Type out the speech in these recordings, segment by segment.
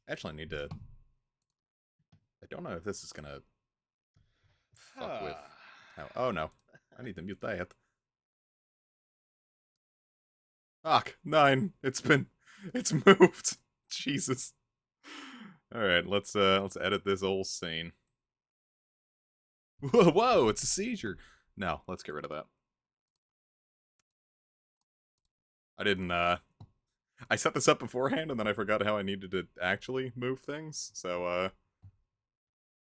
Actually, I need to... I don't know if this is gonna fuck with... How... Oh, no. I need to mute that. Fuck. 9. It's been... It's moved. Jesus. Alright, let's edit this old scene. Whoa, whoa, it's a seizure. No, let's get rid of that. I didn't, I set this up beforehand, and then I forgot how I needed to actually move things, so,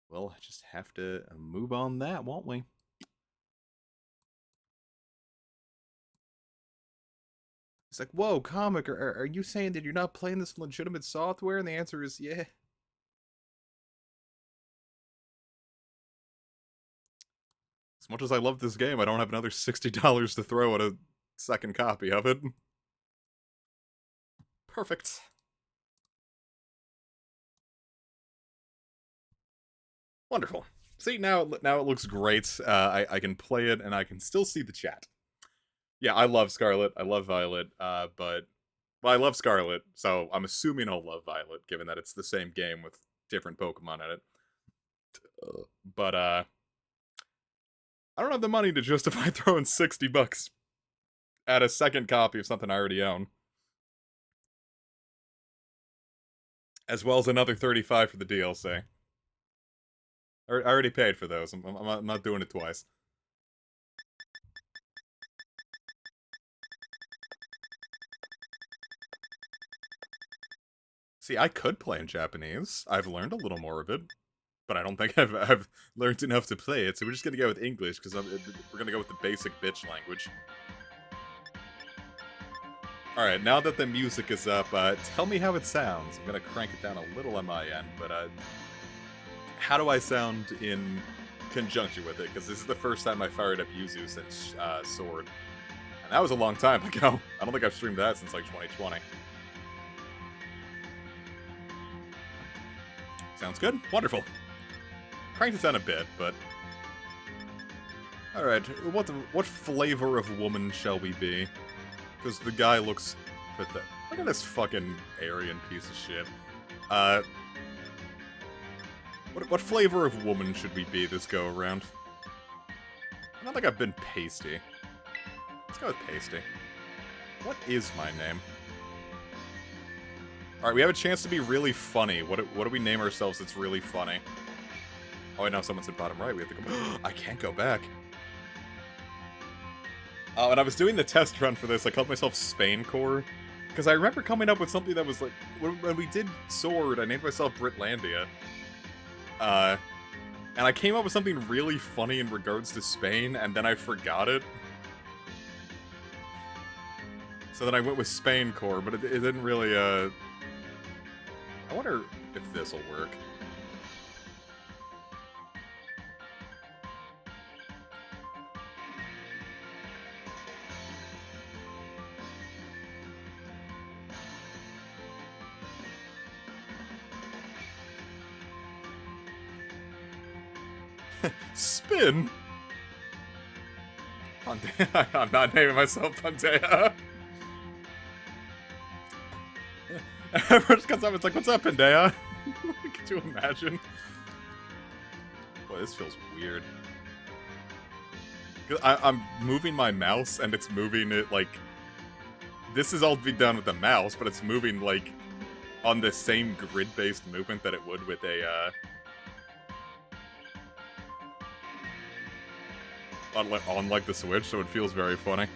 we'll just have to move on that, won't we? It's like, whoa, comic, are you saying that you're not playing this legitimate software? And the answer is, yeah. As much as I love this game, I don't have another $60 to throw at a second copy of it. Perfect. Wonderful. See, now it looks great. I can play it, and I can still see the chat. Yeah, I love Scarlet. I love Violet. But well, I love Scarlet, so I'm assuming I'll love Violet, given that it's the same game with different Pokemon in it. But I don't have the money to justify throwing $60 at a second copy of something I already own, as well as another $35 for the DLC. I already paid for those. I'm not doing it twice. See, I could play in Japanese. I've learned a little more of it, but I don't think I've learned enough to play it. So we're just gonna go with English because we're gonna go with the basic bitch language. All right, now that the music is up, tell me how it sounds. I'm gonna crank it down a little on my end, but how do I sound in conjunction with it? Because this is the first time I fired up Yuzu since Sword, and that was a long time ago. I don't think I've streamed that since like 2020. Sounds good. Wonderful. Cranked it down a bit, but... Alright, what flavor of woman shall we be? Because the guy looks pathetic. Look at this fucking Aryan piece of shit. What flavor of woman should we be this go-around? I don't think I've been pasty. Let's go with pasty. What is my name? Alright, we have a chance to be really funny. What do we name ourselves that's really funny? Oh, I know someone said bottom right. We have to go... I can't go back. Oh, and I was doing the test run for this. I called myself Spain Core. Because I remember coming up with something that was like... When we did Sword, I named myself Britlandia. And I came up with something really funny in regards to Spain, and then I forgot it. So then I went with Spain Core, but it didn't really, I wonder if this'll work. Spin? Pandea. I'm not naming myself Pandea. Everyone just comes up and it's like, what's up, Pandea? Could you imagine? Boy, this feels weird. I'm moving my mouse and it's moving it like... This is all to be done with the mouse, but it's moving like on the same grid-based movement that it would with a, on like the Switch, so it feels very funny.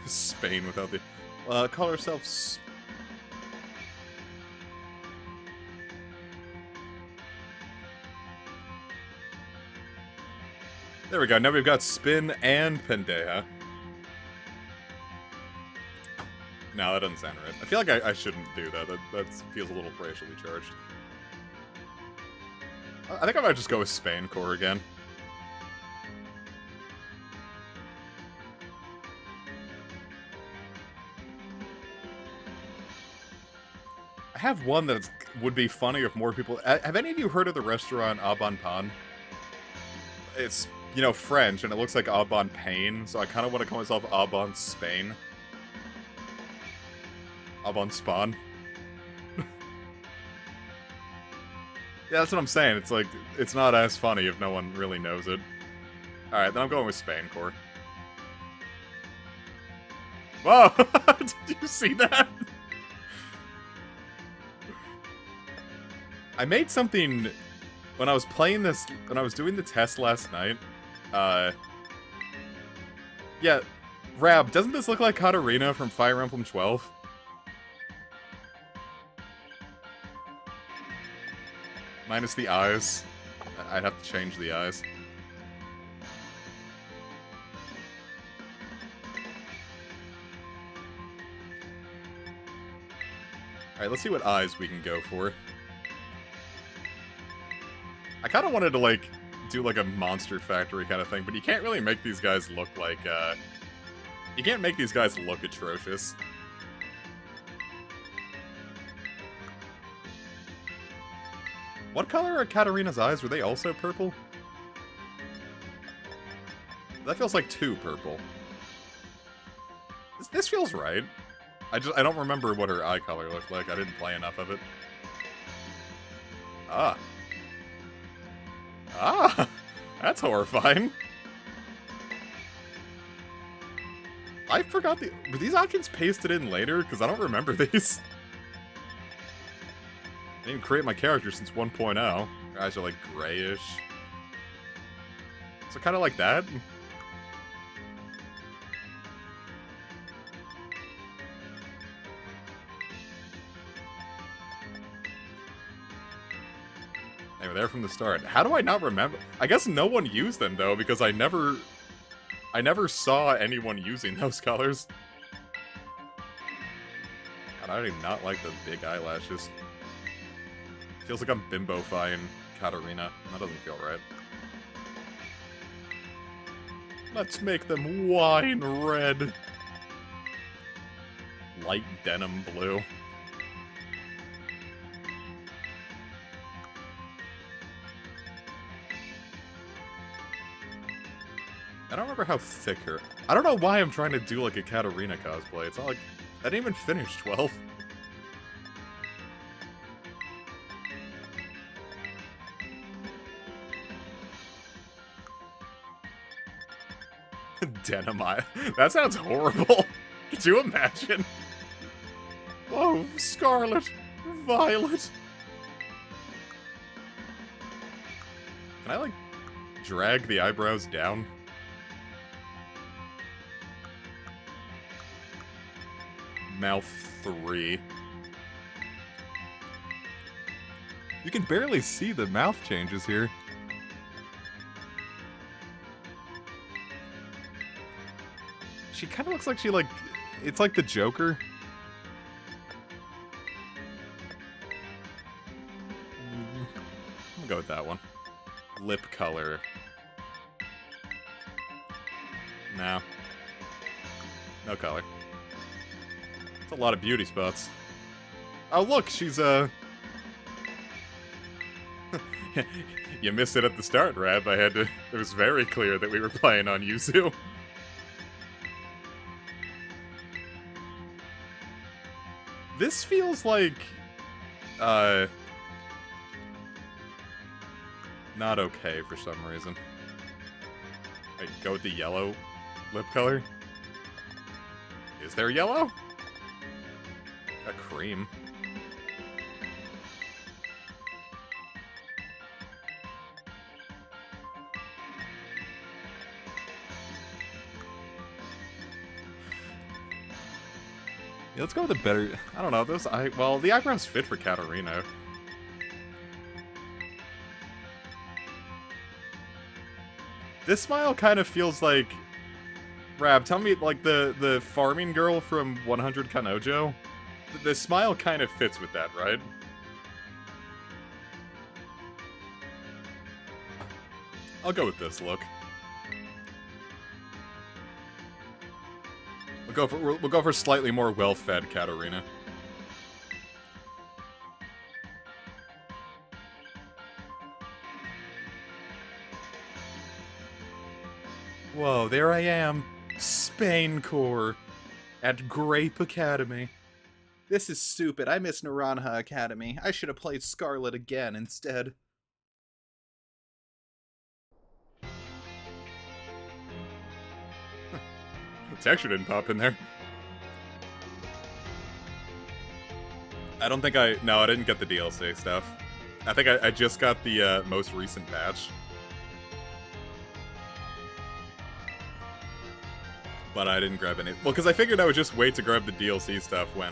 Spain without the... call ourselves... There we go, now we've got Spin and Pandea. No, that doesn't sound right. I feel like I shouldn't do that. That feels a little racially charged. I think I might just go with Spain Core again. I have one that would be funny if more people... Have any of you heard of the restaurant Au Bon Pain? It's, you know, French, and it looks like Au Bon Pain, so I kind of want to call myself Au Bon Spain. Up on spawn. Yeah, that's what I'm saying. It's like, it's not as funny if no one really knows it. Alright, then I'm going with Spain Core. Whoa! Did you see that? I made something when I was playing this, when I was doing the test last night. Yeah, Rab, doesn't this look like Katarina from Fire Emblem 12? Minus the eyes. I'd have to change the eyes. Alright, let's see what eyes we can go for. I kind of wanted to, like, do, like, a Monster Factory kind of thing, but you can't really make these guys look like, you can't make these guys look atrocious. What color are Katarina's eyes? Were they also purple? That feels like too purple. This feels right. I don't remember what her eye color looked like. I didn't play enough of it. Ah. Ah! That's horrifying. I forgot were these icons pasted in later? Because I don't remember these. I didn't create my character since 1.0. Her eyes are like grayish. So kind of like that. They were there from the start. How do I not remember? I guess no one used them though, because I never saw anyone using those colors. God, I do not like the big eyelashes. Feels like I'm bimbo-fying Katarina. That doesn't feel right. Let's make them wine red. Light denim blue. I don't remember how thick her... I don't know why I'm trying to do like a Katarina cosplay. It's not like... I didn't even finish 12. Denim eye. That sounds horrible. Could you imagine? Whoa, Scarlet. Violet. Can I, like, drag the eyebrows down? Mouth 3. You can barely see the mouth changes here. She kind of looks like she, like... It's like the Joker. I'm gonna go with that one. Lip color. No. No color. It's a lot of beauty spots. Oh, look, she's, You missed it at the start, Rab. I had to... It was very clear that we were playing on Yuzu. This feels like, not okay for some reason. Wait, go with the yellow lip color? Is there yellow? A cream. Yeah, let's go with a better... I don't know, those well, the eyebrows fit for Katarina. This smile kind of feels like... Rab, tell me, like, the farming girl from 100 Kanojo? The smile kind of fits with that, right? I'll go with this look. We'll go for slightly more well-fed Katarina. Whoa, there I am. Spain Core. At Grape Academy. This is stupid. I miss Naranha Academy. I should have played Scarlet again instead. Texture didn't pop in there. I don't think no, I didn't get the DLC stuff. I think I just got the most recent patch. But I didn't grab any. Well, because I figured I would just wait to grab the DLC stuff when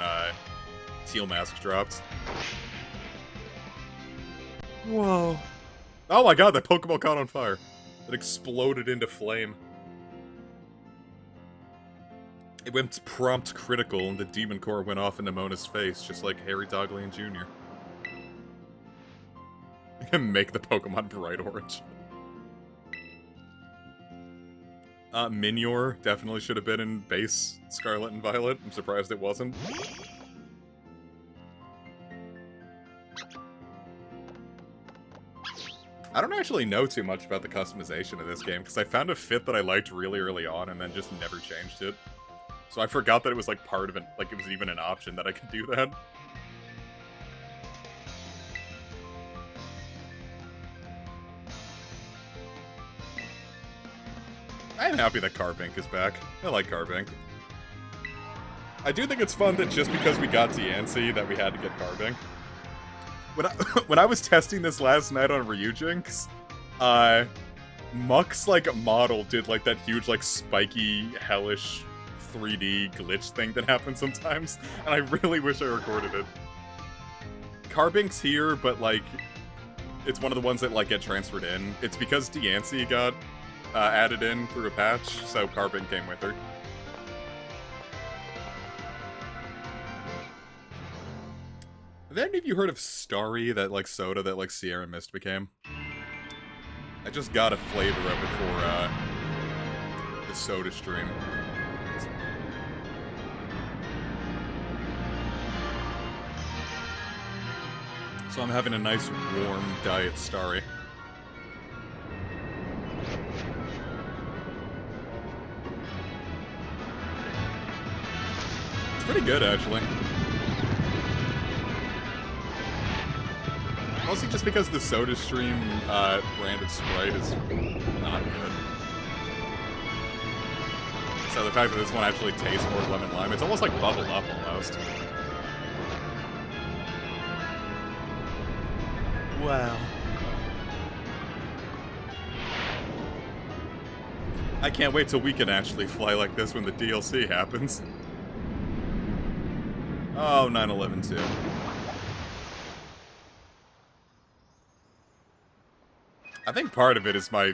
Teal Mask dropped. Whoa. Oh my god, that Pokeball caught on fire. It exploded into flame. It went prompt critical, and the Demon Core went off into Mona's face, just like Harry Doglian Jr. Make the Pokemon bright orange. Minior definitely should have been in base Scarlet and Violet. I'm surprised it wasn't. I don't actually know too much about the customization of this game, because I found a fit that I liked really early on and then just never changed it. So I forgot that it was like part of it, like it was even an option that I could do that. I'm happy that Carbink is back. I like Carbink. I do think it's fun that just because we got Diancie that we had to get Carbink. When I was testing this last night on Ryujinx, Muck's like model did like that huge like spiky hellish 3D glitch thing that happens sometimes, and I really wish I recorded it. Carbink's here, but like it's one of the ones that like get transferred in. It's because Diancie got added in through a patch, so Carbink came with her. Have any of you heard of Starry, that like soda that like Sierra Mist became? I just got a flavor of it for the soda stream. So I'm having a nice warm Diet Starry. It's pretty good, actually. Mostly just because the SodaStream branded Sprite is not good. So the fact that this one actually tastes more lemon lime, it's almost like Bubble Up almost. Wow. I can't wait till we can actually fly like this when the DLC happens. Oh, 9/11 too. I think part of it is my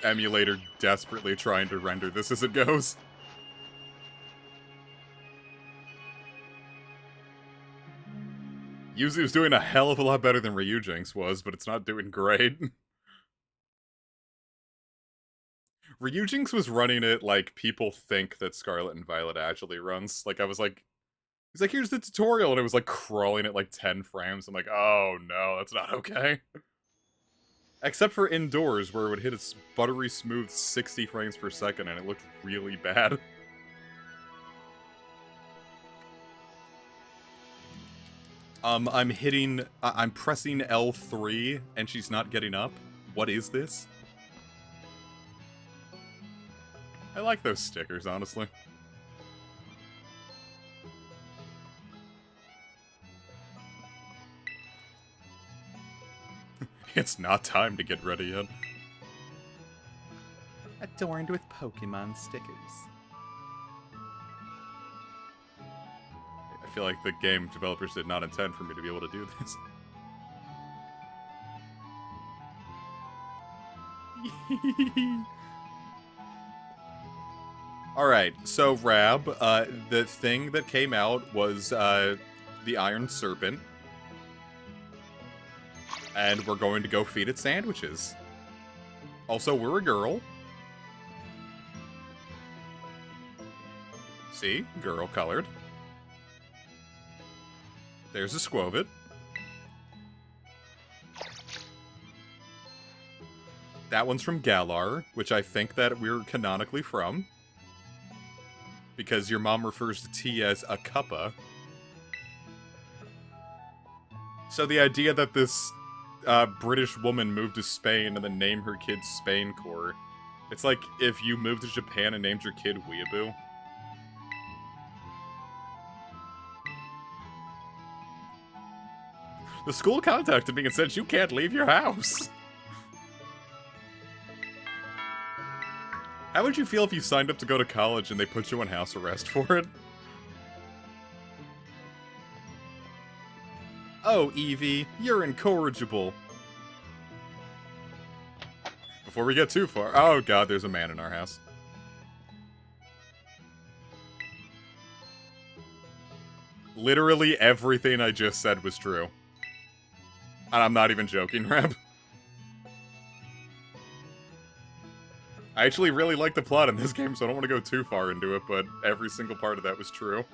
emulator desperately trying to render this as it goes. Yuzu's doing a hell of a lot better than Ryujinx was, but it's not doing great. Ryujinx was running it like people think that Scarlet and Violet actually runs. Like, I was like, he's like, here's the tutorial, and it was like crawling at like 10 frames. I'm like, oh no, that's not okay. Except for indoors, where it would hit its buttery smooth 60 frames per second, and it looked really bad. I'm pressing L3, and she's not getting up. What is this? I like those stickers, honestly. It's not time to get ready yet. Adorned with Pokemon stickers. I feel like the game developers did not intend for me to be able to do this. Alright, so Rab, the thing that came out was the Iron Serpent. And we're going to go feed it sandwiches. Also, we're a girl. See? Girl colored. There's a Squovit. That one's from Galar, which I think that we're canonically from. Because your mom refers to tea as a cuppa. So the idea that this British woman moved to Spain and then named her kid Spain Core. It's like if you moved to Japan and named your kid Weeaboo. The school contacted me and said you can't leave your house. How would you feel if you signed up to go to college and they put you on house arrest for it? Oh, Evie, you're incorrigible. Before we get too far... Oh god, there's a man in our house. Literally everything I just said was true. And I'm not even joking, Reb. I actually really like the plot in this game, so I don't want to go too far into it, but every single part of that was true.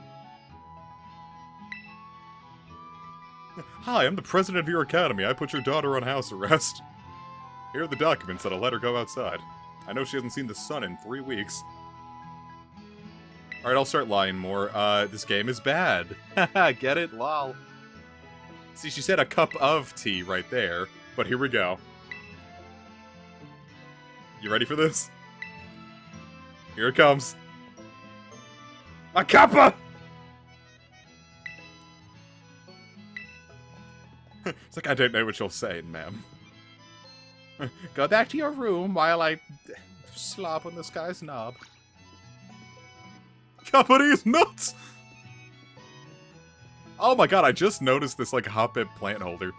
Hi, I'm the president of your academy. I put your daughter on house arrest. Here are the documents that'll let her go outside. I know she hasn't seen the sun in 3 weeks. Alright, I'll start lying more. This game is bad. Haha, get it? Lol. See, she said a cup of tea right there, but here we go. You ready for this? Here it comes. A cuppa! It's like, I don't know what you're saying, ma'am. Go back to your room while I slop on this guy's knob. Cuppa is nuts! Oh my god, I just noticed this, like, hotbed plant holder.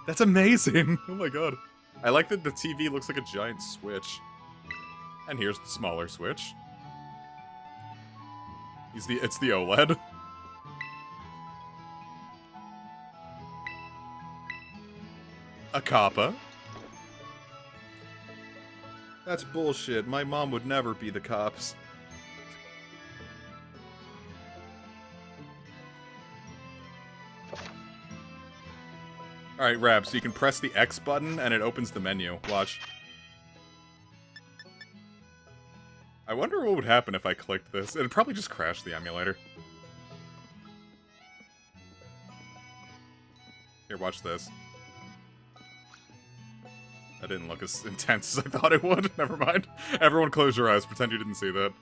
That's amazing! Oh my god. I like that the TV looks like a giant switch. And here's the smaller switch. It's the OLED. A coppa. That's bullshit. My mom would never be the cops. Alright, Rab, so you can press the X button and it opens the menu. Watch. I wonder what would happen if I clicked this. It'd probably just crash the emulator. Here, watch this. That didn't look as intense as I thought it would. Never mind. Everyone close your eyes. Pretend you didn't see that.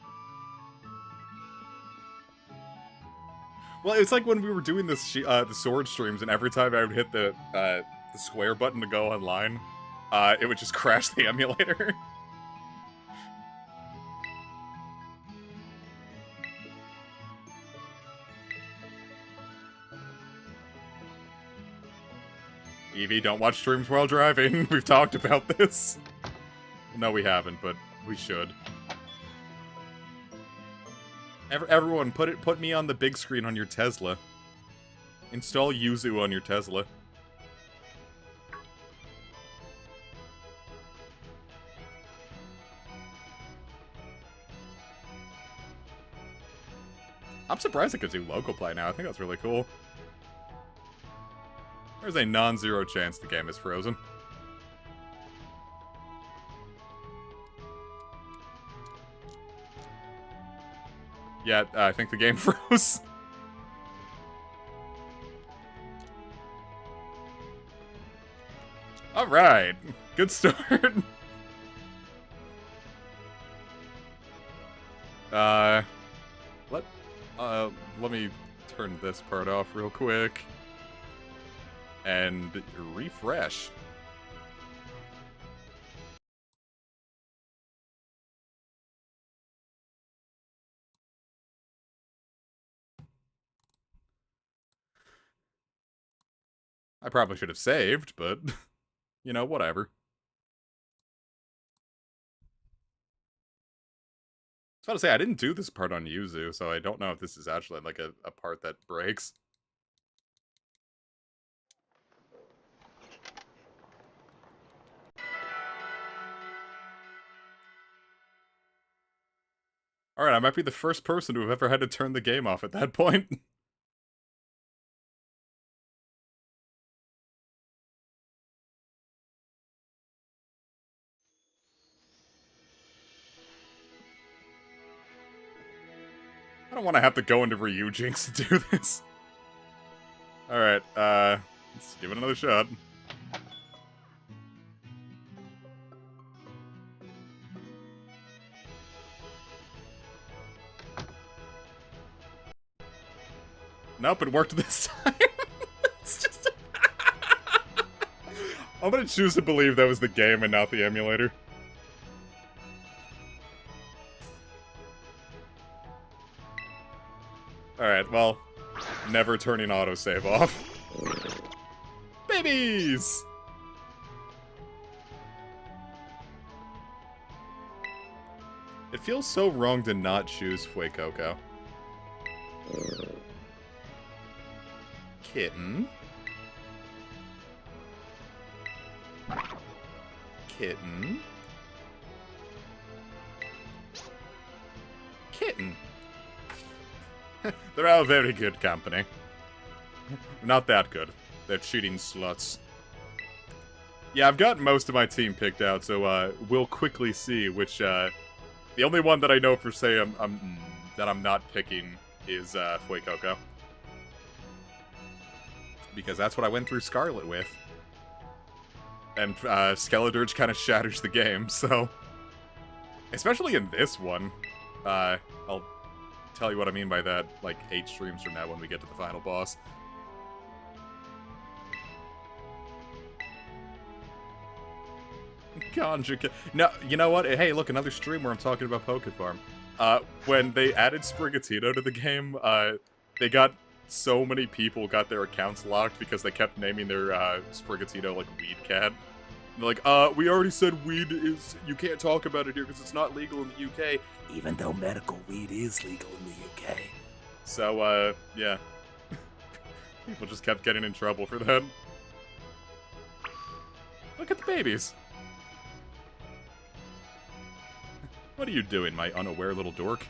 Well, it's like when we were doing this the sword streams, and every time I would hit the square button to go online, it would just crash the emulator. Evie, don't watch streams while driving. We've talked about this. No, we haven't, but we should. Everyone, put me on the big screen on your Tesla. Install Yuzu on your Tesla. I'm surprised it could do local play now. I think that's really cool. There's a non-zero chance the game is frozen. Yeah, I think the game froze. Alright, good start. Let me turn this part off real quick. And refresh. I probably should have saved, but, you know, whatever. I was about to say, I didn't do this part on Yuzu, so I don't know if this is actually, like, a part that breaks. Alright, I might be the first person to have ever had to turn the game off at that point. I don't want to have to go into Ryujinx to do this. Alright, let's Give it another shot. Nope, it worked this time. It's just... I'm gonna choose to believe that was the game and not the emulator. Alright, well, never turning autosave off. Babies! It feels so wrong to not choose Fuecoco. Kitten. Kitten. Kitten. They're all very good company. Not that good. They're cheating sluts. Yeah, I've got most of my team picked out, so we'll quickly see which, the only one that I know for say that I'm not picking is, Fuecoco. Because that's what I went through Scarlet with. And, Skeledirge kind of shatters the game, so... Especially in this one. I'll tell you what I mean by that, like, 8 streams from now when we get to the final boss. Conjure. No, you know what? Hey, look, another stream where I'm talking about Pokefarm. When they added Sprigatito to the game, they got so many people got their accounts locked because they kept naming their Sprigatito like Weed Cat. They're like, we already said weed is, you can't talk about it here because it's not legal in the UK, even though medical weed is legal in the UK. So, yeah. People just kept getting in trouble for that. Look at the babies. What are you doing, my unaware little dork?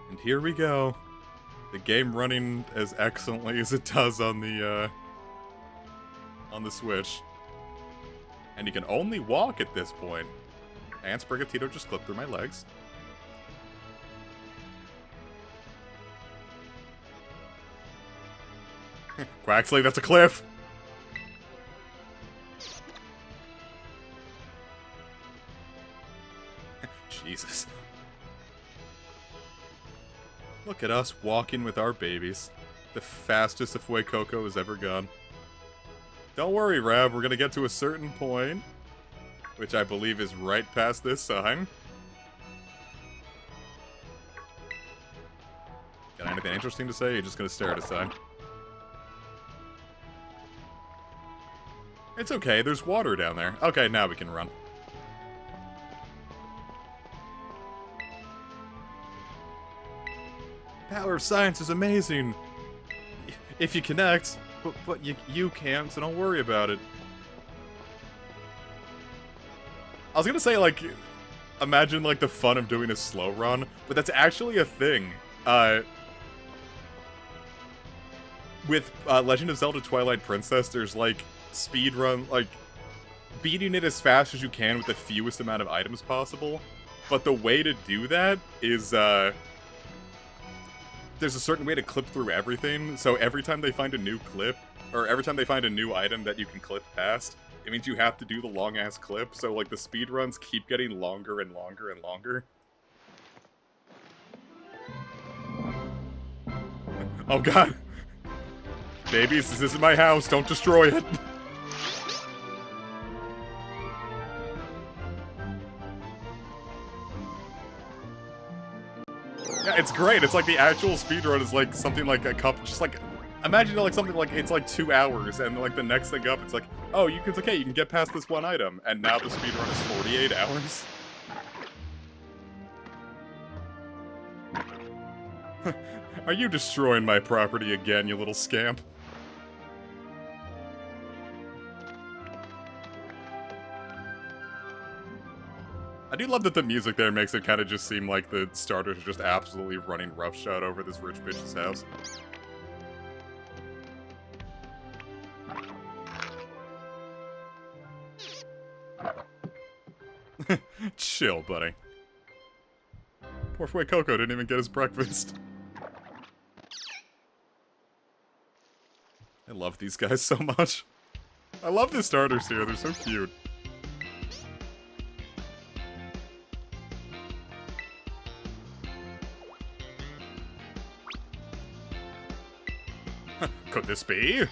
And here we go. The game running as excellently as it does on the Switch. And you can only walk at this point. And Sprigatito just clipped through my legs. Quaxley, that's a cliff! Jesus. Look at us walking with our babies. The fastest a Fuecoco has ever gone. Don't worry, Rab, we're gonna get to a certain point, which I believe is right past this sign. Got anything interesting to say? You're just gonna stare at a sign. It's okay, there's water down there. Okay, now we can run. Power of science is amazing! If you connect, but you can't, so don't worry about it. I was gonna say, like, imagine, like, the fun of doing a slow run, but that's actually a thing. With Legend of Zelda Twilight Princess, there's, like, speed run, like, beating it as fast as you can with the fewest amount of items possible. But the way to do that is, there's a certain way to clip through everything, so every time they find a new clip, or every time they find a new item that you can clip past, it means you have to do the long-ass clip, so, like, the speed runs keep getting longer and longer and longer. Oh god! Babies, this isn't my house, don't destroy it! Yeah, it's great. It's like the actual speedrun is like something like a couple, just like, imagine like something like, it's like 2 hours, and like the next thing up, it's like, oh, it's okay, you can get past this one item, and now the speedrun is 48 hours. Are you destroying my property again, you little scamp? I do love that the music there makes it kind of just seem like the starters are just absolutely running roughshod over this rich bitch's house. Chill, buddy. Poor Coco didn't even get his breakfast. I love these guys so much. I love the starters here, they're so cute. Could this be?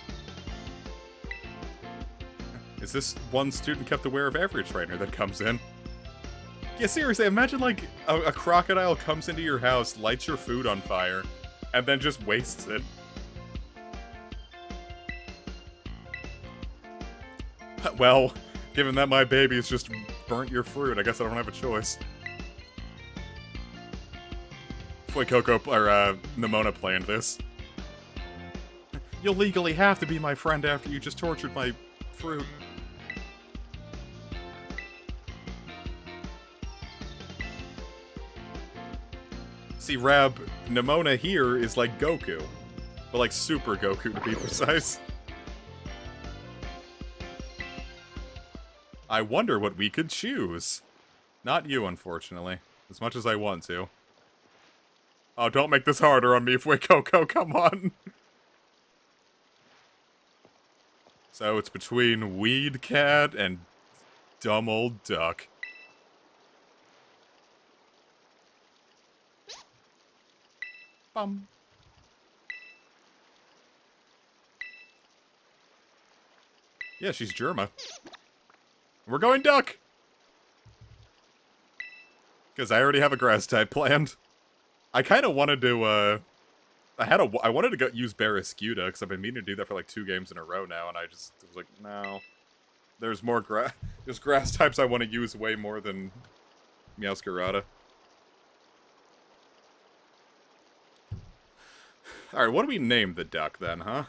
Is this one student kept aware of every trainer that comes in? Yeah, seriously, imagine like a crocodile comes into your house, lights your food on fire, and then just wastes it. Well, given that my baby's just burnt your fruit, I guess I don't have a choice. Boy, Coco, or Nimona planned this. You'll legally have to be my friend after you just tortured my fruit. See, Rab, Nimona here is like Goku. But like Super Goku, to be precise. I wonder what we could choose. Not you, unfortunately. As much as I want to. Oh, don't make this harder on me, Coco, come on. So it's between Weed Cat and dumb old duck. Bum. Yeah, she's Germa. We're going duck! Because I already have a grass type planned. I kind of wanted to, I wanted to go use Barrascuda, because I've been meaning to do that for like 2 games in a row now, and I just was like, no. There's more there's grass types I want to use way more than Meowscarada. Alright, what do we name the duck then, huh?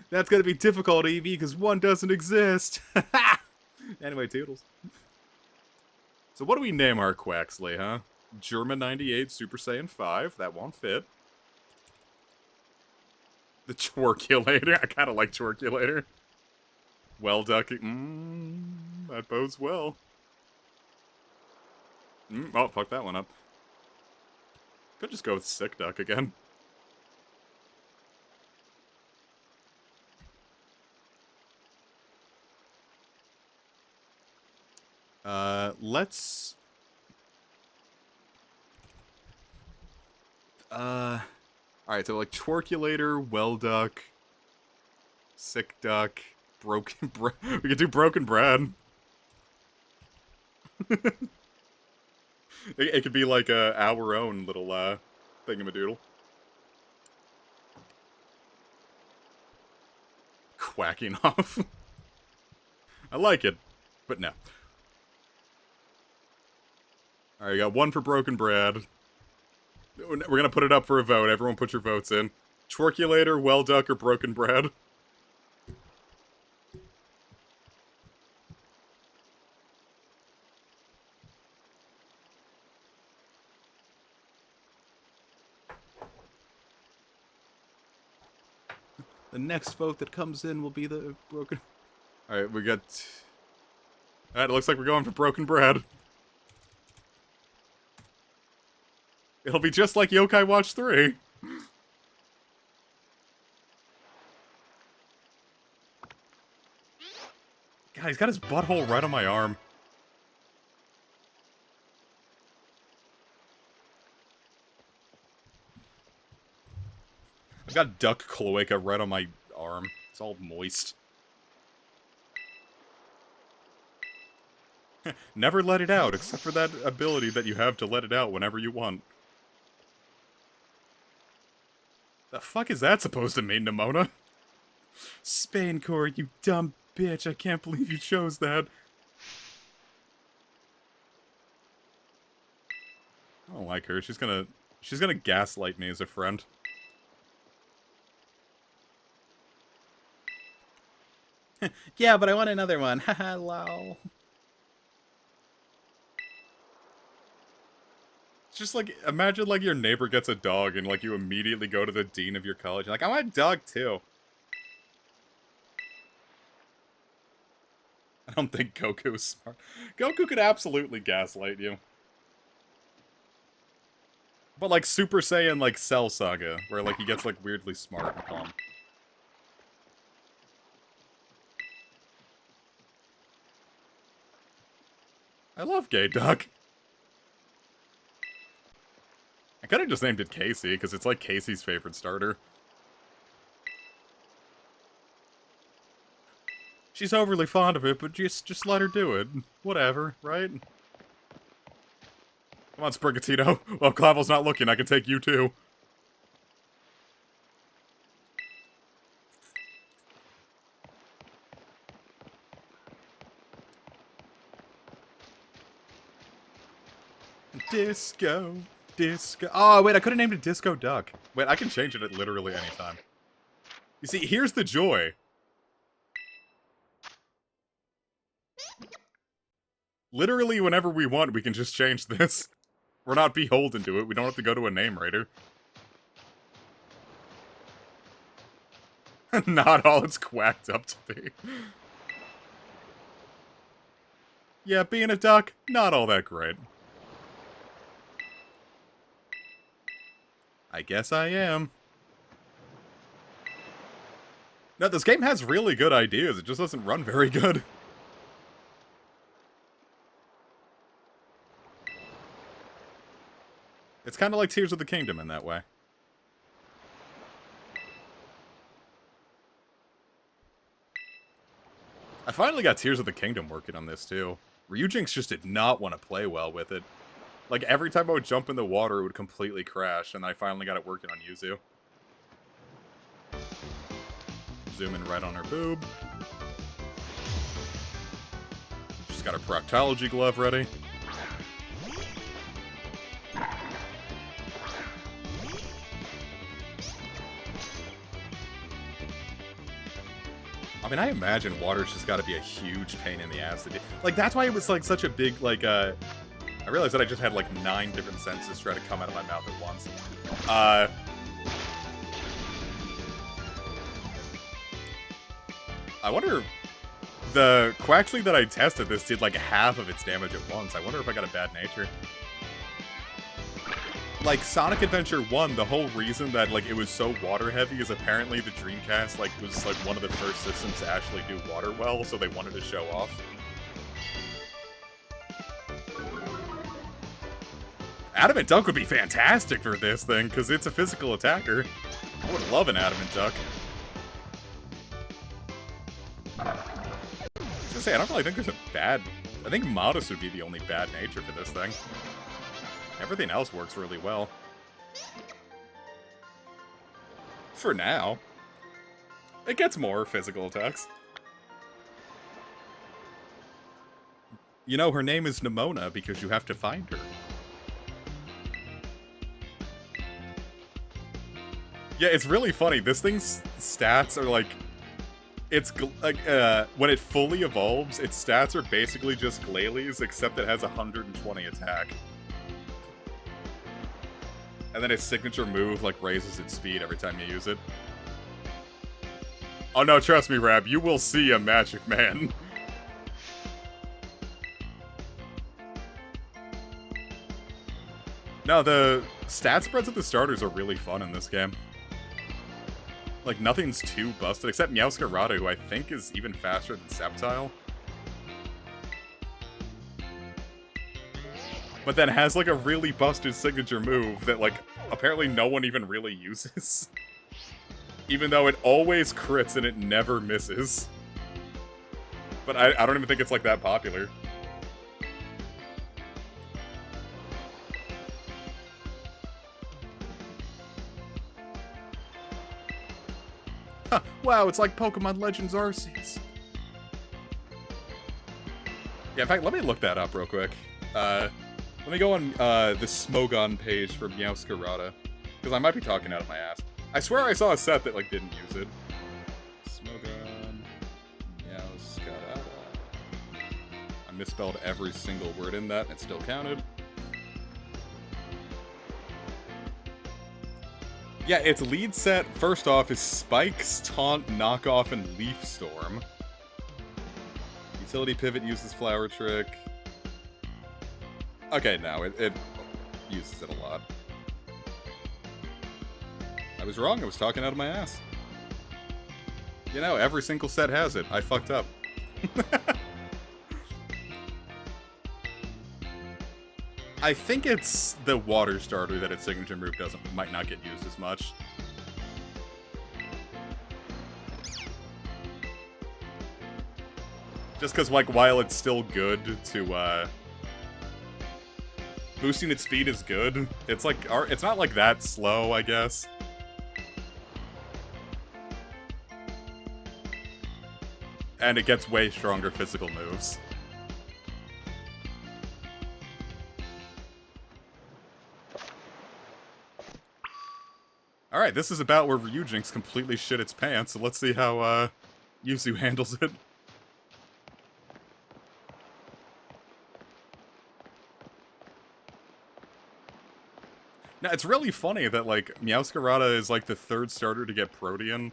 That's gonna be difficult, Eevee, because one doesn't exist. Anyway, toodles. So what do we name our Quaxley, huh? German 98 Super Saiyan 5. That won't fit. The Twerkulator. I kind of like Twerkulator. Well, Ducky. That bodes well. Oh, fuck that one up. Could just go with Sick Duck again. Let's... Alright, so like Twerkulator, Well Duck, Sick Duck, Broken Brad. We could do Broken Brad. It could be like our own little thingamadoodle. Quacking off. I like it, but no. Alright, got one for Broken Brad. We're gonna put it up for a vote. Everyone put your votes in. Twerkulator, Well Duck, or Broken Brad? The next vote that comes in will be the Broken... Alright, we got... Alright, it looks like we're going for Broken Brad. It'll be just like Yokai Watch 3. God, he's got his butthole right on my arm. I've got duck cloaca right on my arm. It's all moist. Never let it out, except for that ability that you have to let it out whenever you want. The fuck is that supposed to mean, Nimona? Spaincore, you dumb bitch, I can't believe you chose that. I don't like her, she's gonna gaslight me as a friend. Yeah, but I want another one. Haha, lol. It's just like, imagine like your neighbor gets a dog and like you immediately go to the dean of your college. You're like, I want a dog too. I don't think Goku is smart. Goku could absolutely gaslight you. But like Super Saiyan, like Cell Saga, where like he gets like weirdly smart and calm. I love Gay Duck. I could have just named it Casey, because it's like Casey's favorite starter. She's overly fond of it, but just let her do it. Whatever, right? Come on, Sprigatito. Well, Clavel's not looking, I can take you too. Disco. Disco. Oh, wait, I could have named it Disco Duck. Wait, I can change it at literally any time. You see, here's the joy. Literally, whenever we want, we can just change this. We're not beholden to it. We don't have to go to a name writer. Not all it's quacked up to be. Yeah, being a duck, not all that great. I guess I am. No, this game has really good ideas. It just doesn't run very good. It's kind of like Tears of the Kingdom in that way. I finally got Tears of the Kingdom working on this, too. Ryujinx just did not want to play well with it. Like, every time I would jump in the water, it would completely crash, and I finally got it working on Yuzu. Zoom in right on her boob. She's got her proctology glove ready. I mean, I imagine water's just gotta be a huge pain in the ass to do. Like, that's why it was, like, such a big, like, I realized that I just had, like, 9 different senses try to come out of my mouth at once. I wonder... The Quaxley that I tested this did, like, half of its damage at once. I wonder if I got a bad nature. Like, Sonic Adventure 1, the whole reason that, like, it was so water-heavy is apparently the Dreamcast, like, was, like, one of the first systems to actually do water well, so they wanted to show off. Adamant Duck would be fantastic for this thing, because it's a physical attacker. I would love an Adamant Duck. I was gonna say, I don't really think there's a bad... I think Modest would be the only bad nature for this thing. Everything else works really well. For now. It gets more physical attacks. You know, her name is Nimona because you have to find her. Yeah, it's really funny. This thing's stats are like... It's like, when it fully evolves, its stats are basically just Glalie, except it has 120 attack. And then its signature move, like, raises its speed every time you use it. Oh no, trust me, Rab, you will see a Magic Man. No, the stat spreads of the starters are really fun in this game. Like, nothing's too busted, except Meowscarada, who I think is even faster than Sceptile. But then has, like, a really busted signature move that, like, apparently no one even really uses. Even though it always crits and it never misses. But I don't even think it's, like, that popular. Huh, wow, it's like Pokemon Legends Arceus. Yeah, in fact, let me look that up real quick. Let me go on the Smogon page for Meowscarada, because I might be talking out of my ass. I swear I saw a set that, like, didn't use it. Smogon... Meowscarada... I misspelled every single word in that, and it still counted. Yeah, its lead set, first off, is Spikes, Taunt, Knockoff, and Leaf Storm. Utility Pivot uses Flower Trick. Okay, no, it uses it a lot. I was wrong, I was talking out of my ass. You know, every single set has it. I fucked up. I think it's the water starter that its signature move might not get used as much. Just because, like, while it's still good to, boosting its speed is good, it's like, it's not like that slow, I guess. And it gets way stronger physical moves. Alright, this is about where Ryujinx completely shit its pants, so let's see how, Yuzu handles it. Now, it's really funny that, like, Meowscarada is, like, the third starter to get Protean,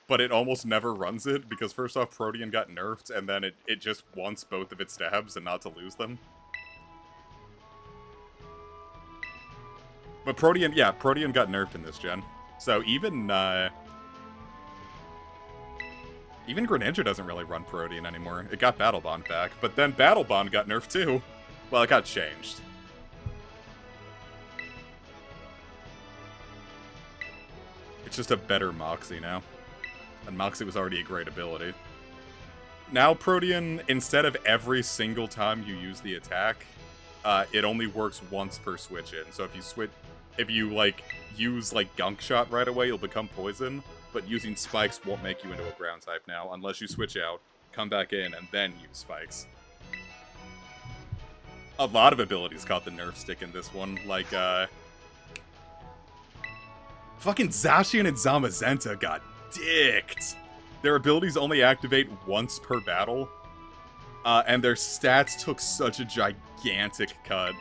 but it almost never runs it, because first off, Protean got nerfed, and then it just wants both of its stabs and not to lose them. But Protean, yeah, Protean got nerfed in this gen. So even Greninja doesn't really run Protean anymore. It got Battle Bond back, but then Battle Bond got nerfed too. Well, it got changed. It's just a better Moxie now. And Moxie was already a great ability. Now Protean, instead of every single time you use the attack, it only works once per switch in. So if you like use like Gunk Shot right away, you'll become poison. But using spikes won't make you into a ground type now, unless you switch out, come back in, and then use spikes. A lot of abilities caught the nerf stick in this one, like fucking Zacian and Zamazenta got dicked. Their abilities only activate once per battle, and their stats took such a gigantic cut.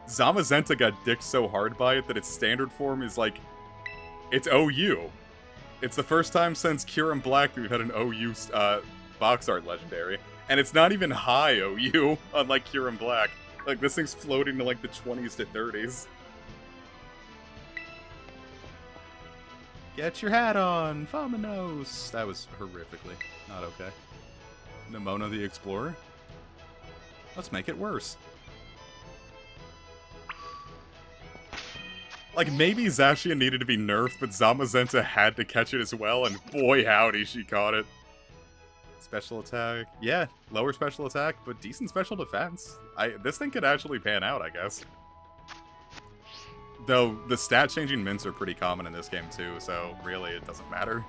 Zamazenta got dicked so hard by it that its standard form is like, it's OU. It's the first time since Kyurem Black that we've had an OU box art legendary, and it's not even high OU, unlike Kyurem Black. Like, this thing's floating to like the 20s to 30s. Get your hat on, Vamonos! That was horrifically not okay. Nemona the Explorer? Let's make it worse. Like, maybe Zacian needed to be nerfed, but Zamazenta had to catch it as well, and boy howdy, she caught it. Special attack. Yeah, lower special attack, but decent special defense. This thing could actually pan out, I guess. Though, the stat-changing mints are pretty common in this game, too, so really it doesn't matter.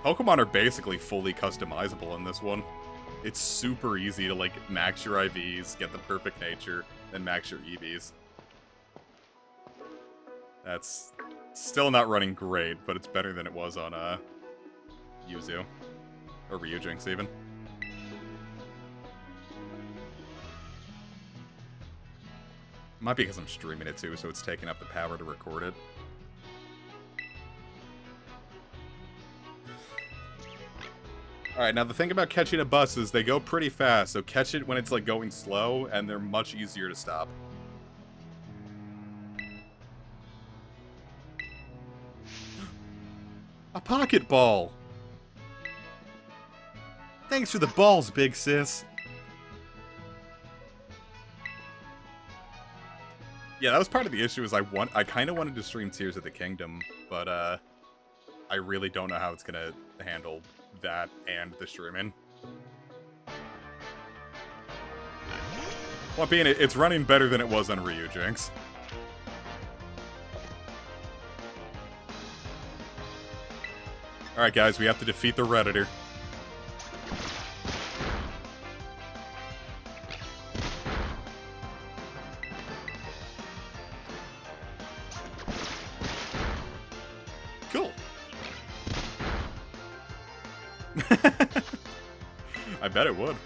Pokemon are basically fully customizable in this one. It's super easy to, like, max your IVs, get the perfect nature, then max your EVs. That's still not running great, but it's better than it was on, Yuzu. Or Ryujinx, even. Might be because I'm streaming it, too, so it's taking up the power to record it. Alright, now the thing about catching a bus is they go pretty fast, so catch it when it's, like, going slow, and they're much easier to stop. A pocket ball! Thanks for the balls, big sis! Yeah, that was part of the issue, is I kind of wanted to stream Tears of the Kingdom, but, I really don't know how it's gonna handle that and the streaming. Point being, it's running better than it was on Ryujinx. Alright guys, we have to defeat the Redditor. Cool. I bet it would.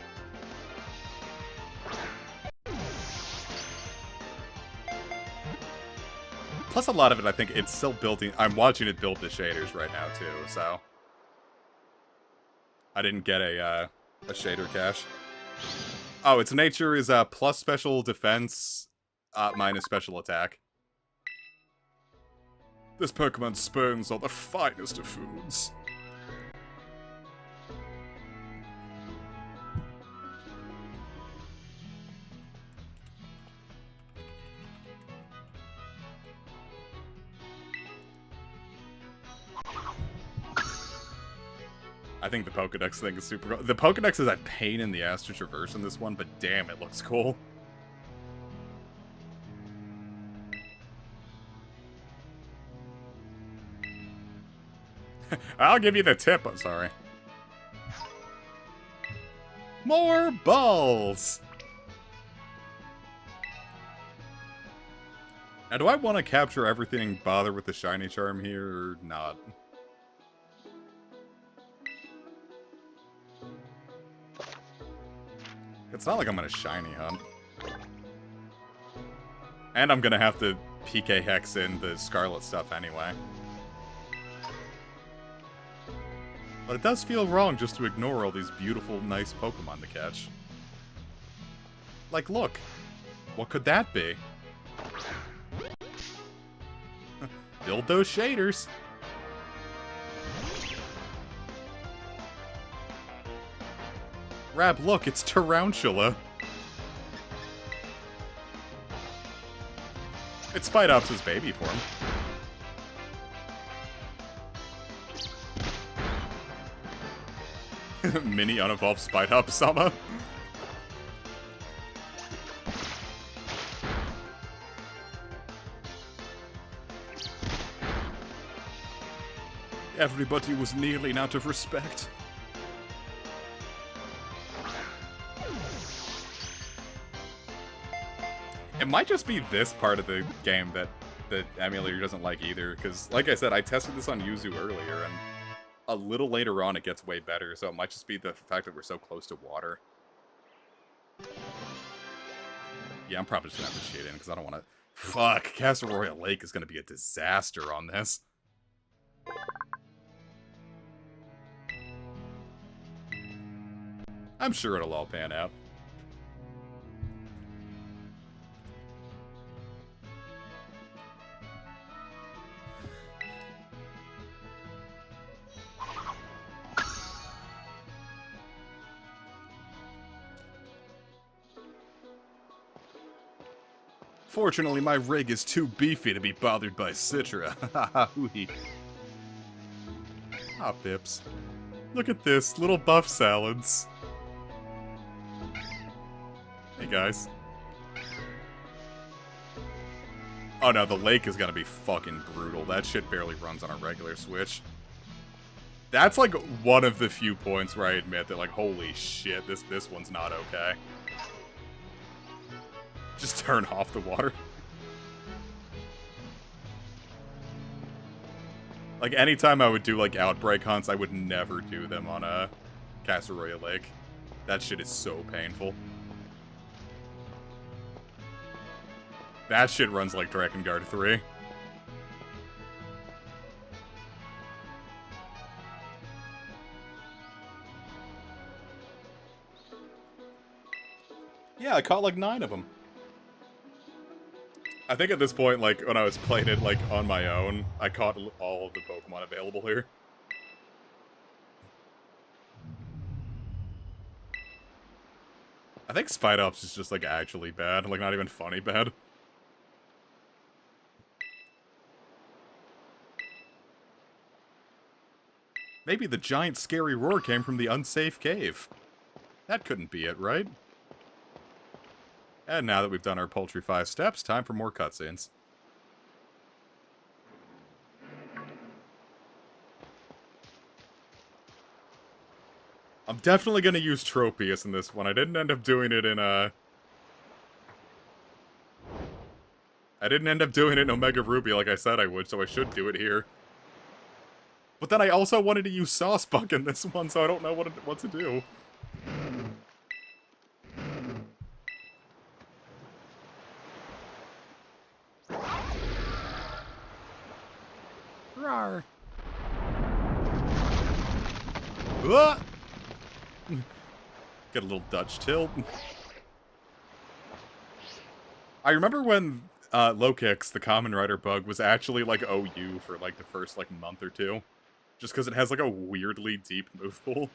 Plus, a lot of it, I think, it's still building. I'm watching it build the shaders right now, too, so. I didn't get a shader cache. Oh, its nature is plus special defense, minus special attack. This Pokemon spurns all the finest of foods. I think the Pokedex thing is super cool. The Pokedex is a pain in the ass to traverse in this one, but damn, it looks cool. I'll give you the tip, I'm sorry. More balls! Now, do I want to capture everything and bother with the shiny charm here, or not? It's not like I'm gonna shiny hunt. And I'm gonna have to PK Hex in the Scarlet stuff anyway. But it does feel wrong just to ignore all these beautiful, nice Pokemon to catch. Like, look. What could that be? Build those shaders. Rab, look, it's Tarantula. It's Spidops' baby form. Mini unevolved Spidops-sama. Everybody was kneeling out of respect. It might just be this part of the game that the emulator doesn't like either, because, like I said, I tested this on Yuzu earlier, and a little later on it gets way better, so it might just be the fact that we're so close to water. Yeah, I'm probably just gonna have to shade in, because I don't want to... Fuck, Castle Royale Lake is gonna be a disaster on this. I'm sure it'll all pan out. Fortunately, my rig is too beefy to be bothered by Citra. Haha, Ah, Pips. Look at this, little buff salads. Hey, guys. Oh no, the lake is gonna be fucking brutal. That shit barely runs on a regular Switch. That's like one of the few points where I admit that, like, holy shit, this one's not okay. Just turn off the water. Like, anytime I would do, like, outbreak hunts, I would never do them on a Castle Royale Lake. That shit is so painful. That shit runs like Drakengard 3. Yeah, I caught like 9 of them. I think at this point, like, when I was playing it, like, on my own, I caught all of the Pokemon available here. I think Spidops is just, like, actually bad. Like, not even funny bad. Maybe the giant scary roar came from the unsafe cave. That couldn't be it, right? And now that we've done our paltry 5 steps, time for more cutscenes. I'm definitely gonna use Tropius in this one. I didn't end up doing it in, I didn't end up doing it in Omega Ruby like I said I would, so I should do it here. But then I also wanted to use Saucebuck in this one, so I don't know what to do. Rawr. Get a little Dutch tilt. I remember when low kicks, the Common Rider bug, was actually like OU for like the first like month or two. Just because it has like a weirdly deep move pool.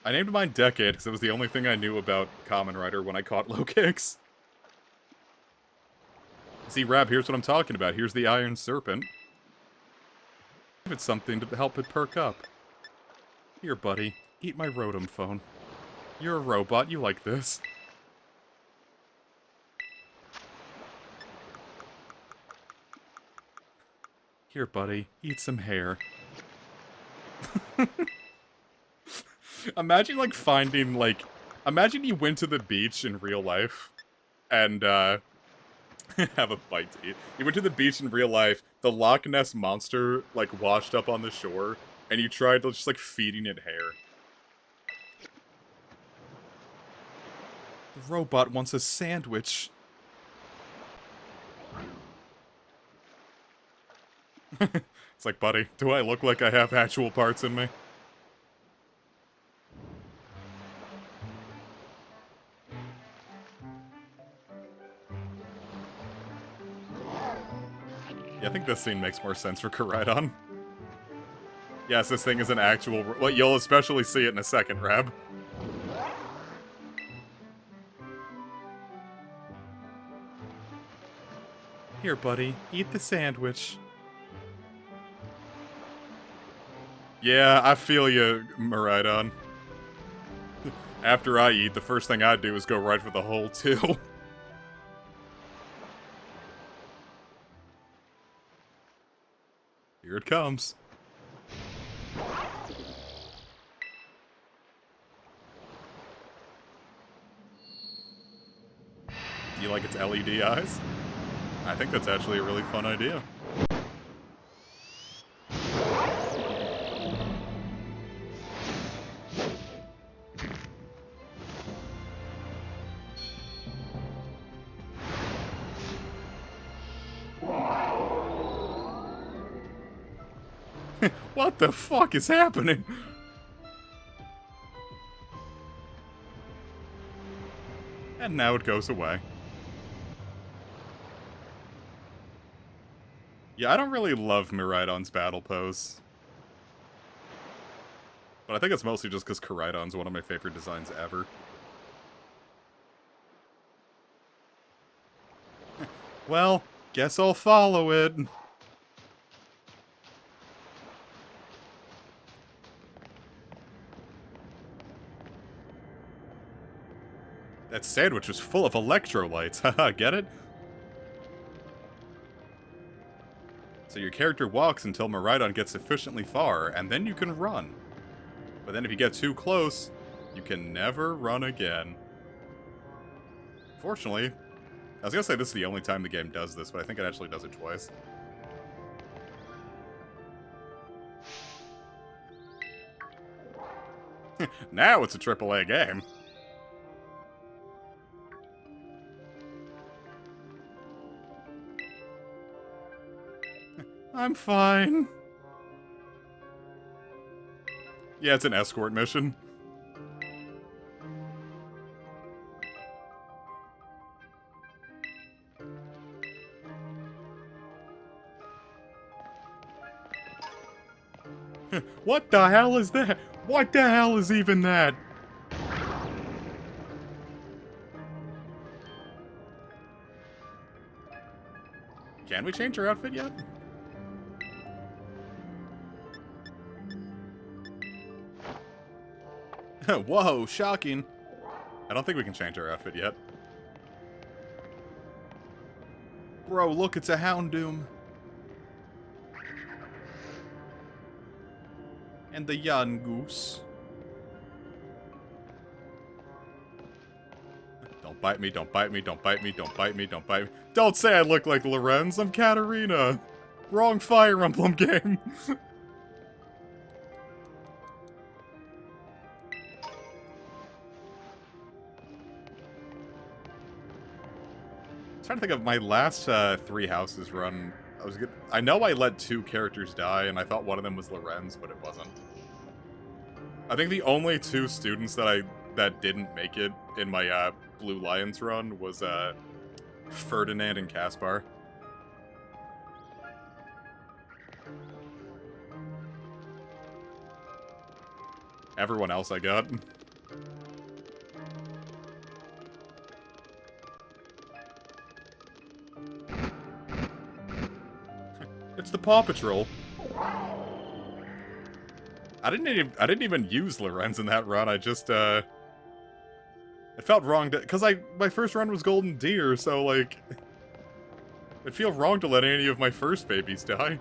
I named mine Decade because it was the only thing I knew about Common Rider when I caught low kicks. See, Rab, here's what I'm talking about. Here's the Iron Serpent. Give it something to help it perk up. Here, buddy. Eat my Rotom phone. You're a robot. You like this. Here, buddy. Eat some hair. Imagine, like, finding, like... Imagine you went to the beach in real life. And, have a bite to eat. You went to the beach in real life, the Loch Ness Monster, like, washed up on the shore, and you tried just, like, feeding it hair. The robot wants a sandwich. It's like, buddy, do I look like I have actual parts in me? Yeah, I think this scene makes more sense for Koraidon. Yes, this thing is an actual... Well, you'll especially see it in a second, Rab. Here, buddy. Eat the sandwich. Yeah, I feel you, Koraidon. After I eat, the first thing I do is go right for the hole, too. Here it comes. Do you like its LED eyes? I think that's actually a really fun idea. What the fuck is happening? And now it goes away. Yeah, I don't really love Koraidon's battle pose. But I think it's mostly just because Koraidon's one of my favorite designs ever. Well, guess I'll follow it. That sandwich was full of electrolytes, haha, get it? So your character walks until Koraidon gets sufficiently far, and then you can run. But then if you get too close, you can never run again. Fortunately, I was gonna say this is the only time the game does this, but I think it actually does it twice. Now it's a AAA game. I'm fine. Yeah, it's an escort mission. What the hell is that? What the hell is even that? Can we change her outfit yet? Whoa, shocking. I don't think we can change our outfit yet. Bro, look, it's a Houndoom. And the Yangoose. Don't bite me, don't bite me, don't bite me, don't bite me, don't bite me. Don't say I look like Lorenz, I'm Katarina. Wrong Fire Emblem game. trying to think of my last 3 houses run. I know I let 2 characters die, and I thought one of them was Lorenz, but it wasn't. I think the only 2 students that didn't make it in my Blue Lions run was Ferdinand and Caspar. Everyone else I got. It's the Paw Patrol. I didn't even use Lorenz in that run. I just it felt wrong to, cuz my first run was Golden Deer, so like it'd feel wrong to let any of my first babies die.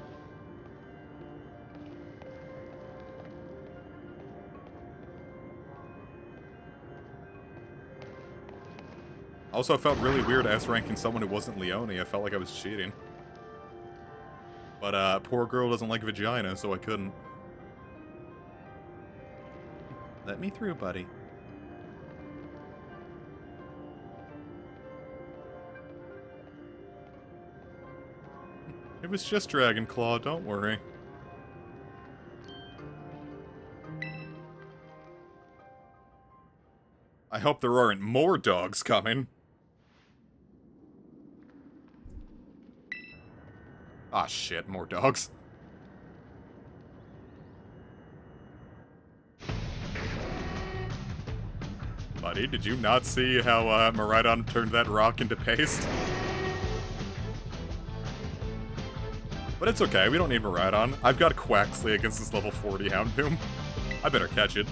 Also, it felt really weird S-ranking someone who wasn't Leone. I felt like I was cheating. But, poor girl doesn't like vagina, so I couldn't. Let me through, buddy. It was just Dragonclaw, don't worry. I hope there aren't more dogs coming. Ah, shit, more dogs. Buddy, did you not see how Koraidon turned that rock into paste? But it's okay, we don't need Koraidon. I've got Quaxley against this level 40 Houndoom. I better catch it.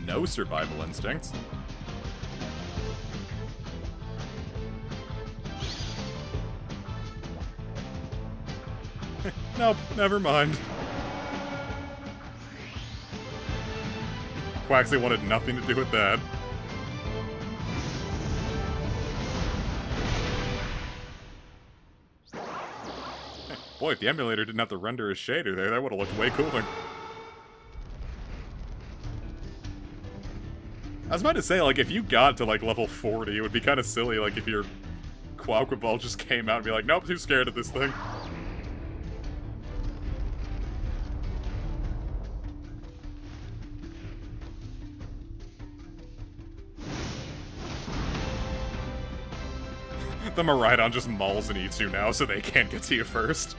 No survival instincts. Nope, never mind. Quaxley wanted nothing to do with that. Boy, if the emulator didn't have to render a shader there, that would have looked way cooler. I was about to say, like, if you got to, like, level 40, it would be kind of silly, like, if your Quaquaball just came out and be like, nope, too scared of this thing. The Koraidon just mauls and eats you now, so they can't get to you first.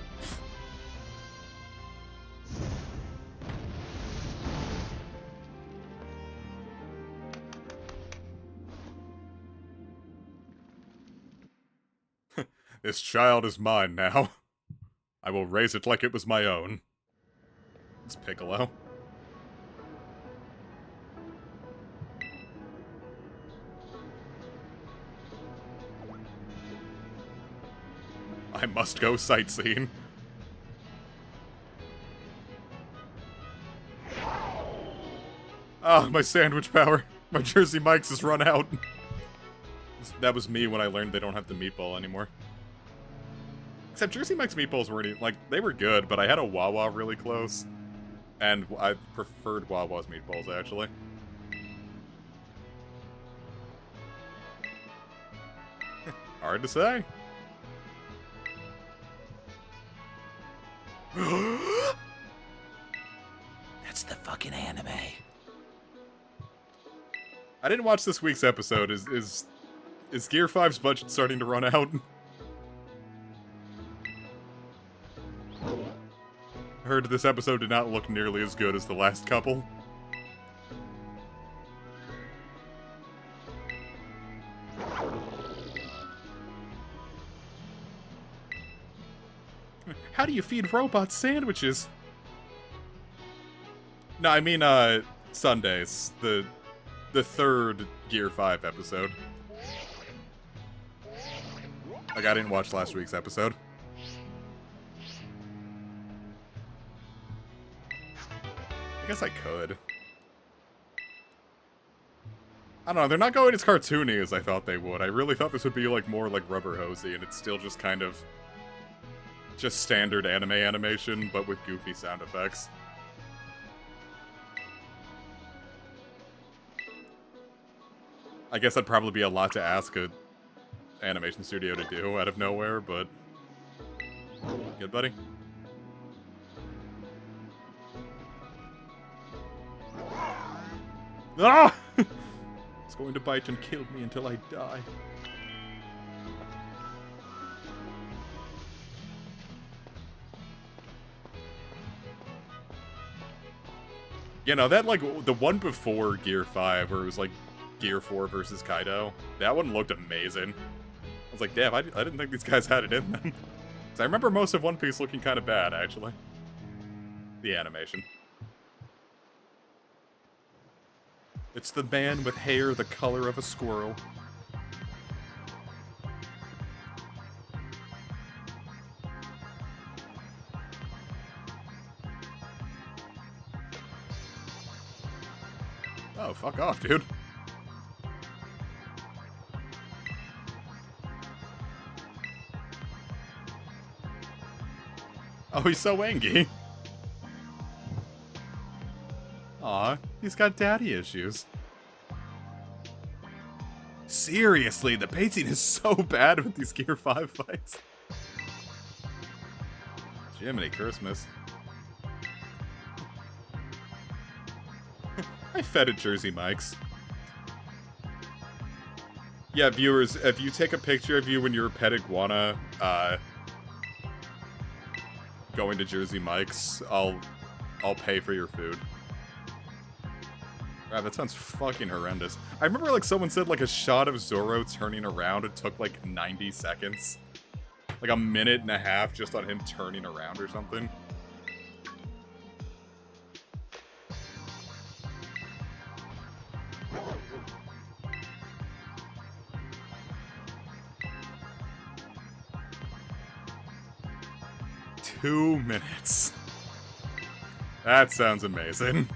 This child is mine now. I will raise it like it was my own. It's Piccolo. I must go sightseeing. Ah, my sandwich power. My Jersey Mike's has run out. That was me when I learned they don't have the meatball anymore. Except Jersey Mike's meatballs weren't even, like, they were good, but I had a Wawa really close. And I preferred Wawa's meatballs, actually. Hard to say. That's the fucking anime. I didn't watch this week's episode. Is Gear 5's budget starting to run out? I heard this episode did not look nearly as good as the last couple. How do you feed robots sandwiches? No, I mean, Sundays. The third Gear 5 episode. Like, I didn't watch last week's episode. I guess I could. I don't know, they're not going as cartoony as I thought they would. I really thought this would be, like, more like Rubber Hosey, and it's still just kind of just standard anime animation, but with goofy sound effects. I guess that'd probably be a lot to ask a animation studio to do out of nowhere, but... Good, buddy? Ah! It's going to bite and kill me until I die. You know, that, like, the one before Gear 5, where it was, like, Gear 4 versus Kaido, that one looked amazing. I was like, damn, I didn't think these guys had it in them. So I remember most of One Piece looking kind of bad, actually. The animation. It's the man with hair the color of a squirrel. Oh, fuck off, dude. Oh, he's so angry. Aw, he's got daddy issues. Seriously, the pacing is so bad with these Gear 5 fights. Jiminy Christmas. I fed at Jersey Mike's. Yeah, viewers, if you take a picture of you when you're a pet iguana, going to Jersey Mike's, I'll pay for your food. Wow, that sounds fucking horrendous. I remember, like, someone said, like, a shot of Zoro turning around, it took, like, 90 seconds. Like, a minute and a half just on him turning around or something. Two minutes. That sounds amazing.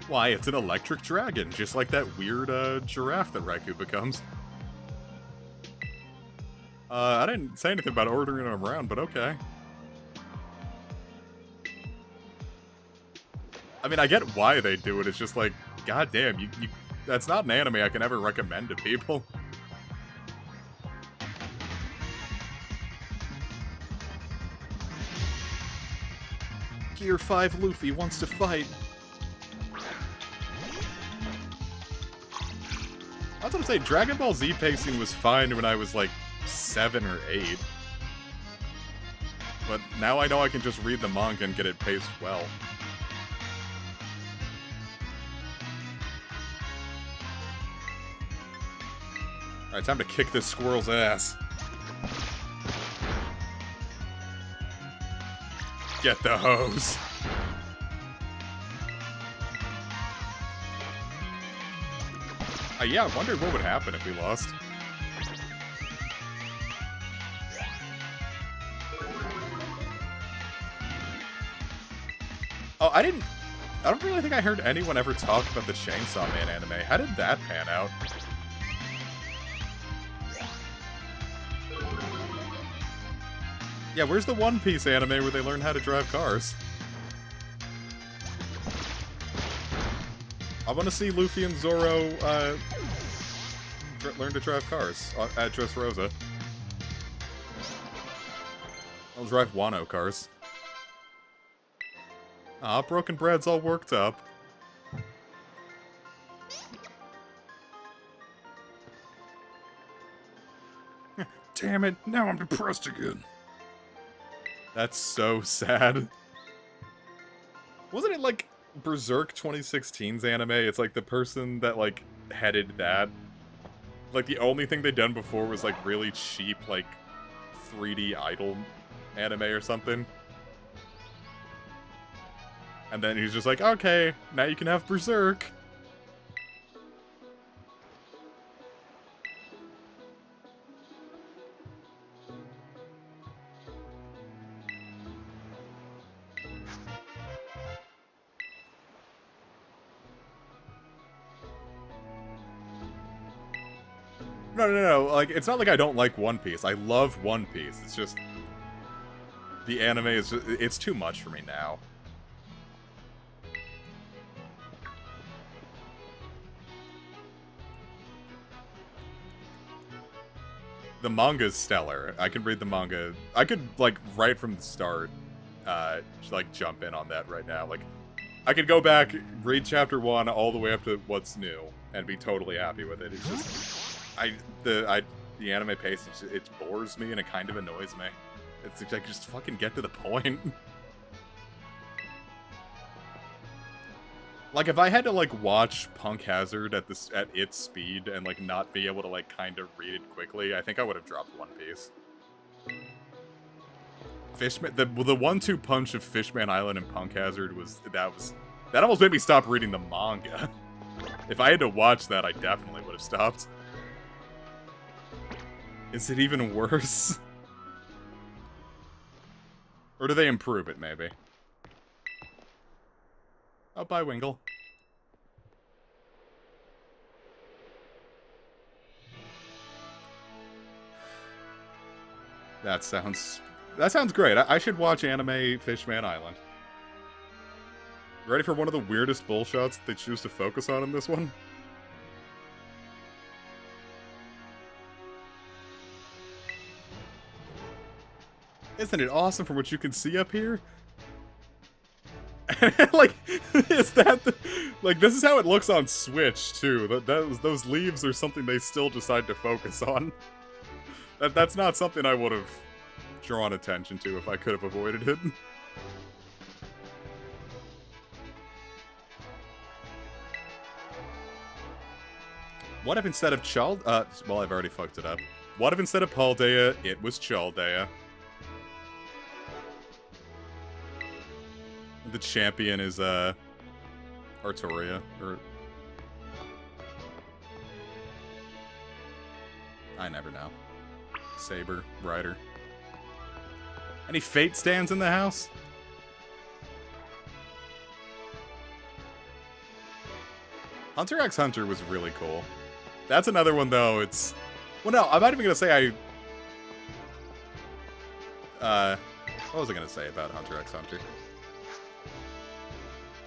Why, it's an electric dragon, just like that weird, giraffe that Raikou becomes. I didn't say anything about ordering him around, but okay. I mean, I get why they do it, it's just like, goddamn, you that's not an anime I can ever recommend to people. Gear 5 Luffy wants to fight. I was gonna say, Dragon Ball Z pacing was fine when I was like 7 or 8. But now I know I can just read the manga and get it paced well. Alright, time to kick this squirrel's ass. Get the hose. Yeah, I wondered what would happen if we lost. Oh, I don't really think I heard anyone ever talk about the Chainsaw Man anime. How did that pan out? Yeah, where's the One Piece anime where they learn how to drive cars? I want to see Luffy and Zoro, learn to drive cars at Dressrosa. I'll drive Wano cars. Ah, Broken Bread's all worked up. Damn it, now I'm depressed again. That's so sad. Wasn't it like Berserk 2016's anime? It's like the person that like headed that. Like the only thing they'd done before was like really cheap like 3D idol anime or something. And then he's just like, okay, now you can have Berserk. No, like, it's not like I don't like One Piece. I love One Piece. It's just... the anime is just, it's too much for me now. The manga's stellar. I can read the manga. I could, like, right from the start, like, jump in on that right now. Like, I could go back, read chapter 1 all the way up to what's new, and be totally happy with it. It's just, the anime pace, it bores me and it kind of annoys me. It's like, just fucking get to the point. Like, if I had to, like, watch Punk Hazard at its speed and, like, not be able to, like, kind of read it quickly, I think I would have dropped One Piece. Fishman, the 1-2 punch of Fishman Island and Punk Hazard that almost made me stop reading the manga. If I had to watch that, I definitely would have stopped. Is it even worse? Or do they improve it, maybe? Oh, bye, Wingle. That sounds great. I should watch anime Fishman Island. Ready for one of the weirdest bullshots they choose to focus on in this one? Isn't it awesome from what you can see up here? Like, is that like, this is how it looks on Switch, too. Those leaves are something they still decide to focus on. That's not something I would have drawn attention to if I could have avoided it. What if instead of well, I've already fucked it up. What if instead of Paldea, it was Chaldea? The champion is, Artoria, or... I never know. Saber, Rider. Any Fate stands in the house? Hunter x Hunter was really cool. That's another one, though, it's... Well, no, I'm not even gonna say what was I gonna say about Hunter x Hunter?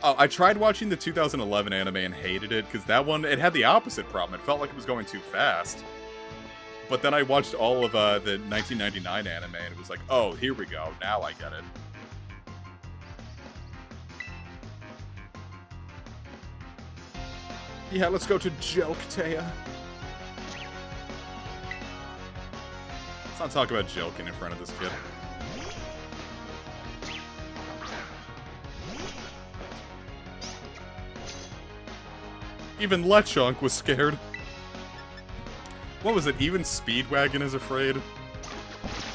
Oh, I tried watching the 2011 anime and hated it, because that one, it had the opposite problem. It felt like it was going too fast. But then I watched all of the 1999 anime, and it was like, oh, here we go. Now I get it. Yeah, let's go to Jelktea. Let's not talk about joking in front of this kid. Even Lechonk was scared. What was it? Even Speedwagon is afraid?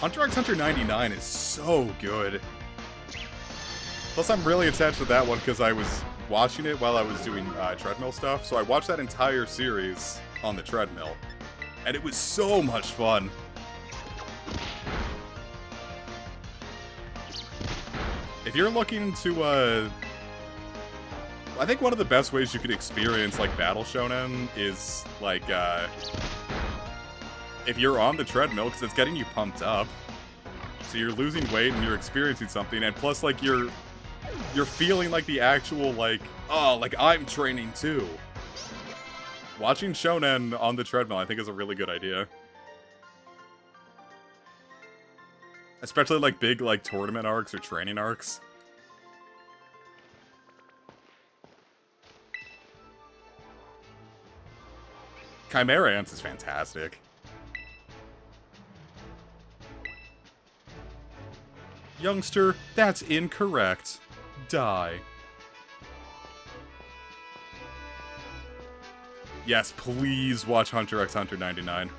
Hunter x Hunter 99 is so good. Plus, I'm really attached to that one because I was watching it while I was doing treadmill stuff. So I watched that entire series on the treadmill. And it was so much fun. If you're looking to, I think one of the best ways you could experience, like, Battle Shonen is, like, if you're on the treadmill, because it's getting you pumped up. So you're losing weight and you're experiencing something, and plus, like, you're feeling like the actual, like, oh, like, I'm training too. Watching Shonen on the treadmill, I think, is a really good idea. Especially, like, big, like, tournament arcs or training arcs. Chimera Ants is fantastic. Youngster, that's incorrect. Die. Yes, please watch Hunter x Hunter 99.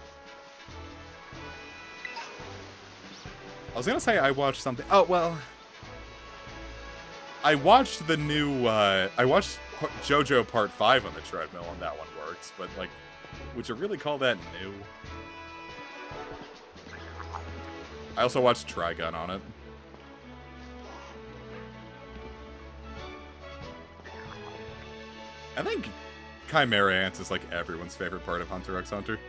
I was gonna say I watched something. Oh, well. I watched the new, I watched JoJo Part 5 on the treadmill, and that one works, but, like, would you really call that new? I also watched Trigun on it. I think Chimera Ants is, like, everyone's favorite part of Hunter x Hunter.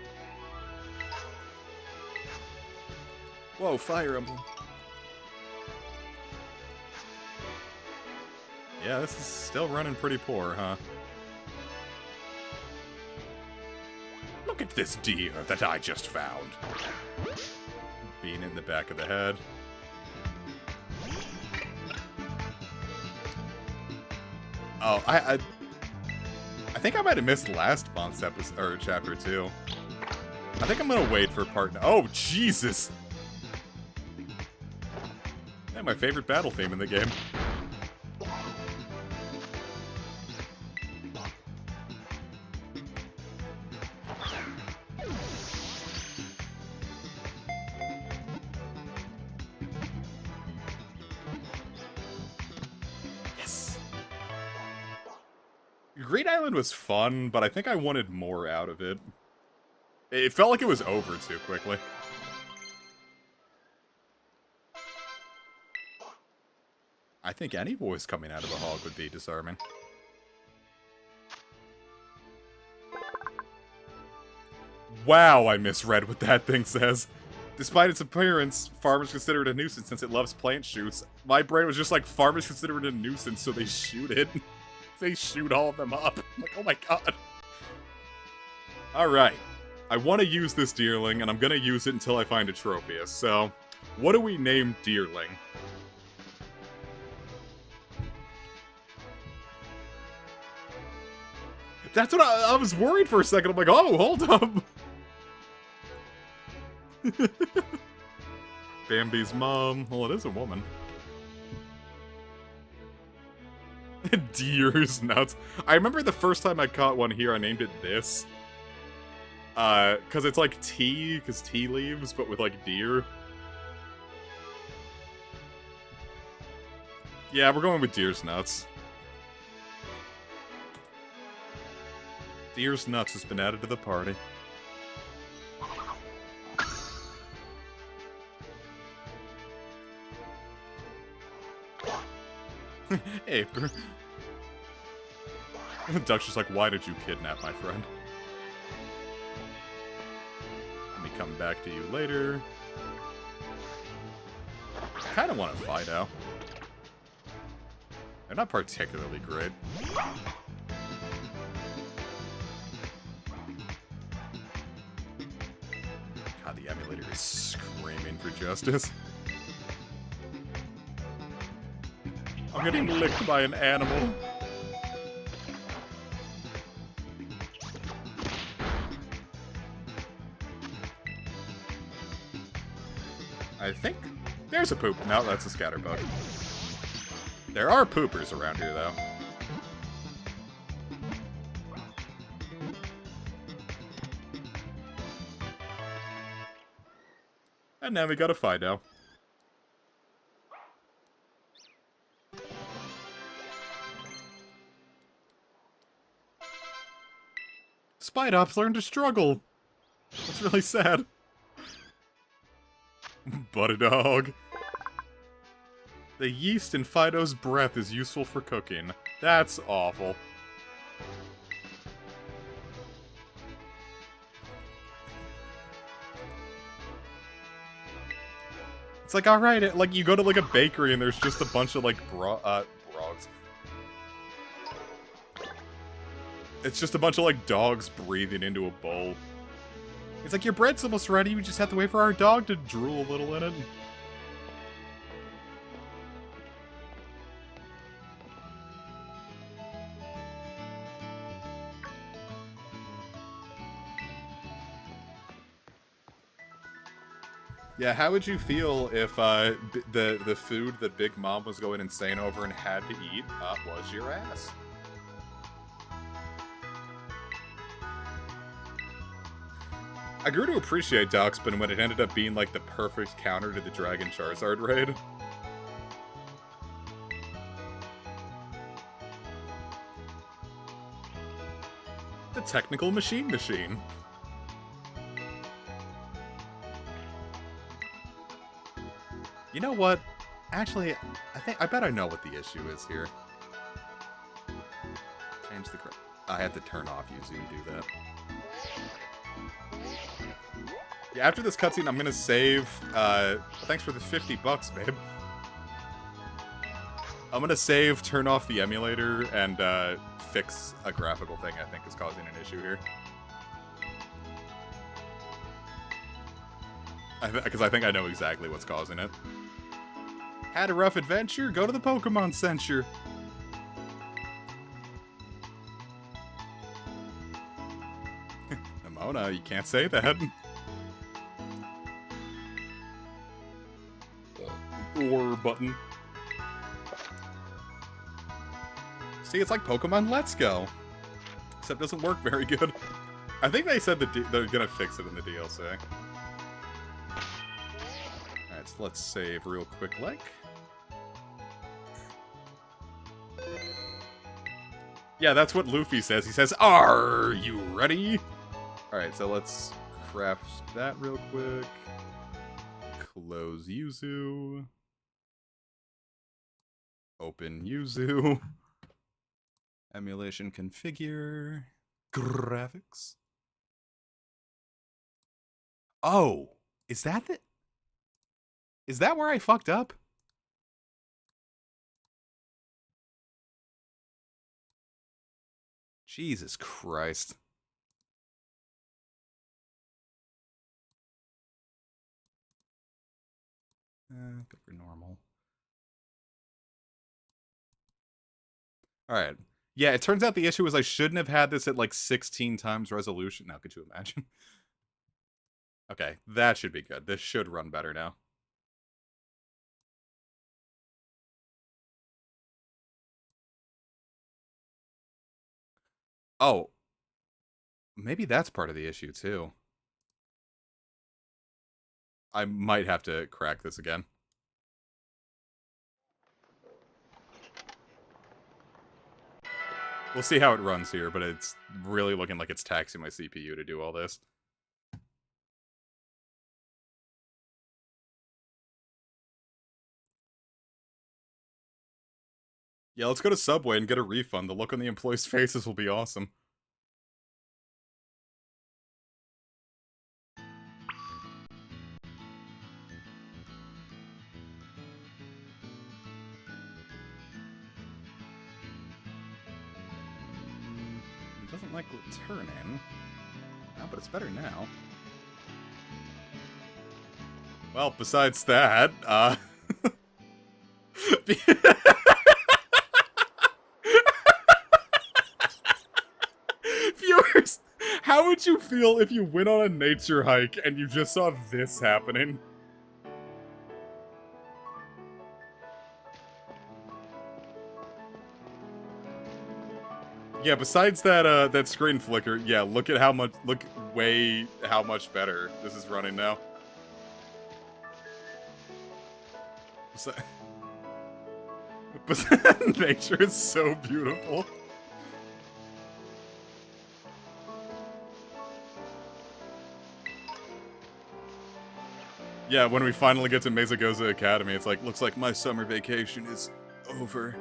Whoa, Fire Emblem. Yeah, this is still running pretty poor, huh? Look at this deer that I just found. being in the back of the head. Oh, I think I might have missed last month's episode, or chapter 2. I think I'm gonna wait for part... Oh, Jesus! Yeah, my favorite battle theme in the game. Yes! Green Island was fun, but I think I wanted more out of it. It felt like it was over too quickly. I think any voice coming out of a hog would be disarming. Wow, I misread what that thing says. Despite its appearance, farmers consider it a nuisance since it loves plant shoots. My brain was just like, farmers consider it a nuisance, so they shoot it. They shoot all of them up. I'm like, oh my god. Alright. I want to use this Deerling, and I'm going to use it until I find a Tropius. So, what do we name Deerling? That's what I was worried for a second. I'm like, oh, hold up. Bambi's mom. Well, it is a woman. Deer's nuts. I remember the first time I caught one here, I named it this. Because it's like tea, because tea leaves, but with like deer. Yeah, we're going with Deer's nuts. Deer's nuts has been added to the party. Hey, Duck's just like, why did you kidnap my friend? Let me come back to you later. I kind of want to Fido. They're not particularly great. God, the emulator is screaming for justice. I'm getting licked by an animal. I think there's a poop. No, that's a scatterbug. There are poopers around here, though. And now we got a Fido. Spidops learned to struggle. That's really sad. But a dog. The yeast in Fido's breath is useful for cooking. That's awful. It's like, alright, like, you go to, like, a bakery and there's just a bunch of, like, brogs. It's just a bunch of, like, dogs breathing into a bowl. It's like, your bread's almost ready, we just have to wait for our dog to drool a little in it. Yeah, how would you feel if the food that Big Mom was going insane over and had to eat was your ass? I grew to appreciate Darkspin when it ended up being like the perfect counter to the Dragon Charizard raid. The technical machine. You know what? Actually, I bet I know what the issue is here. Change the... I have to turn off Yuzu to do that. Yeah, after this cutscene, I'm gonna save, thanks for the $50, babe. I'm gonna save, turn off the emulator, and, fix a graphical thing I think is causing an issue here. Because I think I know exactly what's causing it. Had a rough adventure? Go to the Pokemon Center. Nimona, you can't say that. Or button. See, it's like Pokemon Let's Go. Except it doesn't work very good. I think they said that they're gonna fix it in the DLC. Alright, so let's save real quick like. Yeah, that's what Luffy says. He says, "Are you ready?" Alright, so let's craft that real quick. Close Yuzu. Open Yuzu. Emulation configure. Graphics. Oh, is that where I fucked up? Jesus Christ. Go for normal. Alright. Yeah, it turns out the issue was I shouldn't have had this at like 16 times resolution. Now, could you imagine? Okay, that should be good. This should run better now. Oh. Maybe that's part of the issue, too. I might have to crack this again. We'll see how it runs here, but it's really looking like it's taxing my CPU to do all this. Yeah, let's go to Subway and get a refund. The look on the employees' faces will be awesome. It doesn't like returning. Oh, but it's better now. Well, besides that, Viewers, how would you feel if you went on a nature hike and you just saw this happening? Yeah, besides that that screen flicker, yeah, look at how much how much better this is running now. But nature is so beautiful. Yeah, when we finally get to Mesagoza Academy, it's like, looks like my summer vacation is over.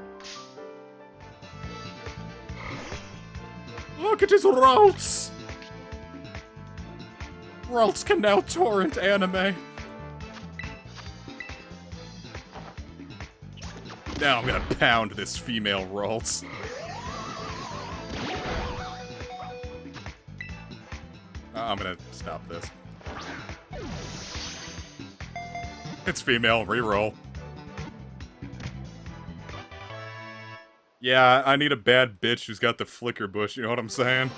Look at his Ralts! Ralts can now torrent anime. Now I'm gonna pound this female Ralts. I'm gonna stop this. It's female, reroll. Yeah, I need a bad bitch who's got the flicker bush, you know what I'm saying?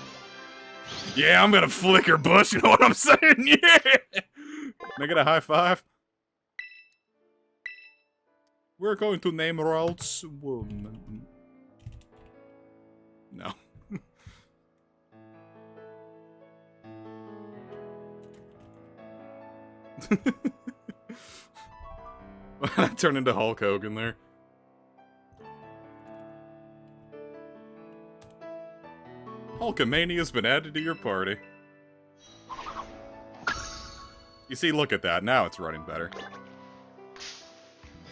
Yeah, I'm gonna flicker bush, you know what I'm saying? Yeah! Can I get a high five? We're going to name Ralts woman. No. I turned into Hulk Hogan there. Hulkamania's been added to your party. You see, look at that. Now it's running better.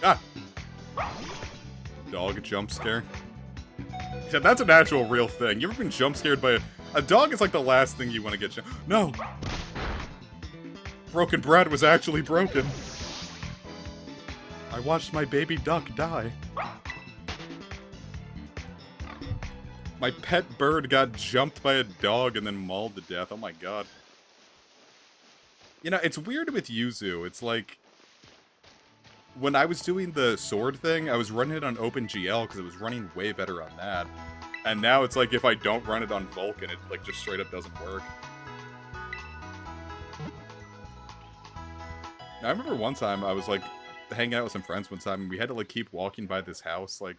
Ah! Dog jump scare. Yeah, that's an actual real thing. You ever been jump scared by a dog? Is like the last thing you want to get. No! Broken bread was actually broken. I watched my baby duck die. My pet bird got jumped by a dog and then mauled to death. Oh my god. You know, it's weird with Yuzu. It's like, when I was doing the sword thing, I was running it on OpenGL because it was running way better on that. And now it's like, if I don't run it on Vulkan, it like just straight up doesn't work. Now, I remember one time I was like hanging out with some friends one time, and we had to like keep walking by this house. Like,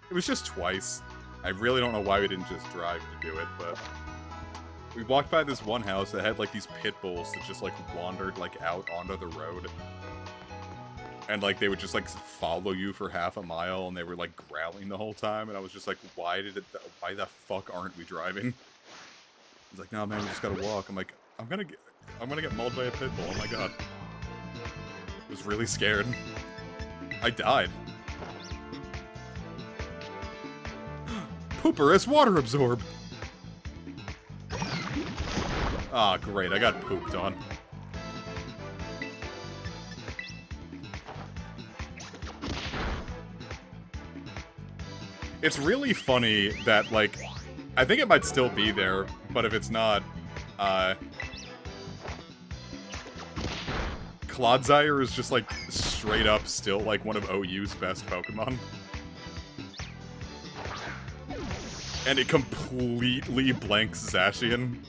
it was just twice. I really don't know why we didn't just drive to do it, but we walked by this one house that had like these pit bulls that just like wandered like out onto the road. And like they would just like follow you for half a mile, and they were like growling the whole time, and I was just like, why the fuck aren't we driving? He's like, no man, we just gotta walk. I'm like, I'm gonna get mauled by a pit bull, oh my god. I was really scared. I died. Pooper has water absorb. Ah, great, I got pooped on. It's really funny that, like, I think it might still be there, but if it's not, Clodsire is just, like, straight up still, like, one of OU's best Pokemon. And it completely blanks Zacian.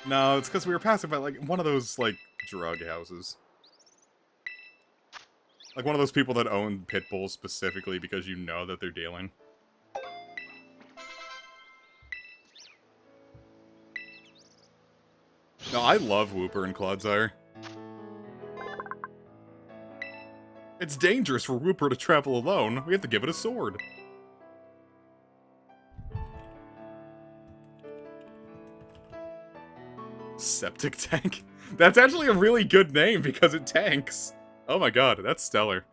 No, it's because we were passing by, like, one of those, like, drug houses. Like, one of those people that own pit bulls specifically because you know that they're dealing. No, I love Wooper and Clodsire. It's dangerous for Wooper to travel alone. We have to give it a sword. Septic Tank? That's actually a really good name because it tanks. Oh my god, that's stellar.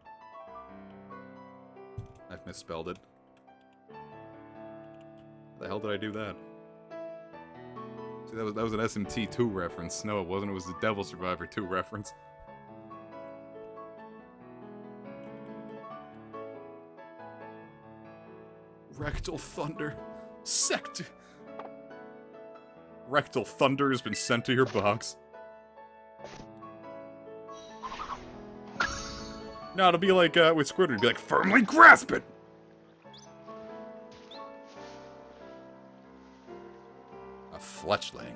I've misspelled it. The hell did I do that? See, that was an SMT2 reference. No, it wasn't. It was the Devil Survivor 2 reference. Rectal Thunder. Sector. Rectal Thunder has been sent to your box. No, it'll be like, with Squidward, it'll be like, firmly grasp it! A fletchling.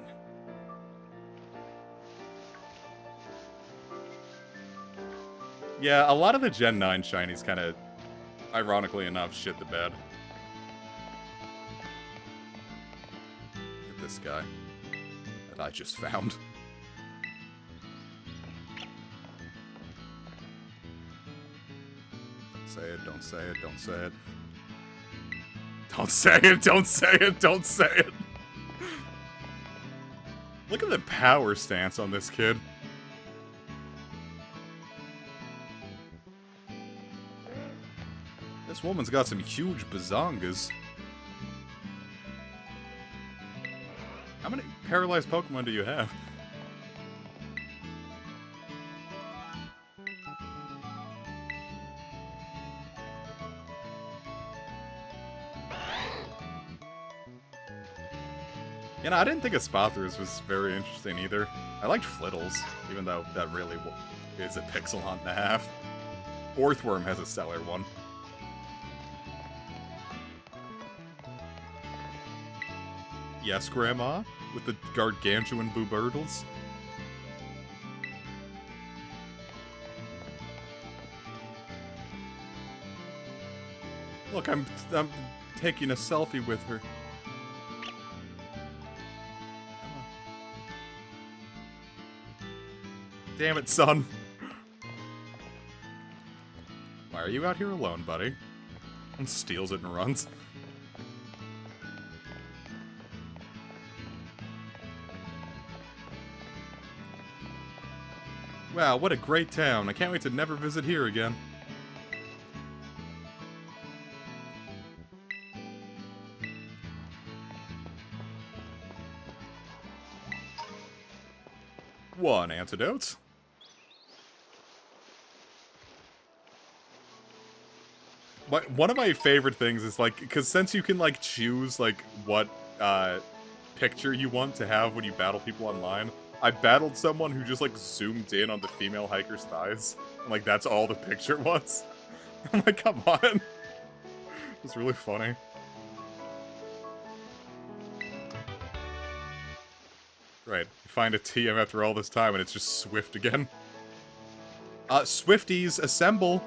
Yeah, a lot of the Gen 9 shinies kind of, ironically enough, shit the bed. Look at this guy that I just found. Say it, don't say it, don't say it. Don't say it, don't say it, don't say it! Look at the power stance on this kid. This woman's got some huge bazongas. How many paralyzed Pokemon do you have? You know, I didn't think Espathras was very interesting either. I liked Flittles, even though that really is a pixel hunt and a half. Orthworm has a stellar one. Yes, Grandma? With the gargantuan Boobertles? Look, I'm taking a selfie with her. Damn it, son. Why are you out here alone, buddy? And steals it and runs. Wow, what a great town. I can't wait to never visit here again. One antidote. One of my favorite things is, like, because since you can, like, choose, like, what, picture you want to have when you battle people online, I battled someone who just, like, zoomed in on the female hiker's thighs. And, like, that's all the picture was. I'm like, come on. It's really funny. Right. You find a TM after all this time and it's just Swift again. Swifties, assemble!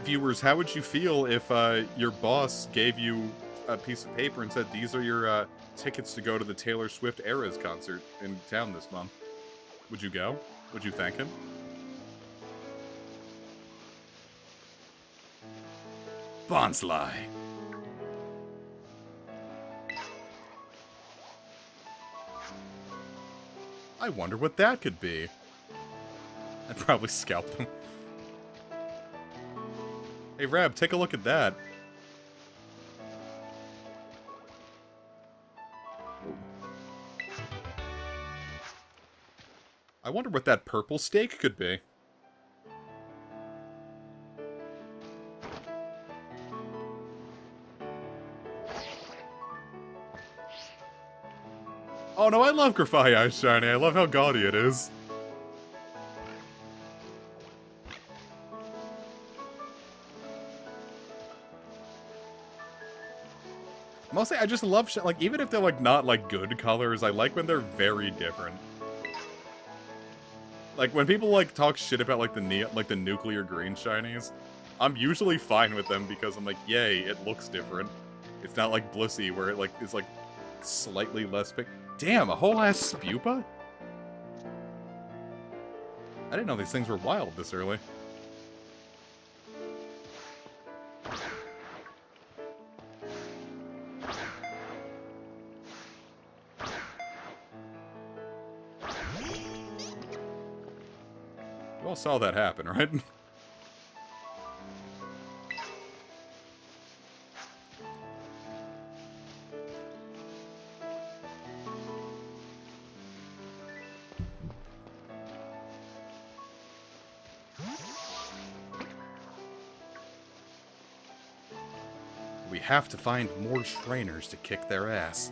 Viewers, how would you feel if your boss gave you a piece of paper and said, these are your tickets to go to the Taylor Swift Eras concert in town this month? Would you go? Would you thank him? Bonsly. I wonder what that could be. I'd probably scalp them. Hey, Rab, take a look at that. I wonder what that purple steak could be. Oh no, I love Graphite Eyes Shiny. I love how gaudy it is. Mostly, I just love like, even if they're like not like good colors, I like when they're very different. Like when people like talk shit about like the nuclear green shinies, I'm usually fine with them because I'm like, yay, it looks different. It's not like Blissey where it like is like slightly less big. Damn, a whole ass Spupa? I didn't know these things were wild this early. You all saw that happen, right? We have to find more trainers to kick their ass.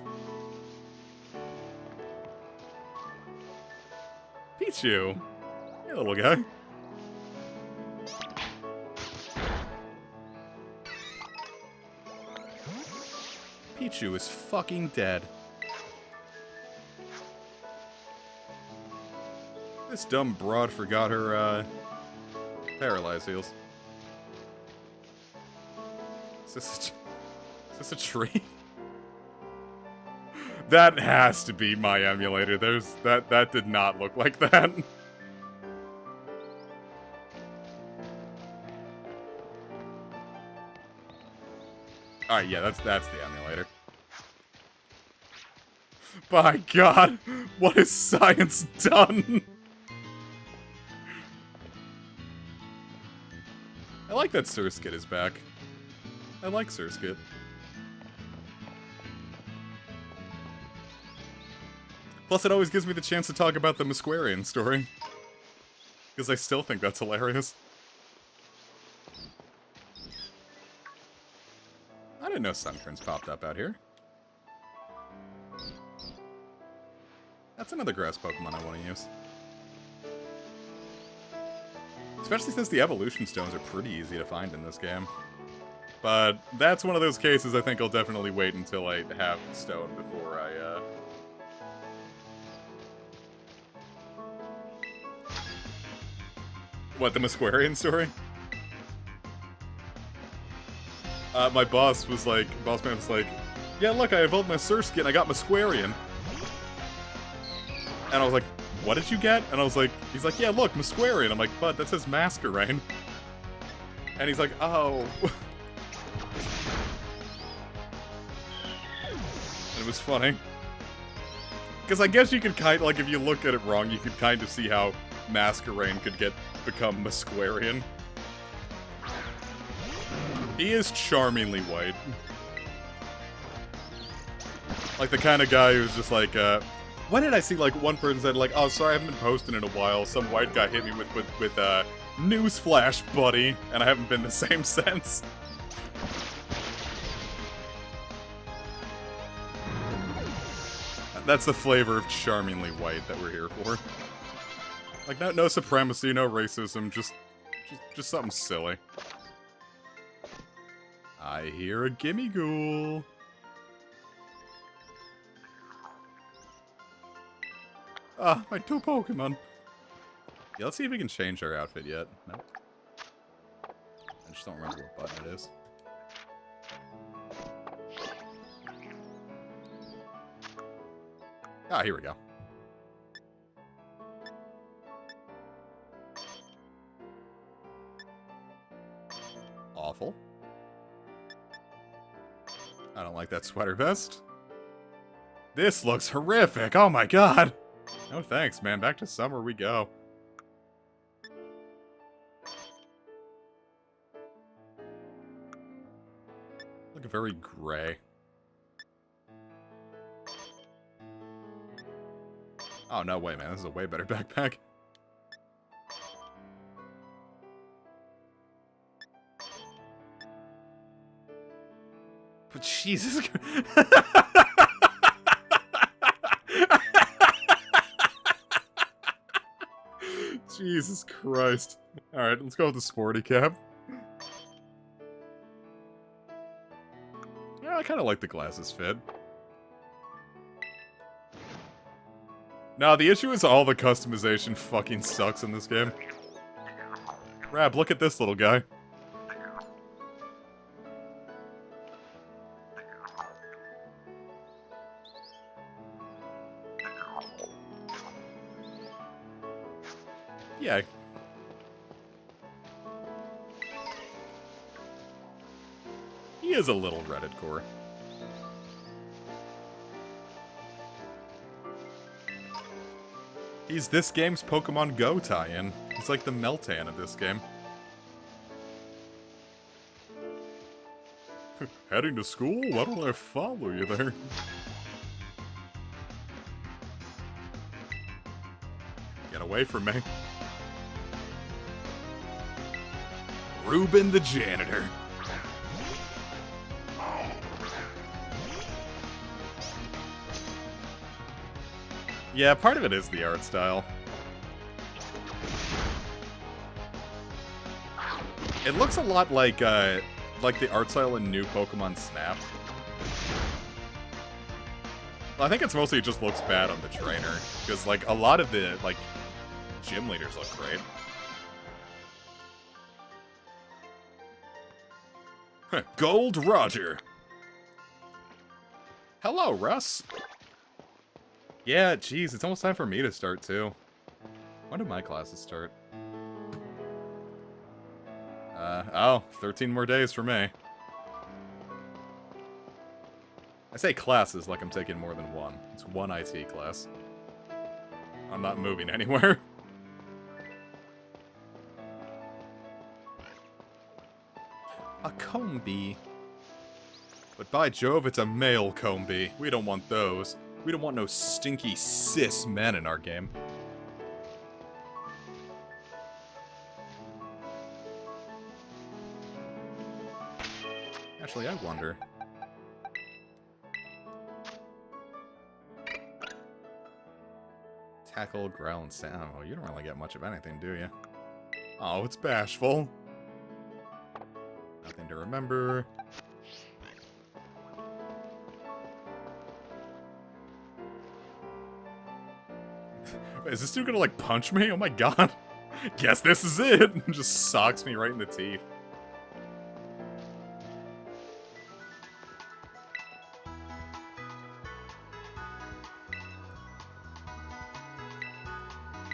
Pichu! Hey, little guy. Pichu is fucking dead. This dumb broad forgot her, paralyze heals. Is this a tree? That has to be my emulator. That did not look like that. Alright, yeah, that's the emulator. By God, what has science done? I like that Surskit is back. I like Surskit. Plus, it always gives me the chance to talk about the Musquarian story. Because I still think that's hilarious. I didn't know Sunturns popped up out here. That's another grass Pokemon I want to use. Especially since the evolution stones are pretty easy to find in this game. But that's one of those cases I think I'll definitely wait until I have the stone before I, What, the Musquarian story? My boss was like, boss man was like, yeah, look, I evolved my Surskit and I got Musquarian. And I was like, what did you get? And I was like, he's like, yeah, look, Musquarian. I'm like, bud, that says Masquerain. And he's like, oh. And it was funny. Because I guess you could kind of, like, if you look at it wrong, you could kind of see how Masquerain could become Musquarian. He is charmingly white. Like the kind of guy who's just like, Why did I see, like, one person said, like, oh, sorry, I haven't been posting in a while. Some white guy hit me with newsflash, buddy. And I haven't been the same since. That's the flavor of charmingly white that we're here for. Like, no supremacy, no racism, just something silly. I hear a gimme ghoul. Ah, my 2 Pokemon. Yeah, let's see if we can change our outfit yet. Nope. I just don't remember what button it is. Ah, here we go. Awful. I don't like that sweater vest. This looks horrific. Oh my god. No thanks, man. Back to summer we go. Look very gray. Oh, no way, man. This is a way better backpack. But Jesus. Jesus Christ. Alright, let's go with the sporty cap. Yeah, I kind of like the glasses fit. No, the issue is all the customization fucking sucks in this game. Rab, look at this little guy. Yeah. He is a little Reddit core. He's this game's Pokemon Go tie-in. He's like the Meltan of this game. Heading to school? Why don't I follow you there? Get away from me. Ruben the janitor. Yeah, part of it is the art style. It looks a lot like the art style in new Pokemon Snap. Well, I think it's mostly just looks bad on the trainer, because like a lot of the like gym leaders look great. Gold Roger. Hello, Russ. Yeah, geez, it's almost time for me to start, too. When do my classes start? Oh, 13 more days for me. I say classes like I'm taking more than one. It's one IT class. I'm not moving anywhere. A Combi. But by Jove, it's a male Combi. We don't want those. We don't want no stinky cis men in our game. Actually, I wonder. Tackle, growl, and sound. Oh, you don't really get much of anything, do you? Oh, it's bashful. Nothing to remember. Wait, is this dude gonna, like, punch me? Oh my god. Guess this is it! Just socks me right in the teeth.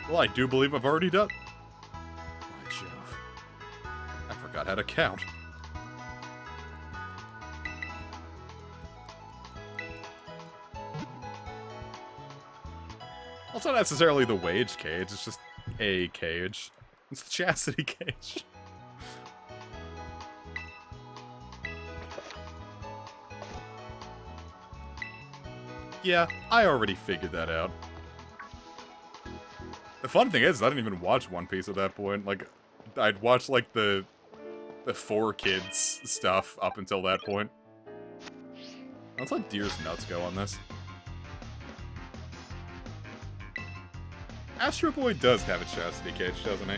Well, I do believe I've already done... By Jove. I forgot how to count. It's not necessarily the wage cage, it's just a cage. It's the chastity cage. Yeah, I already figured that out. The fun thing is, I didn't even watch One Piece at that point. Like, I'd watched, like, the 4Kids stuff up until that point. Let's let Deer's Nuts go on this. Astro Boy does have a chastity cage, doesn't he?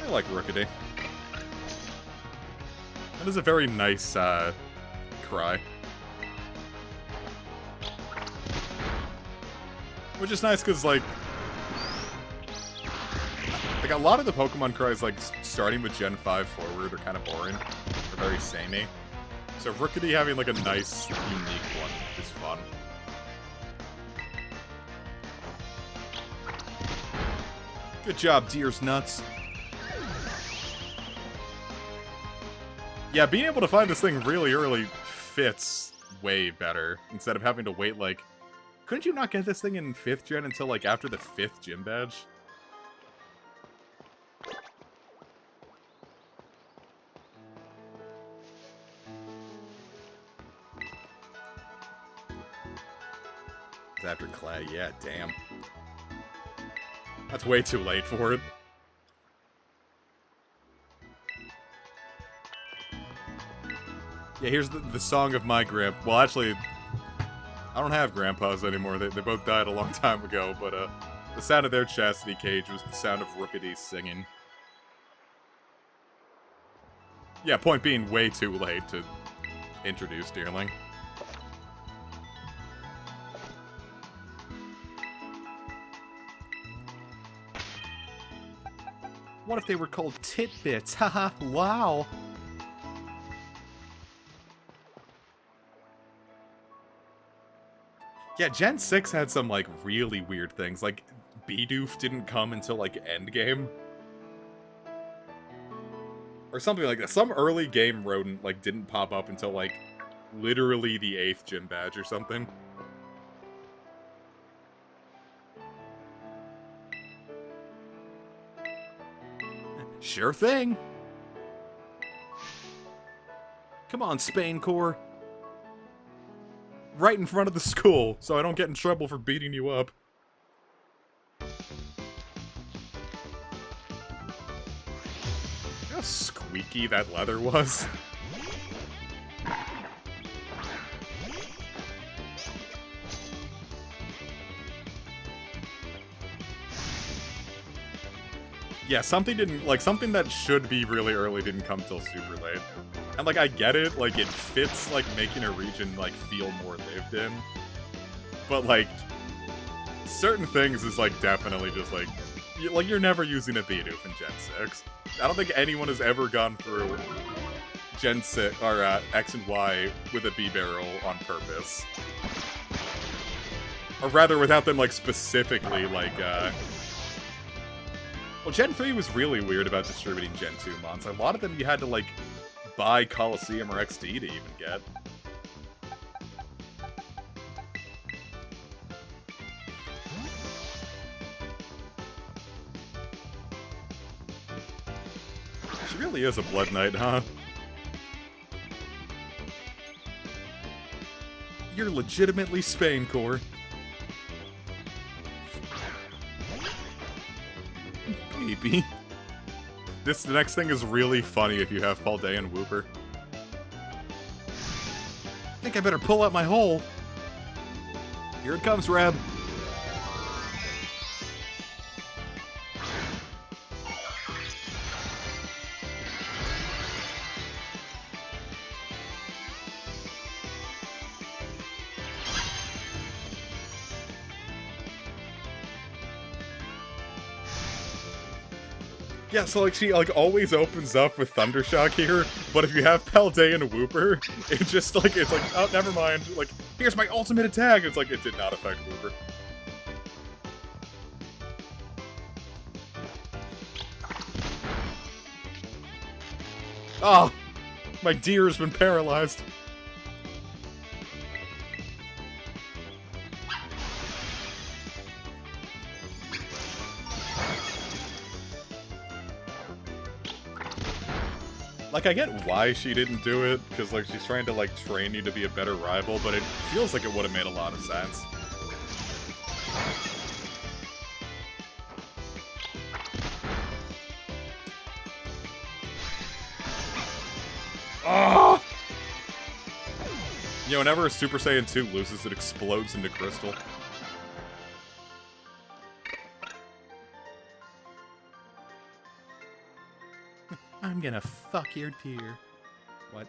I like Rookity. That is a very nice, cry. Which is nice, because, like, a lot of the Pokemon cries, like, starting with Gen 5 forward are kind of boring. They're very samey. So Rookity having, like, a nice, unique one is fun. Good job, Deer's Nuts. Yeah, being able to find this thing really early fits way better. Instead of having to wait, like... Couldn't you not get this thing in 5th gen until, like, after the 5th gym badge? After Clay, yeah, damn. That's way too late for it. Yeah, here's the song of my grandpa. Well, actually, I don't have grandpas anymore. They both died a long time ago, but the sound of their chastity cage was the sound of Rookity singing. Yeah, point being, way too late to introduce Deerling. What if they were called Titbits? Haha, wow. Yeah, Gen 6 had some, like, really weird things. Like, Bidoof didn't come until, like, endgame. Or something like that. Some early game rodent, like, didn't pop up until, like, literally the 8th gym badge or something. Sure thing. Come on, Spaincore. Right in front of the school, so I don't get in trouble for beating you up. How squeaky that leather was. Yeah, something that should be really early didn't come till super late. And, like, I get it, like, it fits, like, making a region, like, feel more lived in. But, like, certain things is, like, definitely just, like, you're never using a Bidoof in Gen 6. I don't think anyone has ever gone through Gen 6, or, X and Y with a B-barrel on purpose. Or rather, without them, like, specifically, like, Well, Gen 3 was really weird about distributing Gen 2 mons. A lot of them you had to, like, buy Coliseum or XD to even get. She really is a Blood Knight, huh? You're legitimately Spaincore. Baby. The next thing is really funny if you have Paldean and Wooper. I think I better pull out my hole. Here it comes, Reb. Yeah, so, like, she, like, always opens up with Thundershock here, but if you have Paldean and Wooper, it just, like, it's like, oh, never mind. Like, here's my ultimate attack! It's like, it did not affect Wooper. Oh! My deer has been paralyzed. Like, I get why she didn't do it, because, like, she's trying to, like, train you to be a better rival, but it feels like it would have made a lot of sense. Oh! You know, whenever a Super Saiyan 2 loses, it explodes into crystal. I'm gonna fuck your deer. What?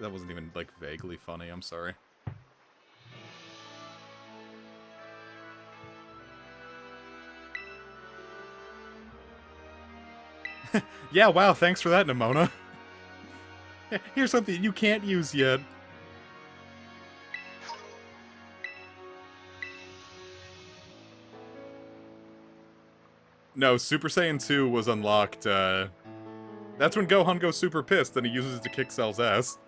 That wasn't even, like, vaguely funny, I'm sorry. Yeah, wow, thanks for that, Nimona. Here's something you can't use yet. No, Super Saiyan 2 was unlocked, that's when Gohan goes super pissed, and he uses it to kick Cell's ass.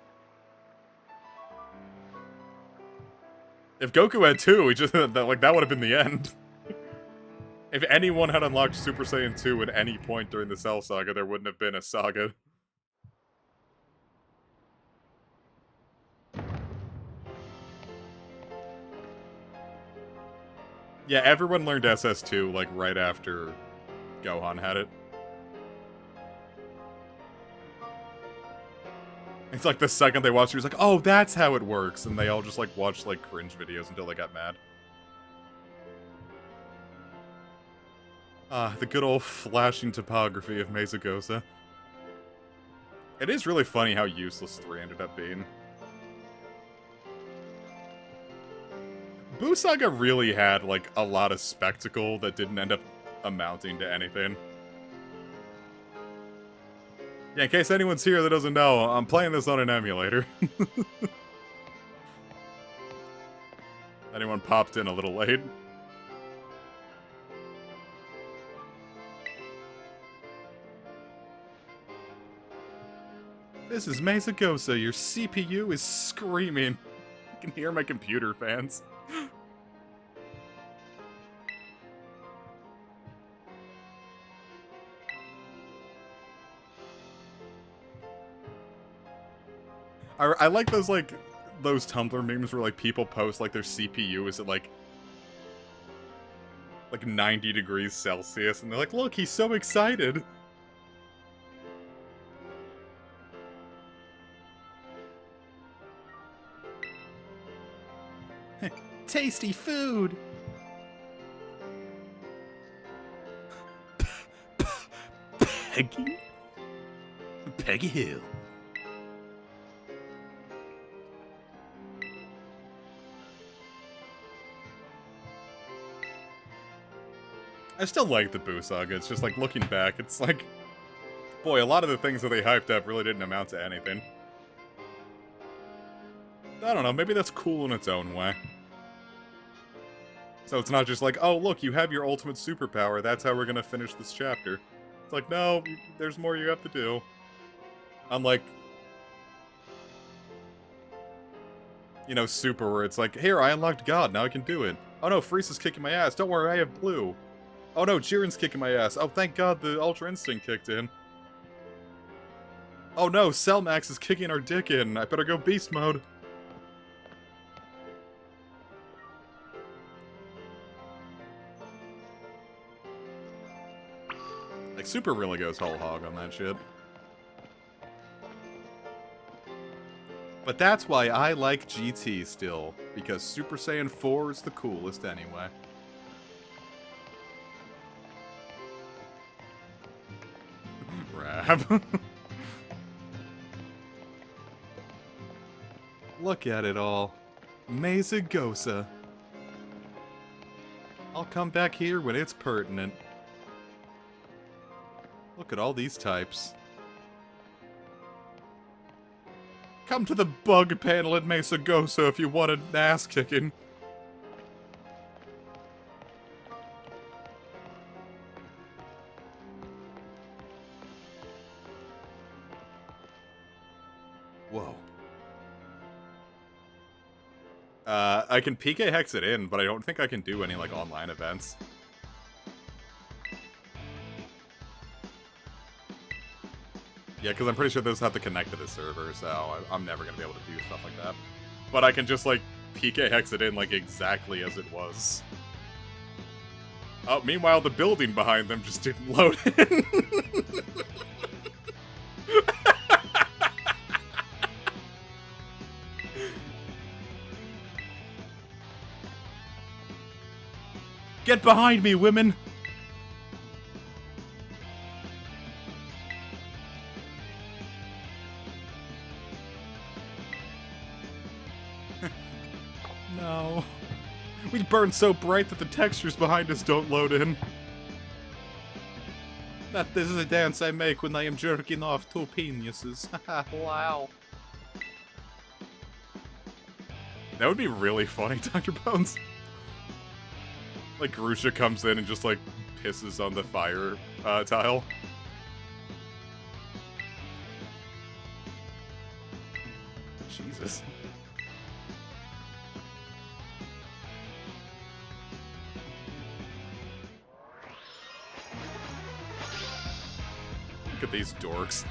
If Goku had 2, he just, like, that would have been the end. If anyone had unlocked Super Saiyan 2 at any point during the Cell Saga, there wouldn't have been a saga. Yeah, everyone learned SS2, like, right after Gohan had it. It's like the second they watched it, he was like, oh, that's how it works, and they all just, like, watched, like, cringe videos until they got mad. Ah, the good old flashing topography of Mesagosa. It is really funny how useless 3 ended up being. Buu Saga really had, like, a lot of spectacle that didn't end up amounting to anything. Yeah, in case anyone's here that doesn't know, I'm playing this on an emulator. Anyone popped in a little late. This is Mesagosa, your CPU is screaming. I can hear my computer fans. I like those, like, those Tumblr memes where, like, people post, like, their CPU is at, like 90 degrees Celsius, and they're like, look, he's so excited! Tasty food! Peggy? Peggy Hill. I still like the Buu Saga, it's just like, looking back, it's like, boy, a lot of the things that they hyped up really didn't amount to anything. I don't know, maybe that's cool in its own way. So it's not just like, oh, look, you have your ultimate superpower, that's how we're gonna finish this chapter. It's like, no, there's more you have to do. Unlike, you know, Super, where it's like, here, I unlocked God, now I can do it. Oh no, Frieza's kicking my ass, don't worry, I have blue. Oh no, Jiren's kicking my ass. Oh, thank God the Ultra Instinct kicked in. Oh no, Cell Max is kicking our dick in. I better go beast mode. Like, Super really goes whole hog on that shit. But that's why I like GT still, because Super Saiyan 4 is the coolest anyway. Rab. Look at it all. Mesagosa. I'll come back here when it's pertinent. Look at all these types. Come to the bug panel at Mesagosa if you want an ass kicking. Whoa. I can PK Hex it in, but I don't think I can do any, like, online events. Yeah, because I'm pretty sure those have to connect to the server, so I'm never going to be able to do stuff like that. But I can just, like, PK hex it in, like, exactly as it was. Oh, meanwhile, the building behind them just didn't load in. Get behind me, women! No. We burn so bright that the textures behind us don't load in. This is a dance I make when I am jerking off two penises. Wow. That would be really funny, Dr. Bones. Like, Grusha comes in and just, like, pisses on the fire tile. Jesus. Look at these dorks.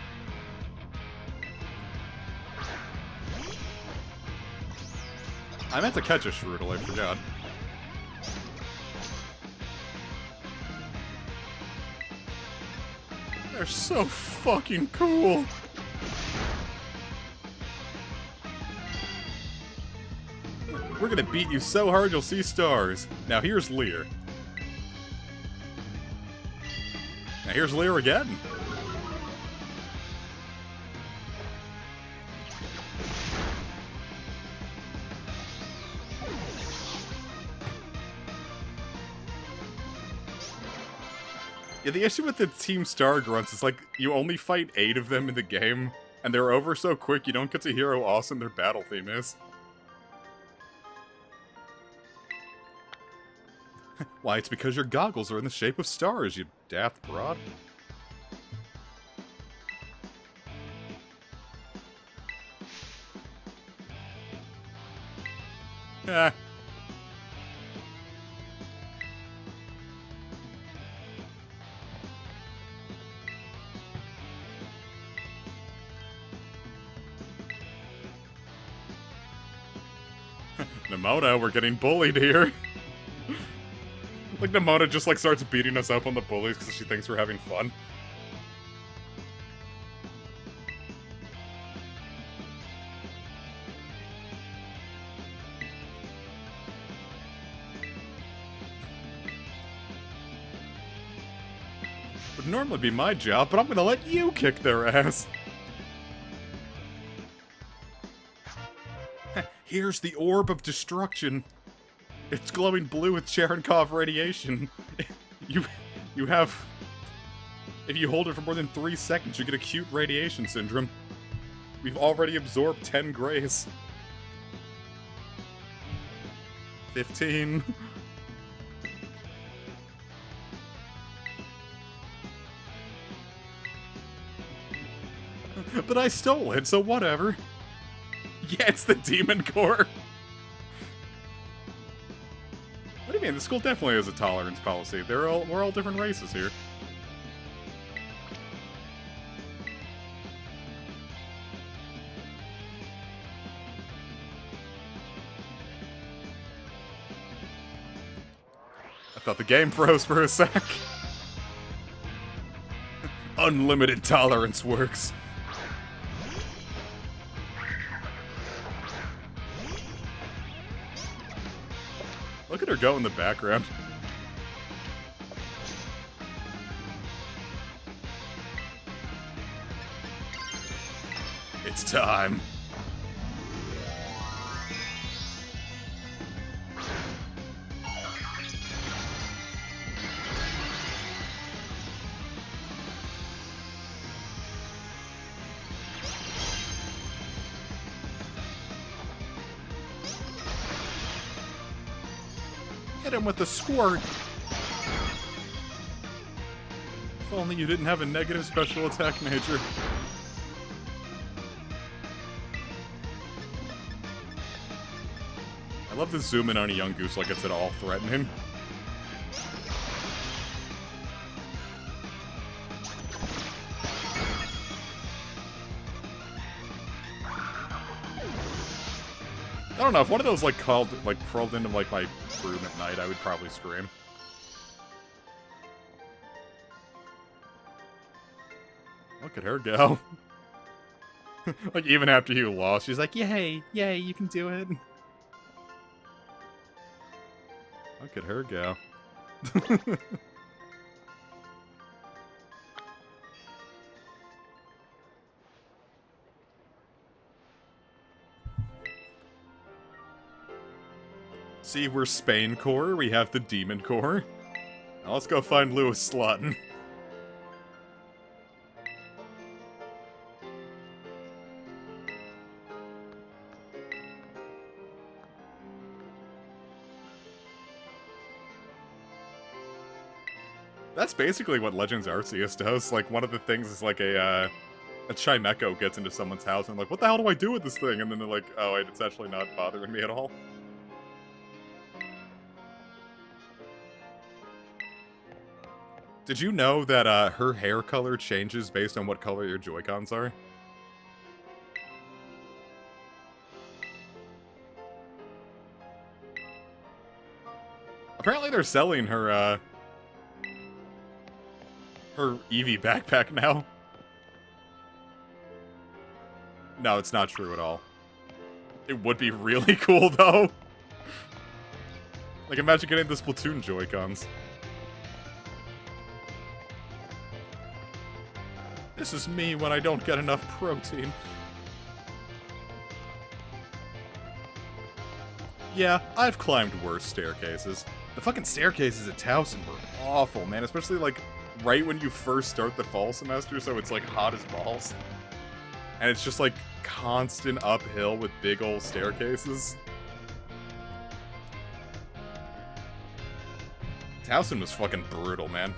I meant to catch a Shroodle, I forgot. They're so fucking cool! We're gonna beat you so hard you'll see stars. Now here's Lear. Now here's Lear again. Yeah, the issue with the Team Star Grunts is, like, you only fight 8 of them in the game, and they're over so quick you don't get to hear how awesome their battle theme is. Why, it's because your goggles are in the shape of stars, you daft broad. Ah. Nemona, we're getting bullied here. Like, Nemona just, like, starts beating us up on the bullies because she thinks we're having fun. Would normally be my job, but I'm gonna let you kick their ass. Here's the Orb of Destruction. It's glowing blue with Cherenkov radiation. You have... If you hold it for more than 3 seconds, you get acute radiation syndrome. We've already absorbed 10 grays. 15. But I stole it, so whatever. Yeah, it's the Demon Core. What do you mean? The school definitely has a tolerance policy. We're all different races here. I thought the game froze for a sec. Unlimited tolerance works. Look at her go in the background. It's time. Hit him with the squirt. If only you didn't have a negative special attack major. I love the zoom in on a young goose like it's at all threatening. I don't know, if one of those, like, crawled into, like, my room at night, I would probably scream. Look at her go. Like, even after you lost, she's like, yay, yay, you can do it. Look at her go. See, we're Spain Core, we have the Demon Core. Now let's go find Lewis Slutton. That's basically what Legends Arceus does. Like, one of the things is like a Chimecho gets into someone's house and like, what the hell do I do with this thing? And then they're like, oh, it's actually not bothering me at all. Did you know that her hair color changes based on what color your Joy-Cons are? Apparently they're selling her Eevee backpack now. No, it's not true at all. It would be really cool, though. Like, imagine getting the Splatoon Joy-Cons. This is me when I don't get enough protein. Yeah, I've climbed worse staircases. The fucking staircases at Towson were awful, man. Especially, like, right when you first start the fall semester, so it's, like, hot as balls. And it's just, like, constant uphill with big old staircases. Towson was fucking brutal, man.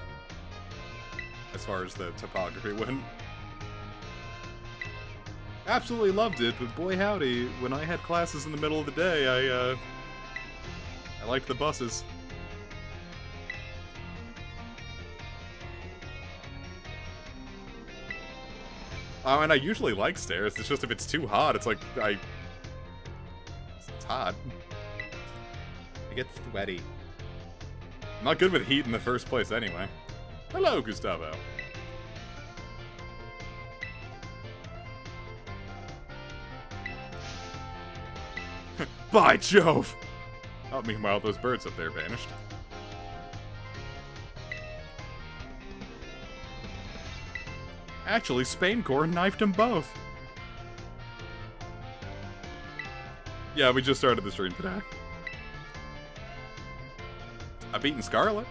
As far as the topography went. Absolutely loved it, but boy howdy, when I had classes in the middle of the day, I liked the buses. Oh, and I usually like stairs, it's just if it's too hot, it's like, it's hot. I get sweaty. I'm not good with heat in the first place anyway. Hello, Gustavo. By Jove! Oh, meanwhile, those birds up there vanished. Actually, Spain Core knifed them both. Yeah, we just started the stream today. I've beaten Scarlet.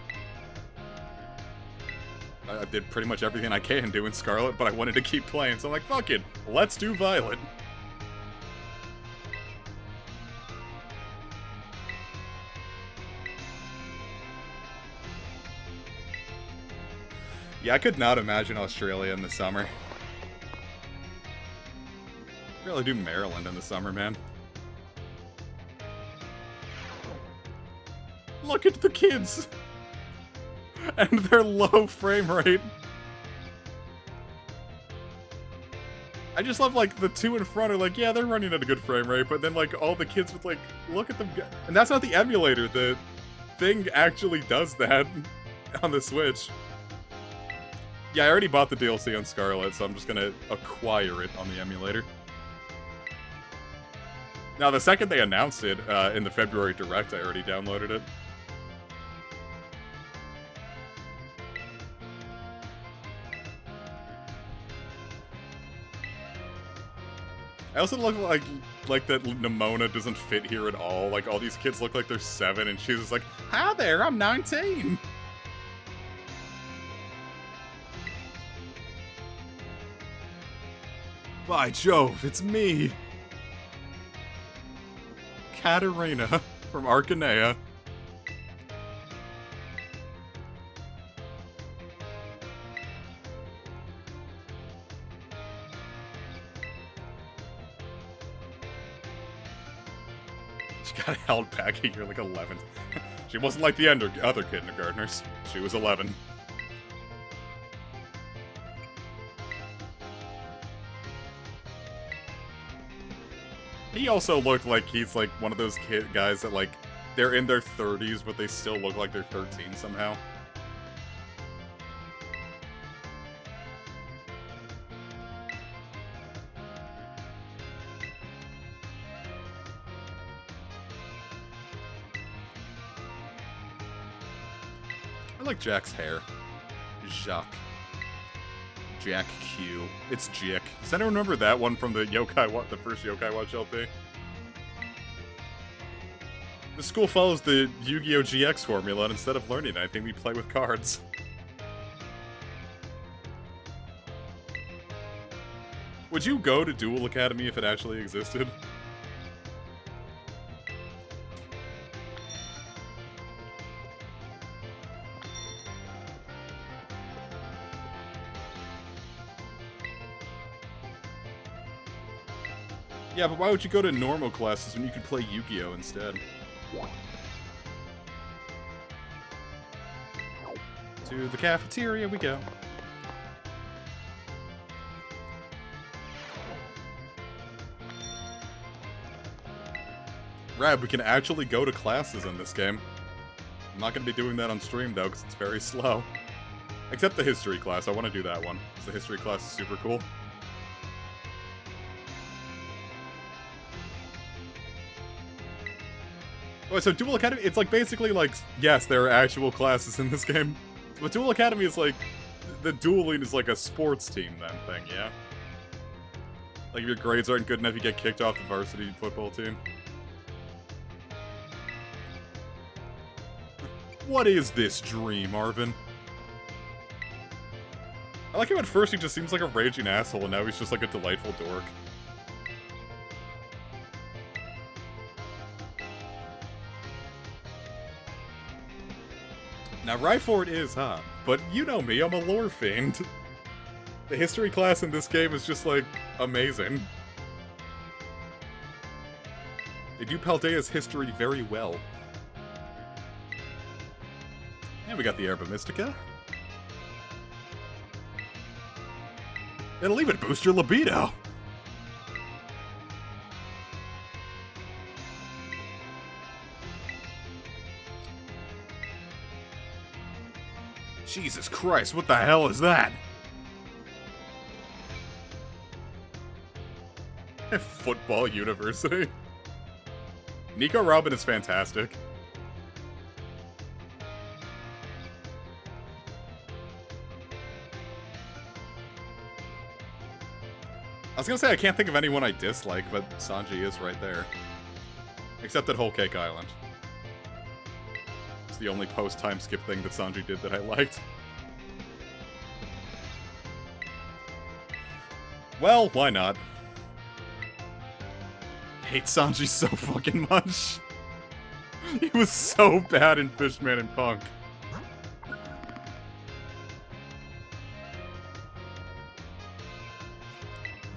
I did pretty much everything I can do in Scarlet, but I wanted to keep playing, so I'm like, fuck it, let's do Violet. Yeah, I could not imagine Australia in the summer. I'd really do Maryland in the summer, man. Look at the kids! And their low frame rate. I just love, like, the two in front are like, yeah, they're running at a good frame rate, but then, like, all the kids with, like, look at them go. And that's not the emulator, the thing actually does that on the Switch. Yeah, I already bought the DLC on Scarlet, so I'm just gonna acquire it on the emulator. Now, the second they announced it in the February Direct, I already downloaded it. I also look like that Nimona doesn't fit here at all. Like, all these kids look like they're 7, and she's just like, hi there, I'm 19! By Jove, it's me! Katarina from Arcanea. She got held back at year like 11. She wasn't like the other kindergartners. She was 11. He also looked like he's like one of those guys that like they're in their 30s but they still look like they're 13 somehow. I like Jack's hair. Jacques. Jack Q. It's Jick. Does anyone remember that one from the the first Yokai Watch LP? The school follows the Yu-Gi-Oh! GX formula, and instead of learning anything, we play with cards. Would you go to Duel Academy if it actually existed? Yeah, but why would you go to normal classes when you could play Yu-Gi-Oh! Instead? To the cafeteria we go. Rad, we can actually go to classes in this game. I'm not going to be doing that on stream, though, because it's very slow. Except the history class. I want to do that one, because the history class is super cool. Oh, so Duel Academy, it's like basically like, yes, there are actual classes in this game. But Duel Academy is like, the dueling is like a sports team then thing, yeah? Like if your grades aren't good enough, you get kicked off the varsity football team. What is this dream, Arvin? I like how at first he just seems like a raging asshole, and now he's just like a delightful dork. Now, Ryford is hot, but you know me, I'm a lore fiend. The history class in this game is just, like, amazing. They do Paldea's history very well. And we got the Erba Mystica. It'll even boost your libido. Jesus Christ, what the hell is that? Football University. Nico Robin is fantastic. I was gonna say I can't think of anyone I dislike, but Sanji is right there. Except at Whole Cake Island. It's the only post-time skip thing that Sanji did that I liked. Well, why not? I hate Sanji so fucking much. He was so bad in Fishman and Punk.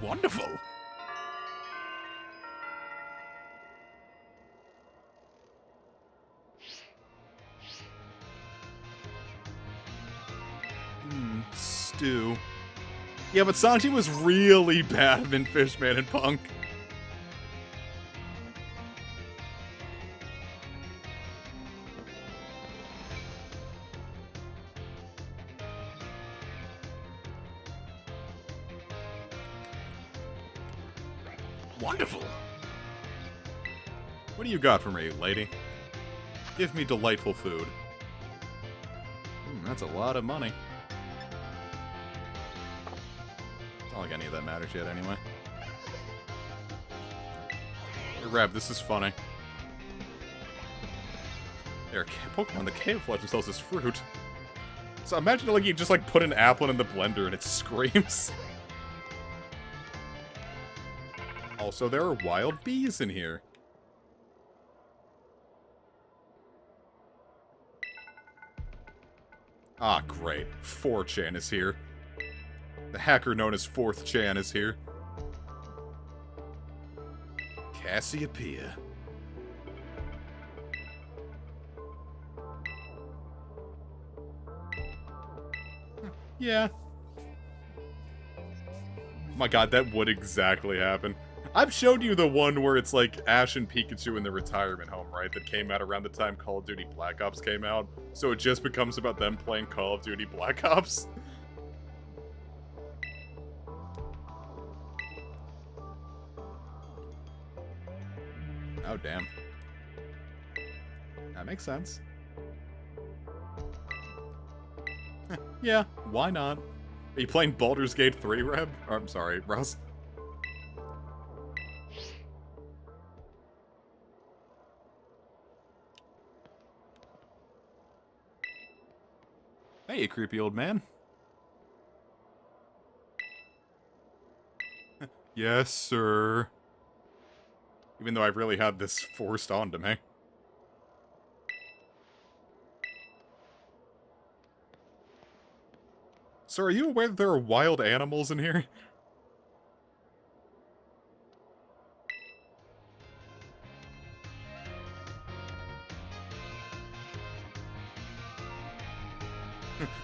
Wonderful. Stew. Yeah, but Sanji was really bad in Fishman and Punk. Wonderful. What do you got for me, lady? Give me delightful food. That's a lot of money. It's not like any of that matters yet, anyway. Hey, Rab, this is funny. There, Pokemon, the camouflage themselves as fruit. So imagine, like, you just, like, put an apple in the blender and it screams. Also, there are wild bees in here. Ah, great. 4chan is here. The hacker known as 4th-chan is here. Cassiopeia. Yeah. Oh my god, that would exactly happen. I've showed you the one where it's like Ash and Pikachu in the retirement home, right? That came out around the time Call of Duty Black Ops came out. So it just becomes about them playing Call of Duty Black Ops. Oh, damn. That makes sense. Yeah, why not? Are you playing Baldur's Gate 3, Reb? Or, I'm sorry, Ross. Hey, you creepy old man. Yes, sir. Even though I really had this forced onto me. Sir, are you aware that there are wild animals in here?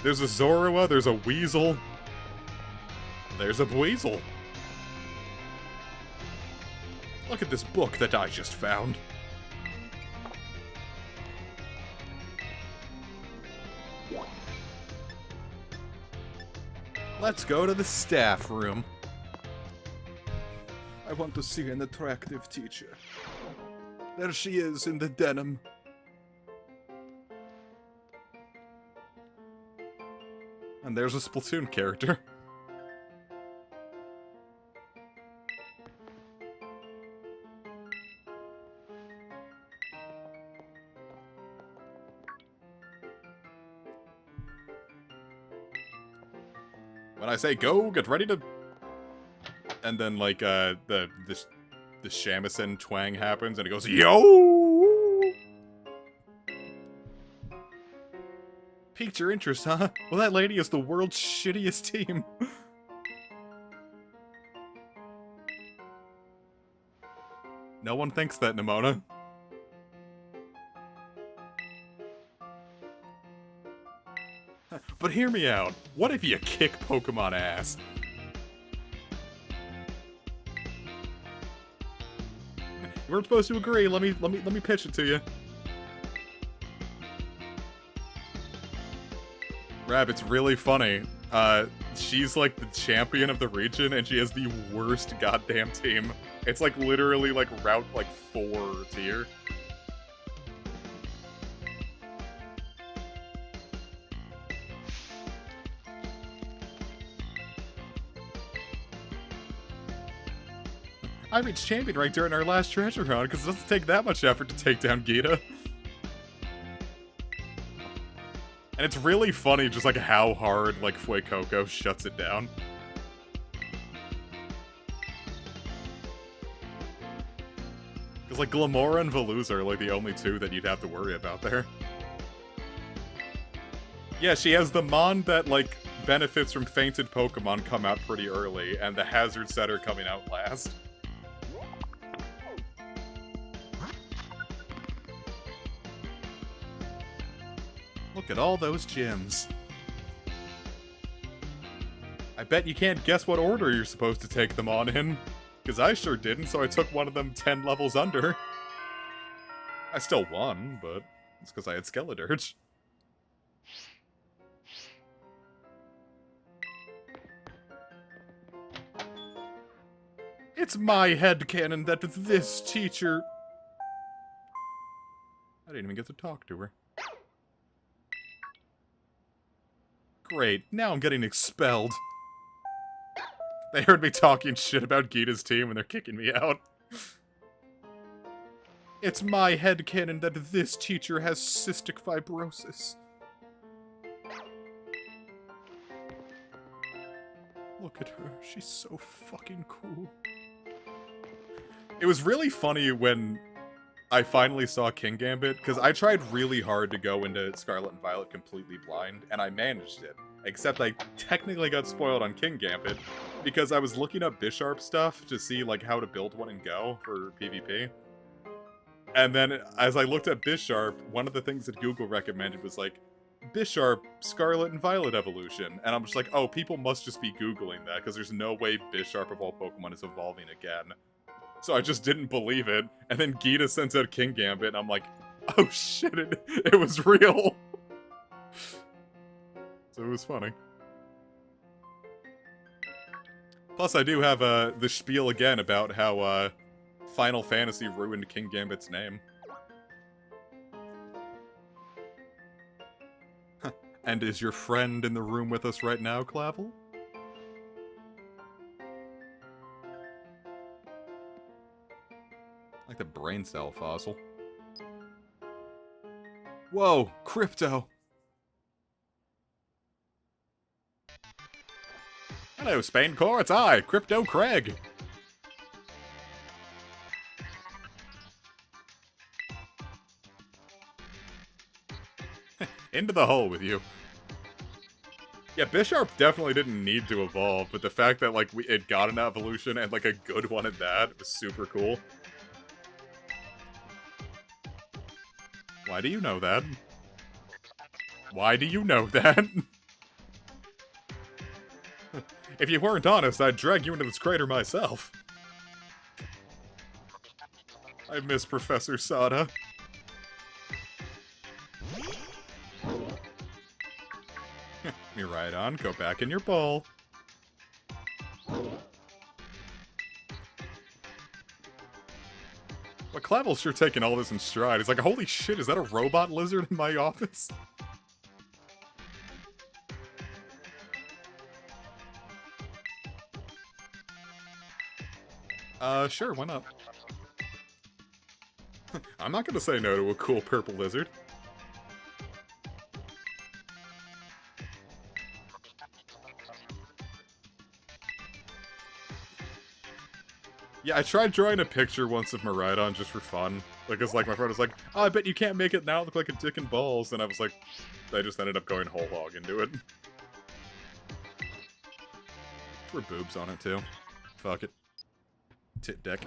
There's a Zorua, there's a weasel. There's a weasel. Look at this book that I just found. Let's go to the staff room. I want to see an attractive teacher. There she is in the denim. And there's a Splatoon character. When I say go, get ready to... And then, like, the shamisen twang happens, and it goes, yo! Piqued your interest, huh? Well, that lady is the world's shittiest team. No one thinks that, Nimona. But hear me out. What if you kick Pokemon ass? We're supposed to agree. Let me pitch it to you. Rab, it's really funny. She's like the champion of the region, and she has the worst goddamn team. It's like literally like Route like 4 tier. I reached champion rank during our last treasure hunt, because it doesn't take that much effort to take down Gita. And it's really funny just like how hard like Fuecoco shuts it down. Because like Glamora and Veluza are like the only two that you'd have to worry about there. Yeah, she has the Mon that like benefits from fainted Pokemon come out pretty early, and the Hazard Setter coming out last. Look at all those gyms. I bet you can't guess what order you're supposed to take them on in. Because I sure didn't, so I took one of them 10 levels under. I still won, but it's because I had Skeledirge. It's my headcanon that this teacher... I didn't even get to talk to her. Great, now I'm getting expelled. They heard me talking shit about Gita's team and they're kicking me out. It's my headcanon that this teacher has cystic fibrosis. Look at her, she's so fucking cool. It was really funny when I finally saw King Gambit, because I tried really hard to go into Scarlet and Violet completely blind, and I managed it. Except I technically got spoiled on King Gambit, because I was looking up Bisharp stuff to see like how to build one and go for PvP. And then as I looked at Bisharp, one of the things that Google recommended was like, Bisharp, Scarlet and Violet evolution. And I'm just like, oh, people must just be Googling that, because there's no way Bisharp of all Pokemon is evolving again. So I just didn't believe it, and then Gita sends out King Gambit, and I'm like, oh shit, it was real! So it was funny. Plus, I do have the spiel again about how Final Fantasy ruined King Gambit's name. And is your friend in the room with us right now, Clavel? Like the brain cell fossil. Whoa, crypto! Hello, Spaincore, it's I, Crypto Craig! Into the hole with you. Yeah, Bisharp definitely didn't need to evolve, but the fact that, like, it got an evolution, and, like, a good one at that, was super cool. Why do you know that? Why do you know that? If you weren't honest, I'd drag you into this crater myself. I miss Professor Sada. You're right on, go back in your bowl. But Clavel's sure taking all this in stride. He's like, holy shit, is that a robot lizard in my office? Sure, why not? I'm not gonna say no to a cool purple lizard. Yeah, I tried drawing a picture once of Koraidon just for fun. Because, like, my friend was like, oh, I bet you can't make it now look like a dick and balls. And I was like, I just ended up going whole hog into it. There were boobs on it, too. Fuck it. Tit deck.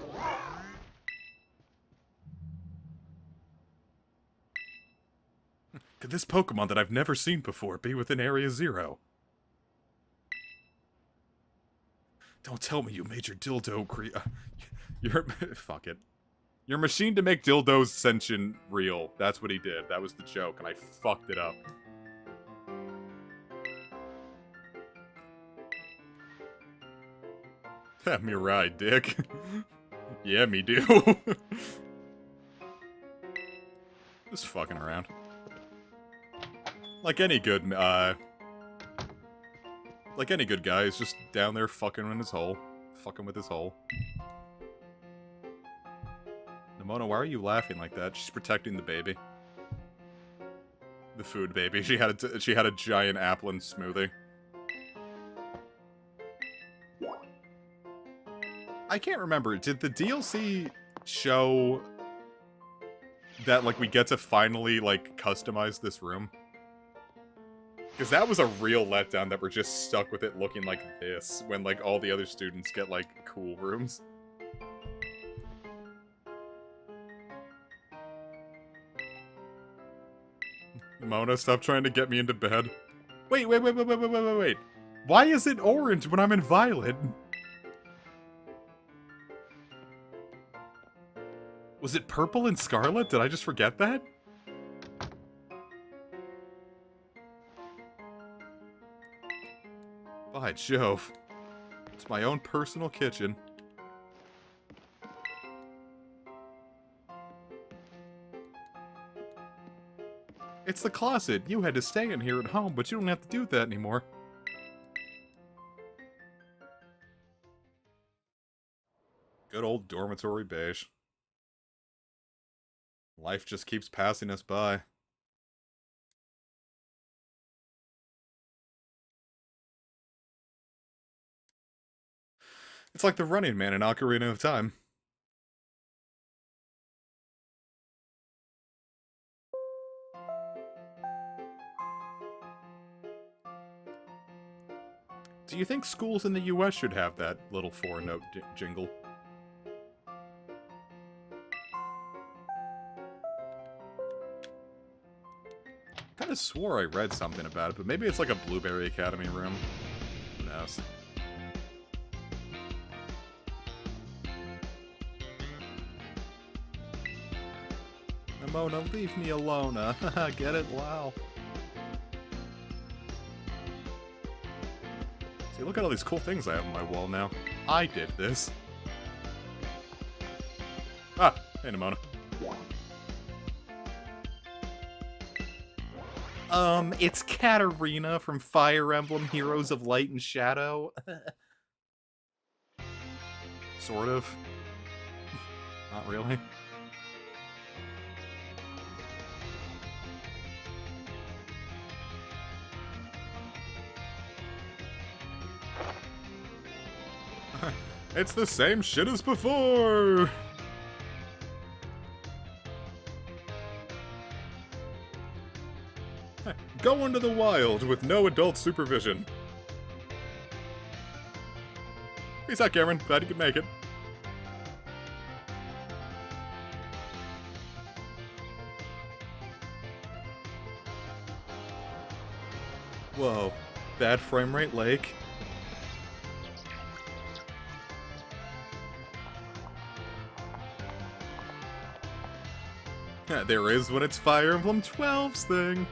Could this Pokemon that I've never seen before be within Area 0? Don't tell me you made your dildo fuck it. Your machine to make dildos sentient real. That's what he did. That was the joke, and I fucked it up. Me right, dick. Yeah, me do. Just fucking around. Like any good, guy, he's just down there fucking in his hole. Fucking with his hole. Nimona, why are you laughing like that? She's protecting the baby. The food baby. She had a giant apple and smoothie. I can't remember. Did the DLC show that, like, we get to finally, like, customize this room? Because that was a real letdown that we're just stuck with it looking like this when, like, all the other students get, like, cool rooms. Mona, stop trying to get me into bed. Wait. Why is it orange when I'm in violet? Was it purple and scarlet? Did I just forget that? By Jove. It's my own personal kitchen. It's the closet. You had to stay in here at home, but you don't have to do that anymore. Good old dormitory beige. Life just keeps passing us by. It's like the Running Man in Ocarina of Time. Do you think schools in the US should have that little 4-note jingle? I kinda swore I read something about it, but maybe it's like a Blueberry Academy room. Who knows? Nimona, leave me alone. Get it? Wow. See, look at all these cool things I have on my wall now. I did this. Ah, hey Nimona. It's Katarina from Fire Emblem Heroes of Light and Shadow. Sort of. Not really. It's the same shit as before! Go into the wild with no adult supervision. Peace out, Cameron. Glad you could make it. Whoa. Bad frame rate, Lake. There is when it's Fire Emblem 12's thing.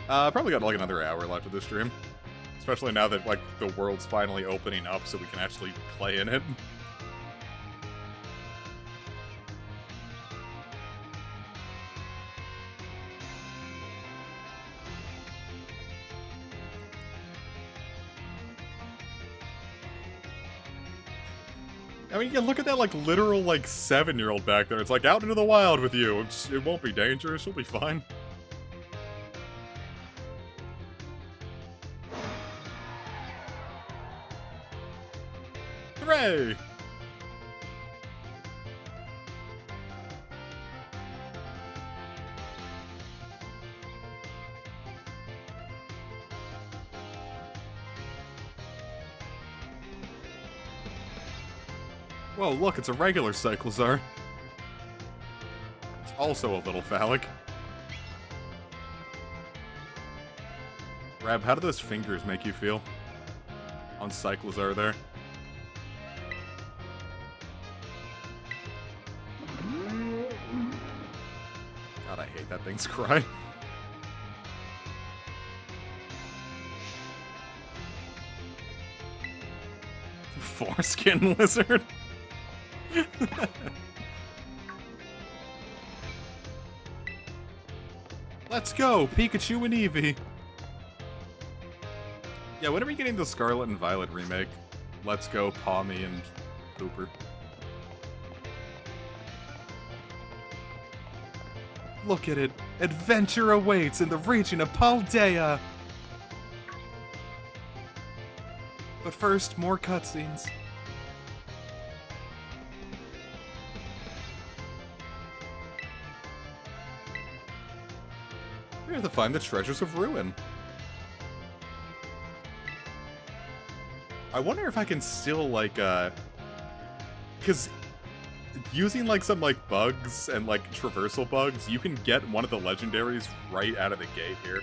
Probably got like another hour left of this stream. Especially now that like the world's finally opening up so we can actually play in it. I mean, yeah, look at that, like, literal, like, 7-year-old back there. It's like, out into the wild with you. It won't be dangerous. You'll be fine. Hooray! Whoa, look, it's a regular Cyclozar. It's also a little phallic. Rab, how do those fingers make you feel? On Cyclozar there. God, I hate that thing's cry. Foreskin lizard? Let's go, Pikachu and Eevee. Yeah, when are we getting the Scarlet and Violet remake? Let's go, Palmy and Cooper. Look at it. Adventure awaits in the region of Paldea. But first, more cutscenes. We have to find the treasures of Ruin. I wonder if I can still, like, because using, like, some, like, bugs and, like, traversal bugs, you can get one of the legendaries right out of the gate here.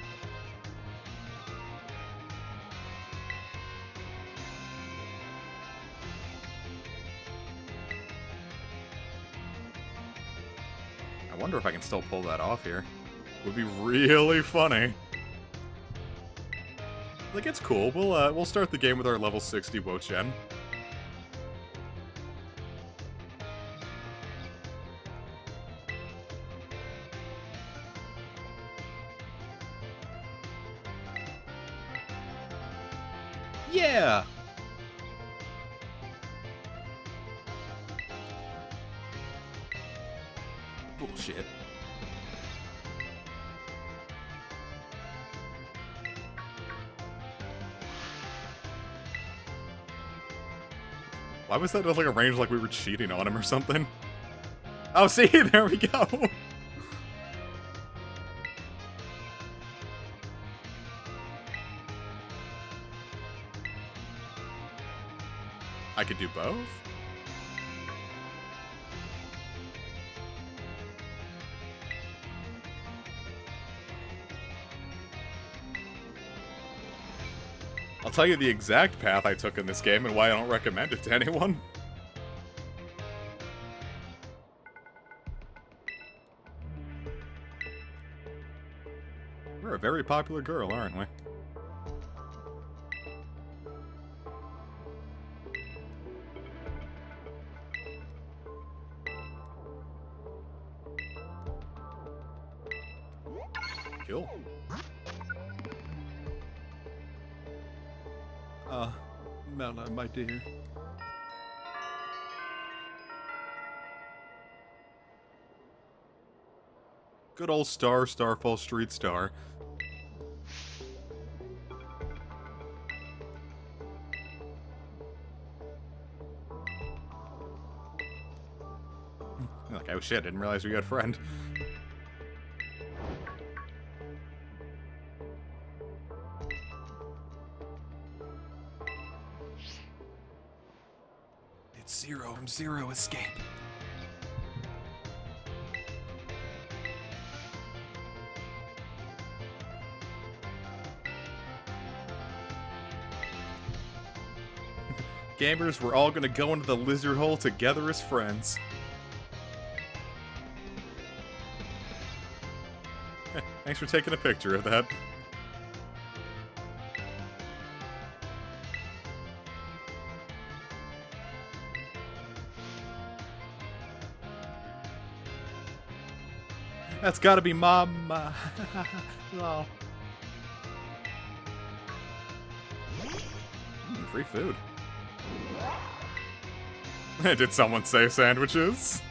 I wonder if I can still pull that off here. Would be really funny. Like, it's cool. We'll start the game with our level 60 Wo-Chen. Yeah! Bullshit. Why was that like a range like we were cheating on him or something? Oh, see? There we go! I could do both? I'll tell you the exact path I took in this game and why I don't recommend it to anyone. very popular girl, aren't we? Cool. Mela, my dear. Good old Starfall Street Star. Like, oh shit, didn't realize we got a friend. It's Zero from Zero Escape. Gamers, we're all gonna go into the lizard hole together as friends. Thanks for taking a picture of that. That's gotta be Mama. Oh. Free food. Did someone say sandwiches?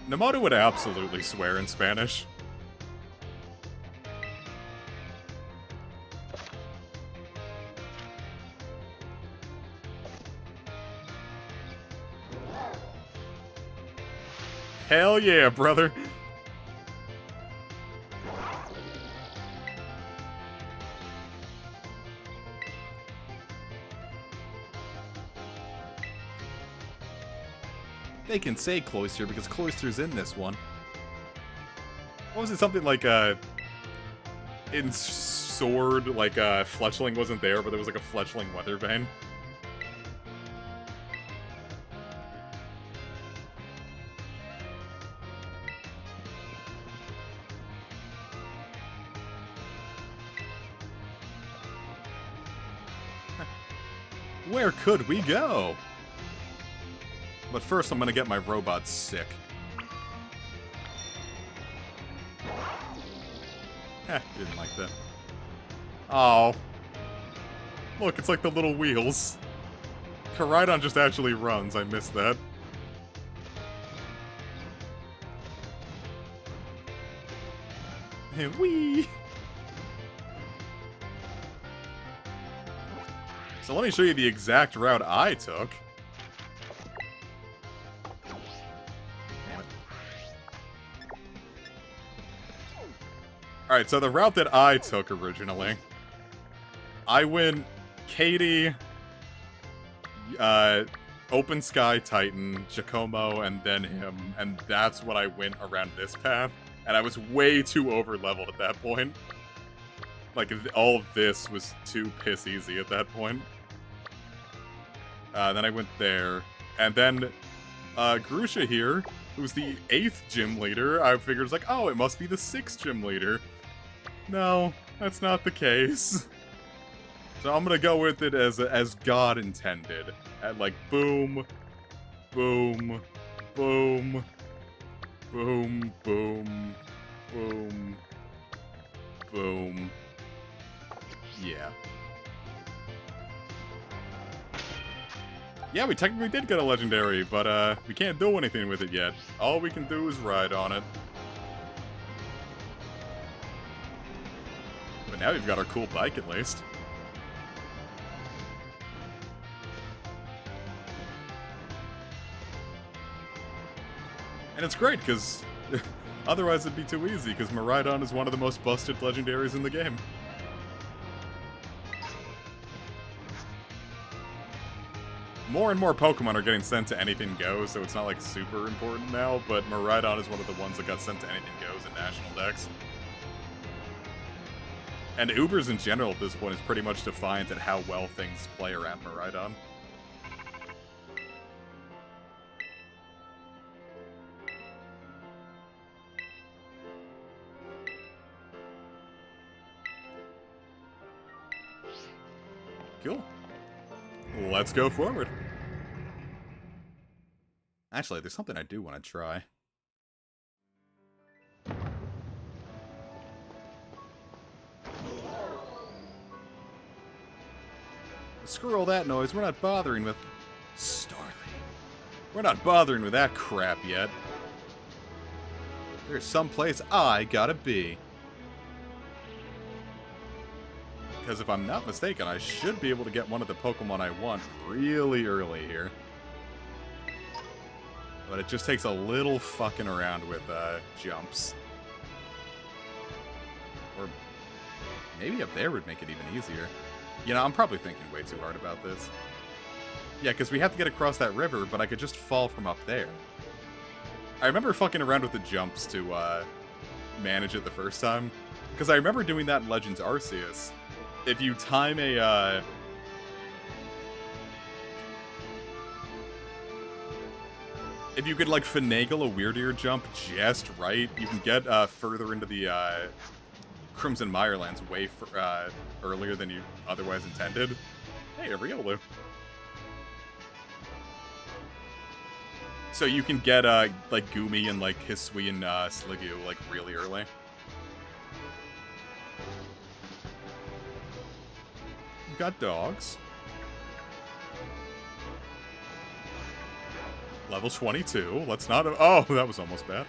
Namoto would absolutely swear in Spanish. Hell yeah, brother. They can say Cloyster because Cloyster's in this one. What was it? Something like, in Sword, like, Fletchling wasn't there, but there was like a Fletchling Weatherbane. Where could we go? But first, I'm gonna get my robot sick. Didn't like that. Oh. Look, it's like the little wheels. Koraidon just actually runs, I missed that. Hey, wee! So let me show you the exact route I took. Alright, so the route that I took originally, I went Katie, Open Sky Titan, Giacomo, and then him, and that's what I went around this path, and I was way too over-leveled at that point. Like, all of this was too piss easy at that point. Then I went there, and then, Grusha here, who's the 8th gym leader, I figured it's like, oh, it must be the 6th gym leader. No, that's not the case. So I'm gonna go with it as God intended. At like boom, boom, boom, boom, boom, boom, boom. Yeah. Yeah, we technically did get a legendary, but we can't do anything with it yet. All we can do is ride on it. But now we've got our cool bike at least. And it's great, because otherwise it'd be too easy, because Koraidon is one of the most busted legendaries in the game. More and more Pokemon are getting sent to Anything Goes, so it's not like super important now, but Koraidon is one of the ones that got sent to Anything Goes in National Dex. And Ubers in general at this point is pretty much defined at how well things play around Koraidon. Cool. Let's go forward. Actually, there's something I do want to try. Screw all that noise. We're not bothering with... Starly. We're not bothering with that crap yet. There's someplace I gotta be. Because if I'm not mistaken, I should be able to get one of the Pokemon I want really early here. But it just takes a little fucking around with jumps. Or maybe up there would make it even easier. You know, I'm probably thinking way too hard about this. Yeah, because we have to get across that river, but I could just fall from up there. I remember fucking around with the jumps to manage it the first time. Because I remember doing that in Legends Arceus. If you time a... if you could, like, finagle a weirdier jump just right, you can get further into the Crimson Mirelands way earlier than you otherwise intended. Hey, a Riolu. So you can get, like, Goomy and, like, Hisui and Sliggoo, like, really early. We've got dogs. Level 22. Let's not... Oh, that was almost bad.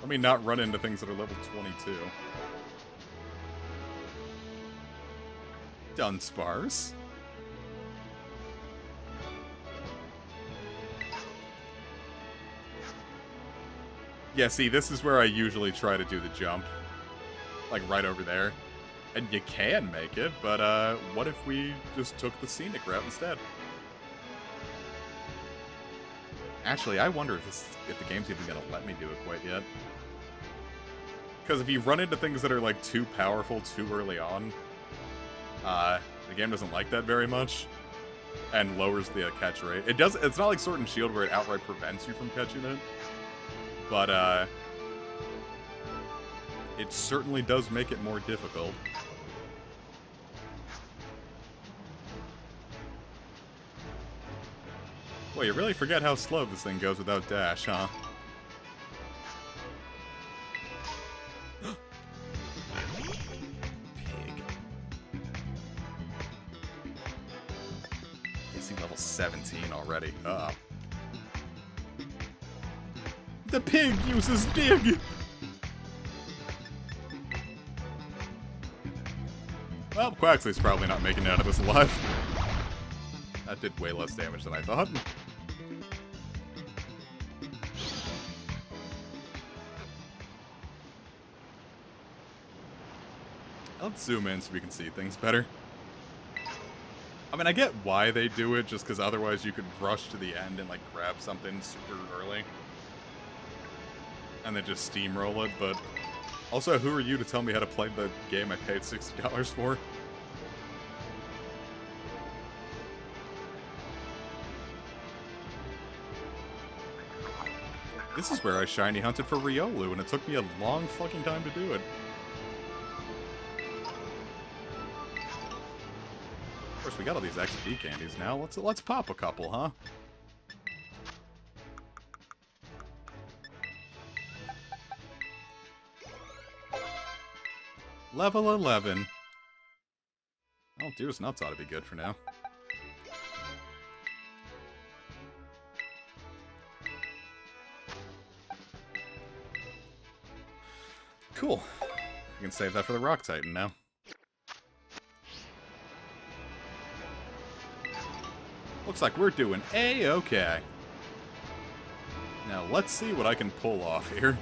Let me not run into things that are level 22. Dunsparce. Yeah, see, this is where I usually try to do the jump. Like, right over there. And you can make it, but, what if we just took the scenic route instead? Actually, I wonder if the game's even gonna let me do it quite yet. Because if you run into things that are, like, too powerful too early on, the game doesn't like that very much. And lowers the catch rate. It's not like Sword and Shield where it outright prevents you from catching it. But, it certainly does make it more difficult. Boy, you really forget how slow this thing goes without dash, huh? Pig. AC level 17 already. The pig uses dig! Well, Quaxly's probably not making it out of this alive. That did way less damage than I thought. Let's zoom in so we can see things better. I mean, I get why they do it, just because otherwise you could rush to the end and, like, grab something super early. And then just steamroll it, but... Also, who are you to tell me how to play the game I paid $60 for? This is where I shiny hunted for Riolu, and it took me a long fucking time to do it. Of course, we got all these XP candies now. Let's pop a couple, huh? Level 11. Oh, Deer's Nuts ought to be good for now. Cool. You can save that for the Rock Titan now. Looks like we're doing A-okay. Now, let's see what I can pull off here.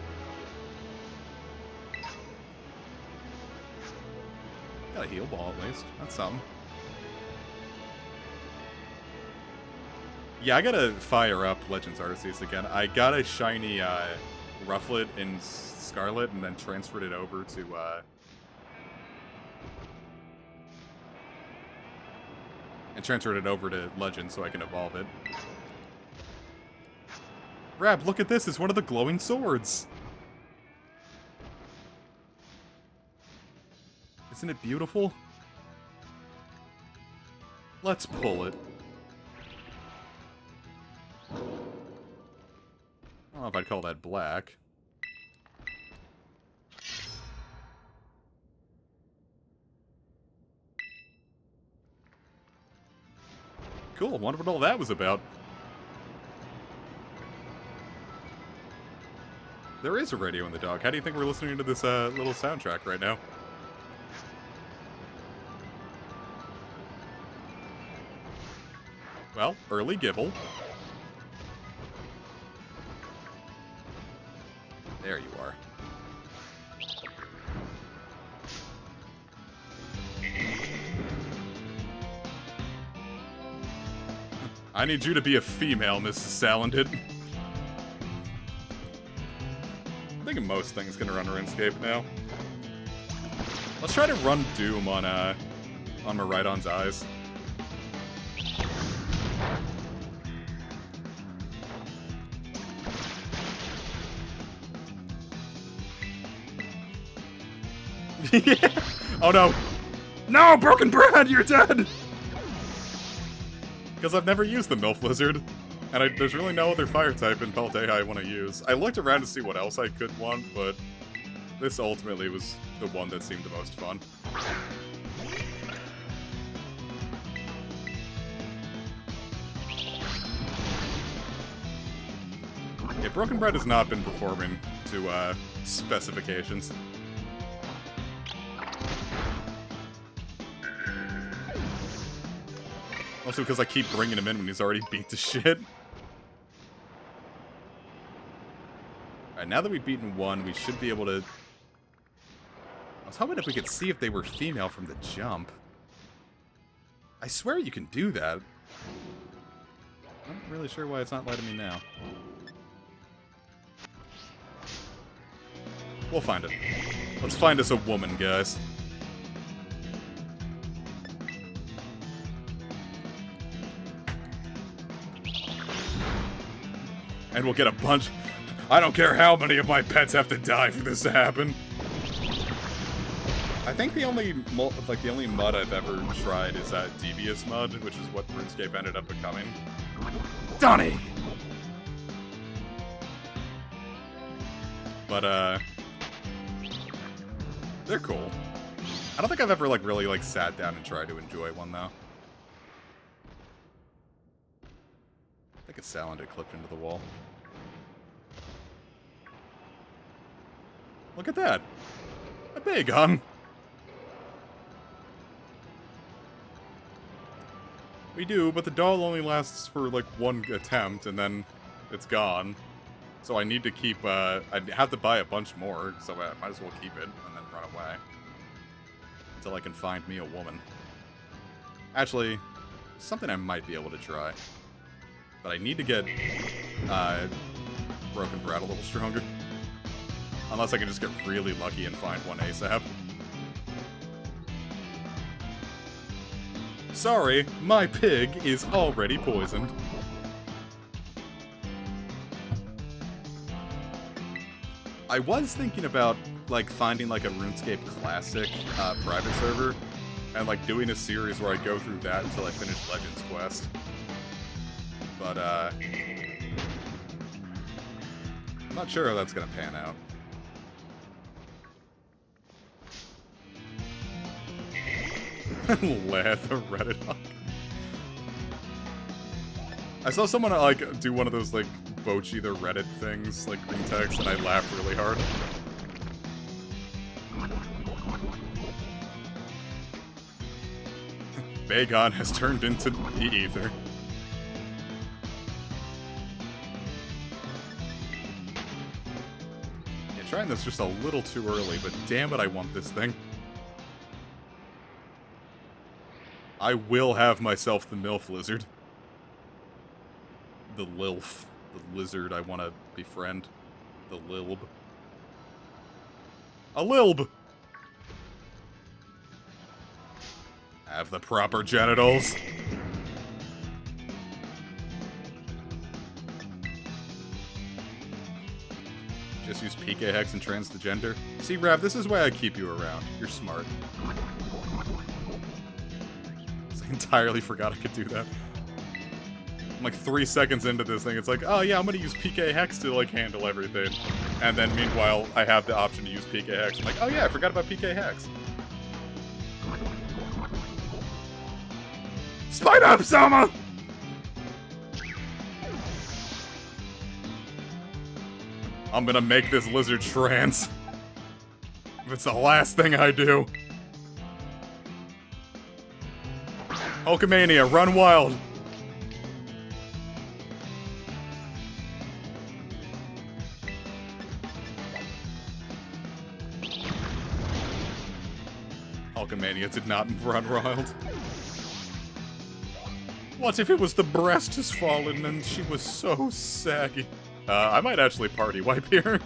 Got a heal ball, at least. That's something. Yeah, I gotta fire up Legends Arceus again. I got a shiny Rufflet in Scarlet and then transferred it over to Legend so I can evolve it. Rab, look at this! It's one of the glowing swords! Isn't it beautiful? Let's pull it. I don't know if I'd call that black. Cool, wonder what all that was about. There is a radio in the dog. How do you think we're listening to this little soundtrack right now? Well, early Gibble. There you are. I need you to be a female, Mrs. Salandit. I think most things can run RuneScape now. Let's try to run Doom on Koraidon's eyes. Yeah. Oh no! No, Broken Brad, you're dead! Because I've never used the MILF Lizard, and there's really no other fire type in Paldea I want to use. I looked around to see what else I could want, but this ultimately was the one that seemed the most fun. Yeah, Broken Bread has not been performing to specifications. Also because I keep bringing him in when he's already beat to shit. Alright, now that we've beaten one, we should be able to... I was hoping if we could see if they were female from the jump. I swear you can do that. I'm not really sure why it's not letting me now. We'll find it. Let's find us a woman, guys. And we'll get a bunch... I don't care how many of my pets have to die for this to happen. I think the only mud I've ever tried is Devious Mud, which is what RuneScape ended up becoming. Donnie! But, they're cool. I don't think I've ever, really, sat down and tried to enjoy one, though. I think a Salandit clipped into the wall. Look at that! A Bagon! We do, but the doll only lasts for, one attempt, and then it's gone. So I need to keep, I'd have to buy a bunch more, so I might as well keep it, and then run away. Until I can find me a woman. Actually, something I might be able to try. But I need to get, Broken Brad a little stronger. Unless I can just get really lucky and find one ASAP. Sorry, my pig is already poisoned. I was thinking about, finding, a RuneScape Classic, private server, and, doing a series where I go through that until I finish Legends Quest. But, I'm not sure how that's gonna pan out. Laugh the Reddit hawk. I saw someone, do one of those, Bochi the Reddit things, green text, and I laughed really hard. Bagon has turned into the ether. Yeah, trying this just a little too early, but damn it, I want this thing. I will have myself the MILF Lizard. The Lilf. The lizard I want to befriend. The Lilb. A Lilb! Have the proper genitals. Just use PK Hex and transgender. See, Rav, this is why I keep you around. You're smart. entirely forgot I could do that. I'm like 3 seconds into this thing, it's like, oh yeah, I'm gonna use PK Hex to like handle everything. And then meanwhile, I have the option to use PK Hex. I'm like, oh yeah, I forgot about PK Hex. Spider up, Sama! I'm gonna make this lizard trance. If it's the last thing I do. Hulkamania, run wild! Hulkamania did not run wild. What if it was the breast has fallen and she was so saggy? I might actually party wipe here.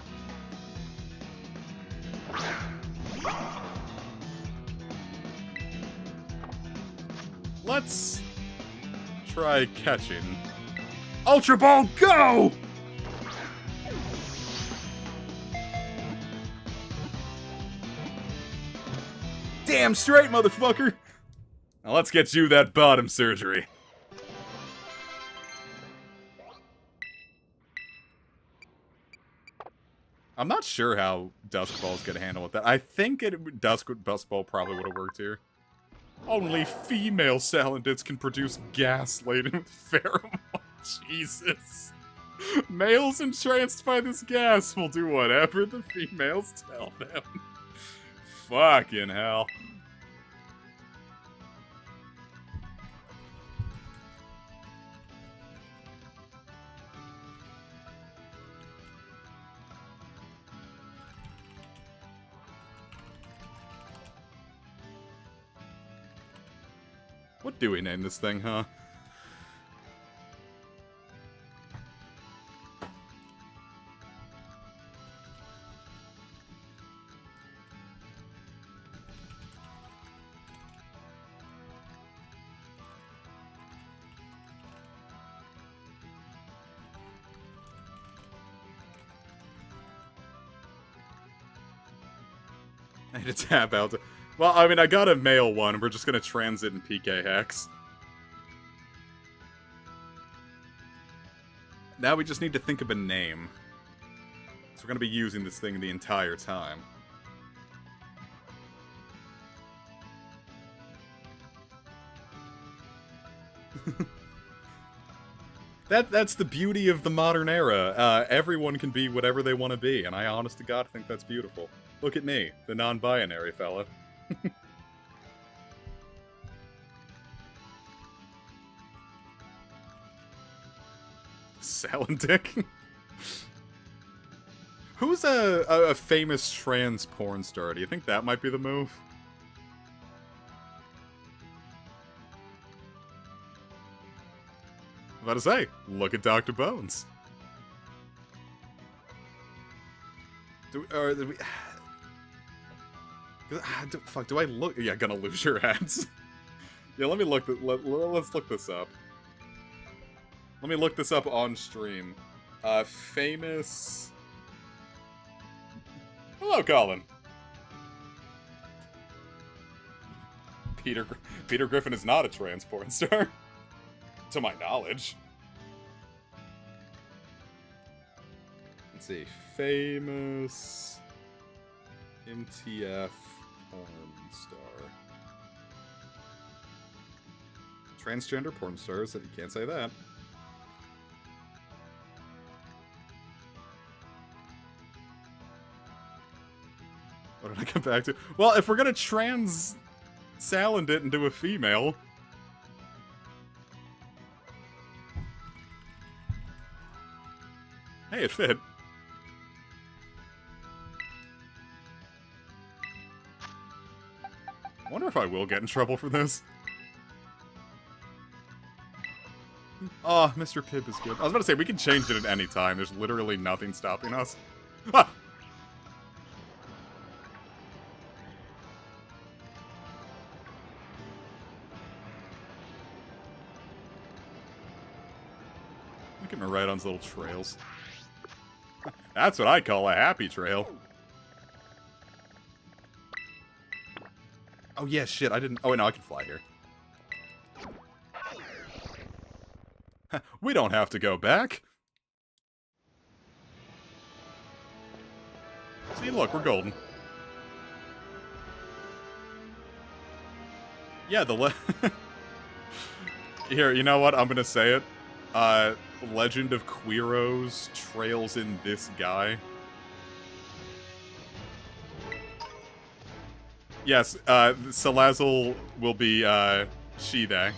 Let's try catching. Ultra Ball, go! Damn straight, motherfucker! Now let's get you that bottom surgery. I'm not sure how Dusk Ball's gonna handle with that. I think Dusk Ball probably would have worked here. Only female Salandits can produce gas laden with pheromone. Jesus. Males entranced by this gas will do whatever the females tell them. Fucking hell. What do we name this thing, huh? I had to tap out. Well, I mean, I got a male one. We're just gonna transit in PK Hex. Now we just need to think of a name. So we're gonna be using this thing the entire time. That's the beauty of the modern era. Everyone can be whatever they want to be, and I honest to God think that's beautiful. Look at me, the non-binary fella. Salandic? Who's a famous trans porn star? Do you think that might be the move? I was about to say, look at Dr. Bones. Fuck, do I look? Yeah, gonna lose your ads. Yeah, let me look. Let's look this up. Let me look this up on stream. Famous. Hello, Colin. Peter Griffin is not a trans porn star, to my knowledge. Let's see, famous MTF porn star. Transgender porn stars, you can't say that. What did I come back to? Well, if we're gonna trans-Salandit into a female... Hey, it fit. I wonder if I will get in trouble for this. Oh, Mr. Pip is good. I was about to say, we can change it at any time. There's literally nothing stopping us. Ah! Look at Koraidon's little trails. That's what I call a happy trail. Oh yeah, shit, I didn't... Oh wait, no, I can fly here. We don't have to go back. See, look, we're golden. Yeah, Here, you know what? I'm gonna say it. Legend of Quiros trails in this guy. Yes, Salazzle will be, Shide.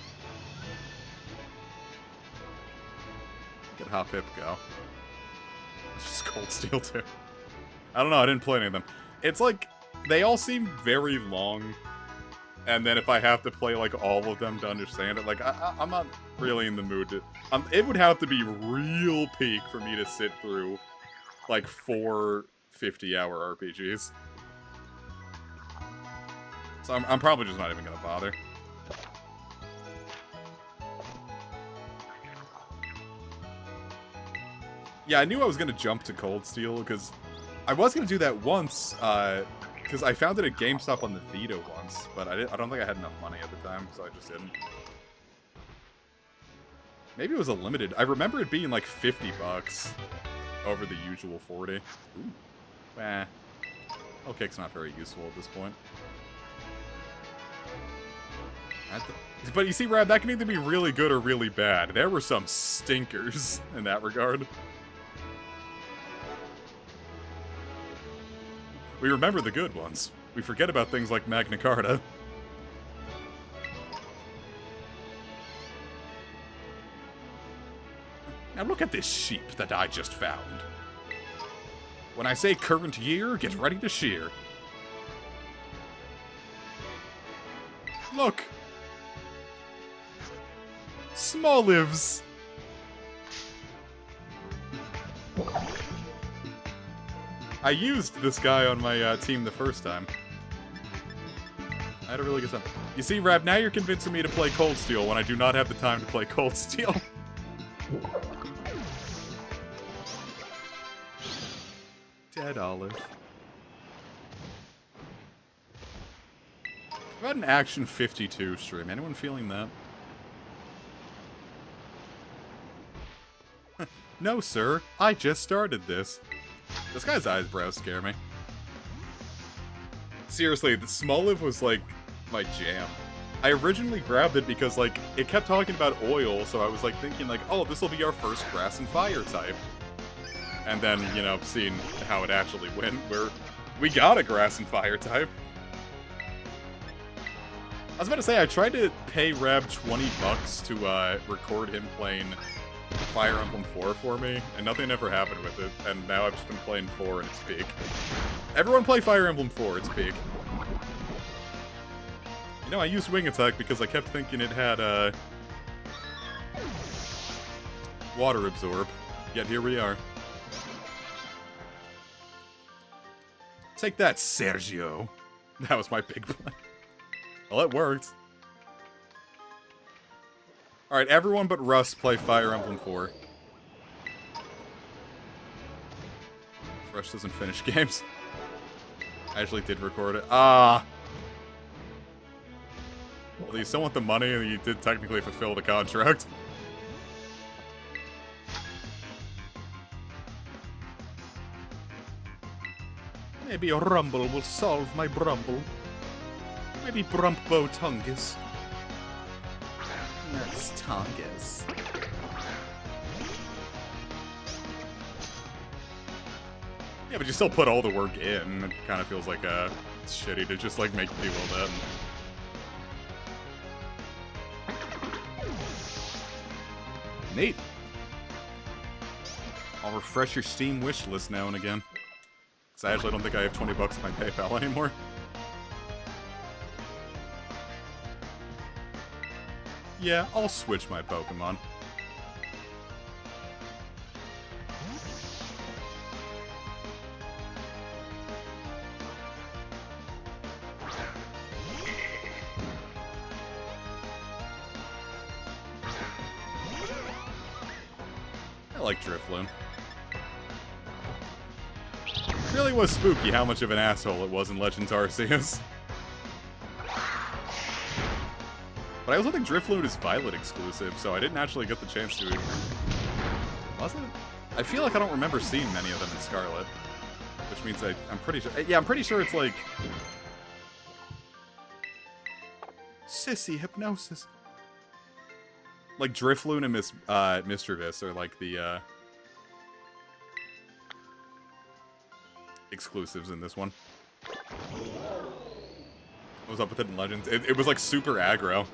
Get Hop Hip go. It's just Cold Steel too. I don't know, I didn't play any of them. It's like, they all seem very long. And then if I have to play, like, all of them to understand it, like, I'm not really in the mood to... it would have to be real peak for me to sit through, like, 4 50-hour RPGs. So I'm probably just not even gonna bother. Yeah, I knew I was gonna jump to Cold Steel, because I was gonna do that once, because I found it at GameStop on the Vita once, but I don't think I had enough money at the time, so I just didn't. Maybe it was a limited. I remember it being like 50 bucks over the usual 40. Ooh. Eh. Kick's not very useful at this point. But you see, Rab, that can either be really good or really bad. There were some stinkers in that regard. We remember the good ones. We forget about things like Magna Carta. Now look at this sheep that I just found. When I say current year, get ready to shear. Look! Small lives! I used this guy on my team the first time. I had a really good time. You see, Rab, now you're convincing me to play Cold Steel when I do not have the time to play Cold Steel. Dead Olive. How about an Action 52 stream? Anyone feeling that? No, sir. I just started this. This guy's eyebrows scare me. Seriously, the Smoliv was, like, my jam. I originally grabbed it because, like, it kept talking about oil, so I was, like, thinking, like, oh, this will be our first grass and fire type. And then, you know, seeing how it actually went, where we got a grass and fire type. I was about to say, I tried to pay Rab 20 bucks to, record him playing Fire Emblem 4 for me, and nothing ever happened with it, and now I've just been playing 4 and it's peak. Everyone play Fire Emblem 4, it's peak. You know, I used Wing Attack because I kept thinking it had, Water Absorb, yet here we are. Take that, Sergio! That was my big play. Well, it worked. Alright, everyone but Russ play Fire Emblem 4. Rush doesn't finish games. I actually did record it. Ah! Well, you still want the money, and you did technically fulfill the contract. Maybe a rumble will solve my brumble. Maybe Brumpo Tungus. That's Tongas. Yeah, but you still put all the work in. It kind of feels like it's shitty to just like make you do all that. Neat. I'll refresh your Steam wish list now and again. Because I actually don't think I have 20 bucks in my PayPal anymore. Yeah, I'll switch my Pokemon. I like Drifloon. It really was spooky how much of an asshole it was in Legends Arceus. But I also think Drifloon is Violet exclusive, so I didn't actually get the chance to... Was it? I feel like I don't remember seeing many of them in Scarlet. Which means I'm pretty sure... Yeah, I'm pretty sure it's like... Sissy Hypnosis. Like Drifloon and Mischievous are like the exclusives in this one. What was up with Hidden Legends? It was like super aggro.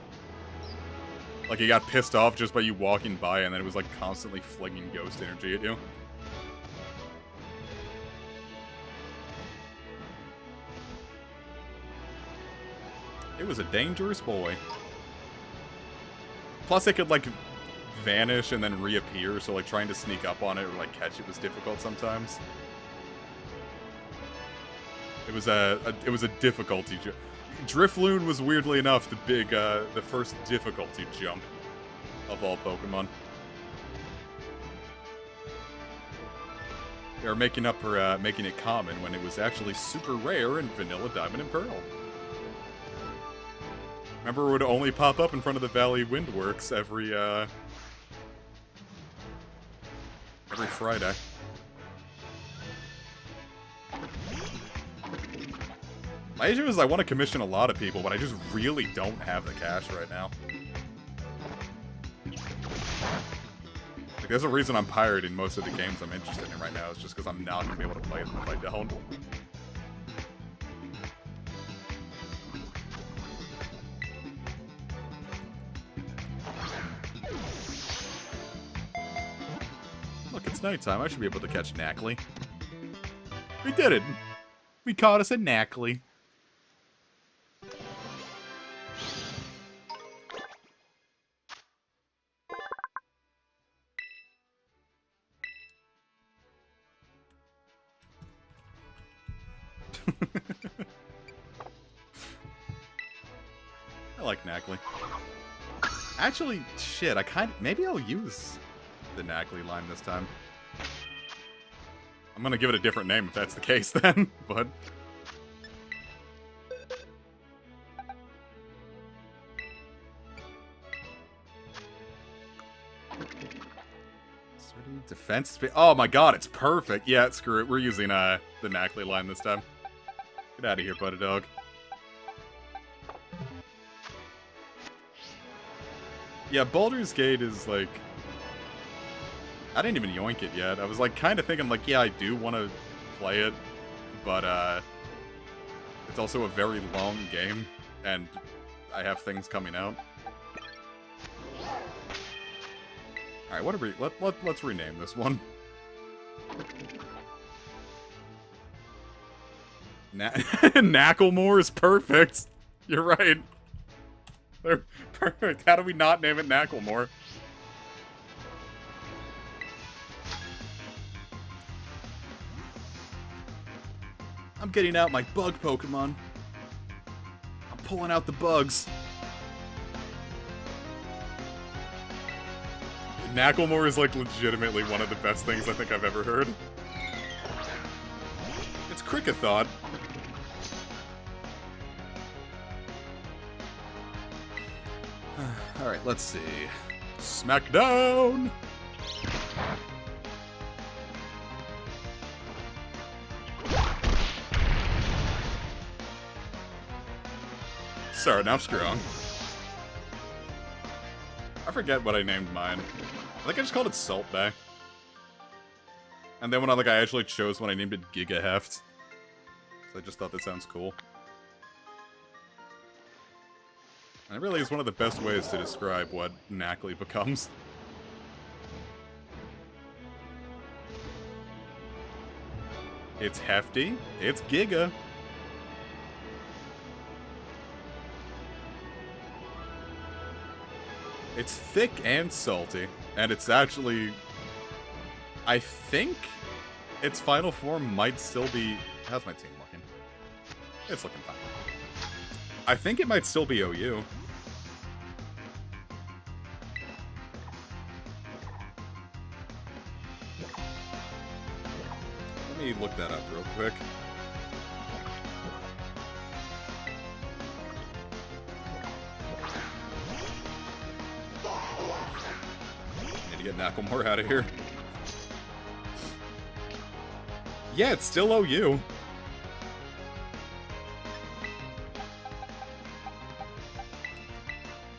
Like you got pissed off just by you walking by, and then it was like constantly flinging ghost energy at you. It was a dangerous boy. Plus, it could, like, vanish and then reappear, so, like, trying to sneak up on it or, like, catch it was difficult sometimes. It was a difficulty jump. Drifloon was, weirdly enough, the first difficulty jump of all Pokemon. They were making up for, making it common when it was actually super rare in Vanilla Diamond and Pearl. Remember, it would only pop up in front of the Valley Windworks every Friday. My issue is I want to commission a lot of people, but I just really don't have the cash right now. Like, there's a reason I'm pirating most of the games I'm interested in right now. It's just because I'm not going to be able to play them if I don't. Look, it's nighttime. I should be able to catch Knackley. We did it! We caught us a Knackley. I like Knackley. Actually, shit, maybe I'll use the Knackley line this time. I'm gonna give it a different name if that's the case then, but... Defense... Oh my god, it's perfect! Yeah, screw it, we're using the Knackley line this time. Get out of here, Buddy Dog. Yeah, Baldur's Gate is like... I didn't even yoink it yet. I was like kind of thinking like, yeah, I do want to play it, but it's also a very long game, and I have things coming out. All right, what are we? Let's rename this one. Knacklemore is perfect. You're right. They're perfect. How do we not name it Knacklemore? I'm getting out my bug Pokemon. I'm pulling out the bugs. Knacklemore is like legitimately one of the best things I think I've ever heard. It's Crickethought. Alright, let's see. Smackdown! Starting off strong. I forget what I named mine. I think I just called it Salt Bay. And then when I actually chose when I named it Giga Heft. So I just thought that sounds cool. And it really is one of the best ways to describe what Knackley becomes. It's hefty. It's Giga. It's thick and salty, and it's actually... I think its final form might still be... How's my team looking? It's looking fine. I think it might still be OU. Let me look that up real quick. get Knucklemore out of here. Yeah, it's still OU.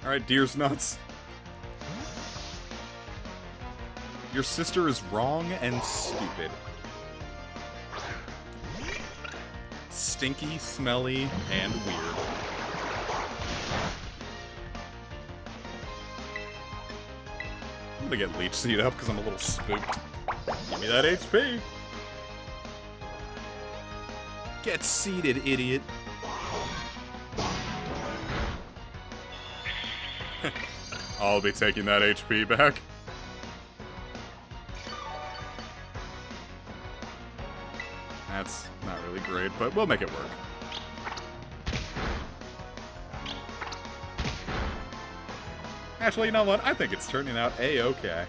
Alright, Deer's nuts. Your sister is wrong and stupid. Stinky, smelly, and weird. I'm gonna get Leech Seed up because I'm a little spooked. Give me that HP! Get seeded, idiot! I'll be taking that HP back. That's not really great, but we'll make it work. Actually, you know what? I think it's turning out A-okay.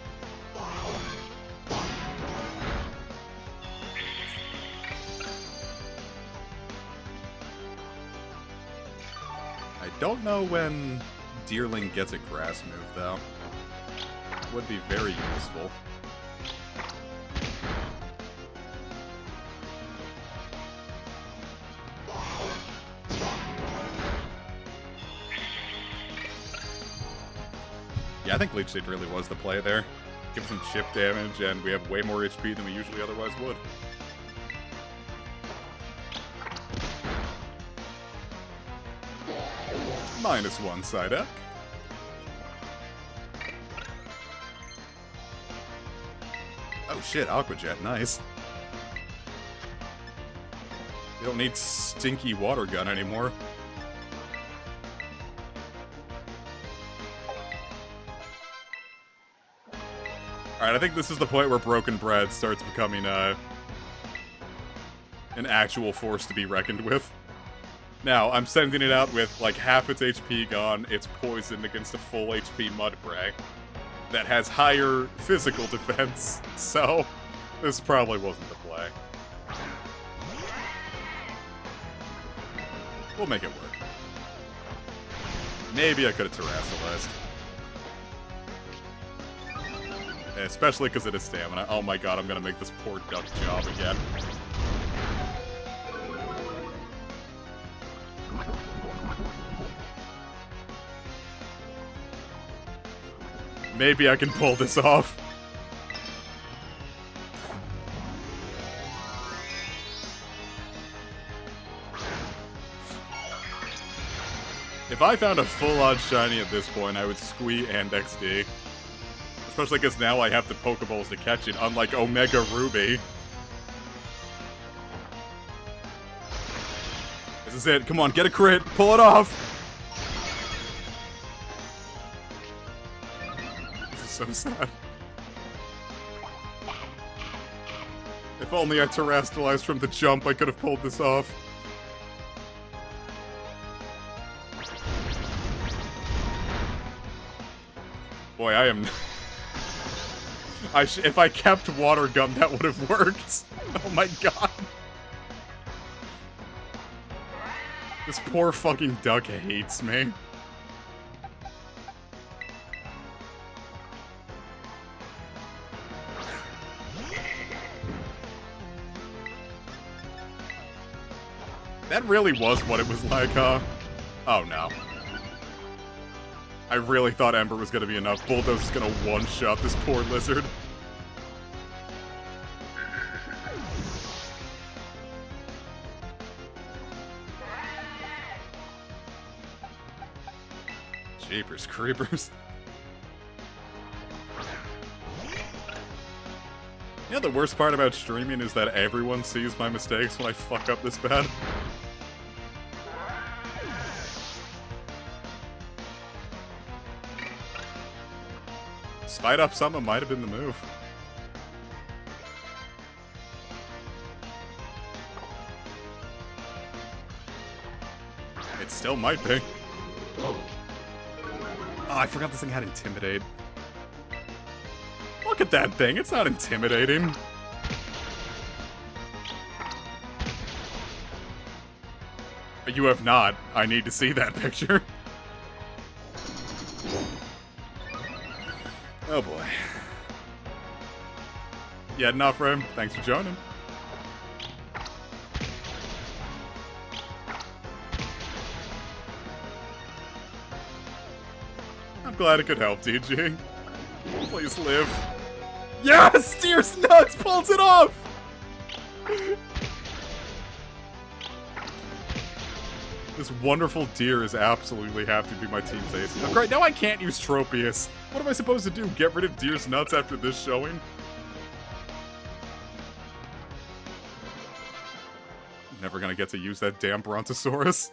I don't know when Deerling gets a grass move, though. Would be very useful. Yeah, I think Leech Seed really was the play there. Give some chip damage, and we have way more HP than we usually otherwise would. -1 Psyduck. Oh shit, Aqua Jet, nice. We don't need stinky water gun anymore. Alright, I think this is the point where Broken Bread starts becoming an actual force to be reckoned with. Now, I'm sending it out with, like, half its HP gone, it's poisoned against a full HP Mudbray that has higher physical defense, so this probably wasn't the play. We'll make it work. Maybe I could have Terrasolized. Especially because it is stamina. Oh my god, I'm gonna make this poor duck job again. Maybe I can pull this off. If I found a full-on shiny at this point, I would squee and XD. Especially because now I have the Pokeballs to catch it, unlike Omega Ruby. This is it. Come on, get a crit. Pull it off. This is so sad. If only I Terastallized from the jump, I could have pulled this off. Boy, I am... if I kept Water Gun, that would have worked. Oh my god. This poor fucking duck hates me. That really was what it was like, huh? Oh no. I really thought Ember was gonna be enough. Bulldoze is gonna one-shot this poor lizard. Jeepers creepers. You know, the worst part about streaming is that everyone sees my mistakes when I fuck up this bad. Spite up Summon might have been the move. It still might be. Oh, I forgot this thing had Intimidate. Look at that thing, it's not intimidating. You have not. I need to see that picture. Oh boy. Yeah, enough, Rim. Thanks for joining. I'm glad it could help, DG. Please live. Yes! Deer's nuts pulls it off! This wonderful deer is absolutely have to be my team's ace. Oh, great, now I can't use Tropius. What am I supposed to do? Get rid of Deer's nuts after this showing? Never gonna get to use that damn Brontosaurus.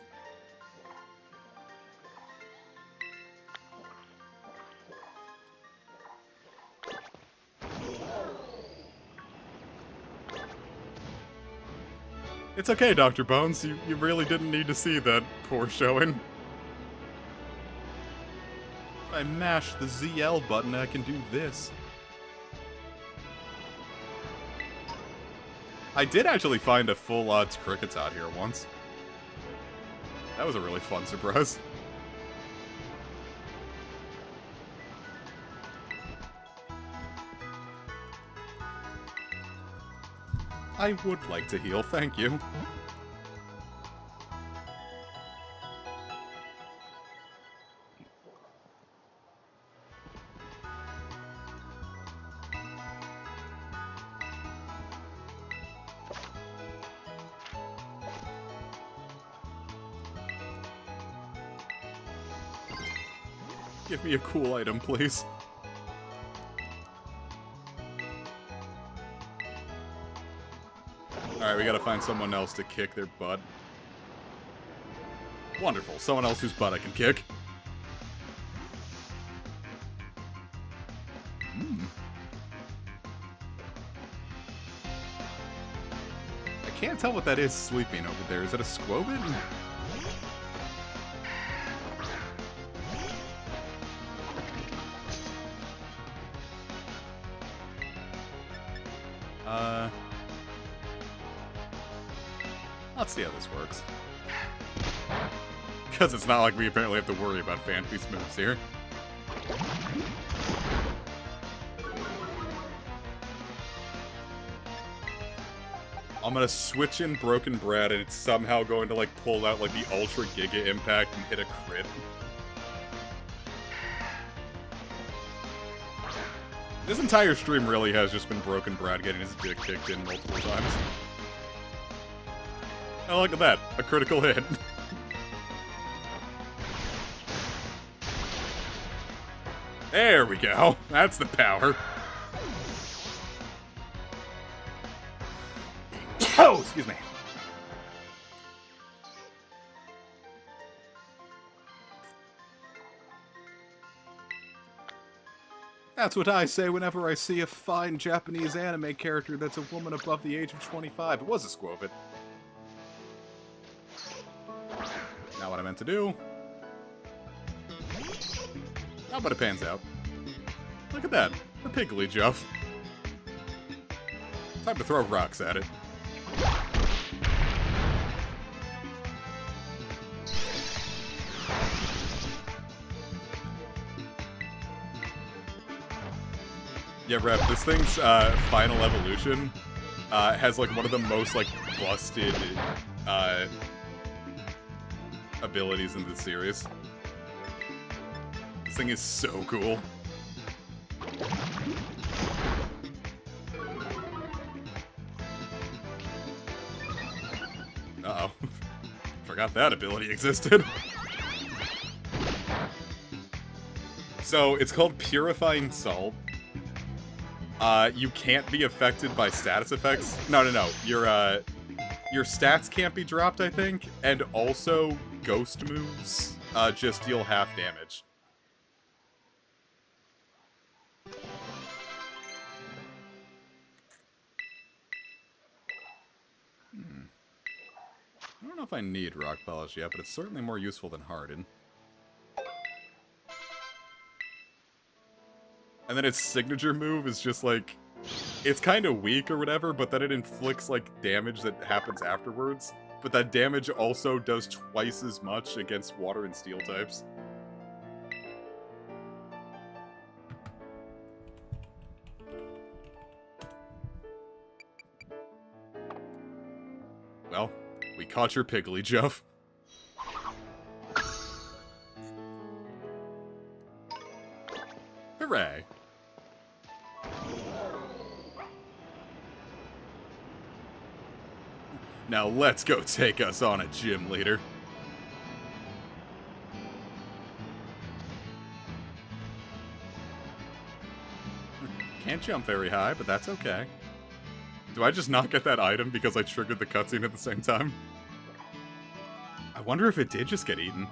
It's okay, Dr. Bones. You really didn't need to see that poor showing. If I mash the ZL button, I can do this. I did actually find a full odds crickets out here once. That was a really fun surprise. I would like to heal, thank you. Give me a cool item, please. Alright, we gotta find someone else to kick their butt. Wonderful. Someone else whose butt I can kick. I can't tell what that is sleeping over there. Is that a Squovit? Let's see how this works. Because it's not like we apparently have to worry about fan piece moves here. I'm gonna switch in Broken Brad and it's somehow going to like pull out like the Ultra Giga Impact and hit a crit. This entire stream really has just been Broken Brad getting his dick kicked in multiple times. Oh, look at that. A critical hit. There we go. That's the power. Oh, excuse me. That's what I say whenever I see a fine Japanese anime character that's a woman above the age of 25. It was a Squovit. Not what I meant to do. Oh, but it pans out. Look at that. The Piggly Juff. Time to throw rocks at it. Yeah, Rep, this thing's final evolution has like one of the most like busted abilities in the series. This thing is so cool. Uh-oh. Forgot that ability existed. So, it's called Purifying Salt. You can't be affected by status effects. No. Your stats can't be dropped, I think. And also, ghost moves just deal half damage. I don't know if I need Rock Polish yet, but it's certainly more useful than Harden. And then its signature move is just like... It's kind of weak or whatever, but then it inflicts like damage that happens afterwards. But that damage also does twice as much against water and steel types. We caught your piggly, Jeff. Hooray. Now let's go take us on a gym leader. Can't jump very high, but that's okay. Do I just not get that item because I triggered the cutscene at the same time? I wonder if it did just get eaten.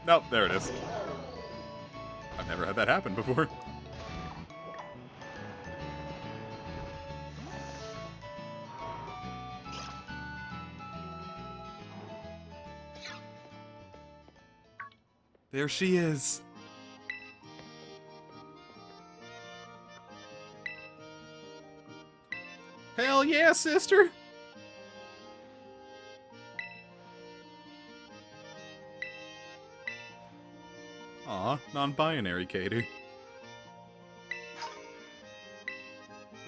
Nope, there it is. I've never had that happen before. There she is. Hell yeah, sister! Aw, non-binary Katie.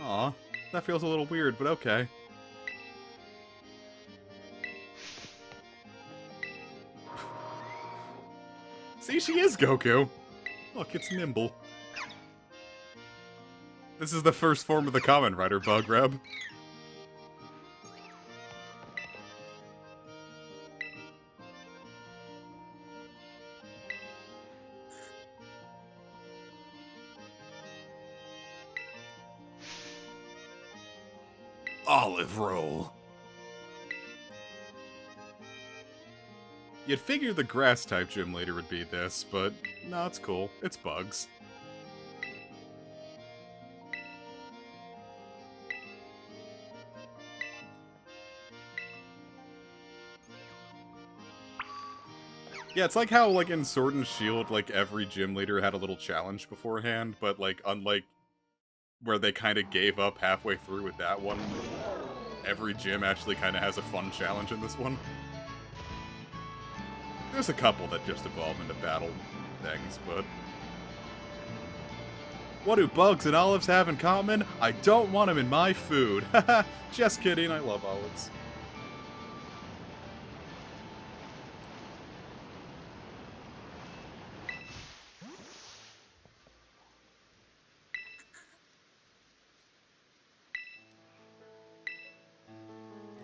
Aw, that feels a little weird, but okay. See, she is Goku. Look, it's nimble. This is the first form of the Kamen Rider bug rub. Olive roll. You'd figure the grass-type gym leader would be this, but no, it's cool. It's bugs. Yeah, it's like how, like, in Sword and Shield, like, every gym leader had a little challenge beforehand, but, like, unlike where they kind of gave up halfway through with that one, every gym actually kind of has a fun challenge in this one. There's a couple that just evolve into battle things, but... What do bugs and olives have in common? I don't want them in my food. Haha, just kidding, I love olives.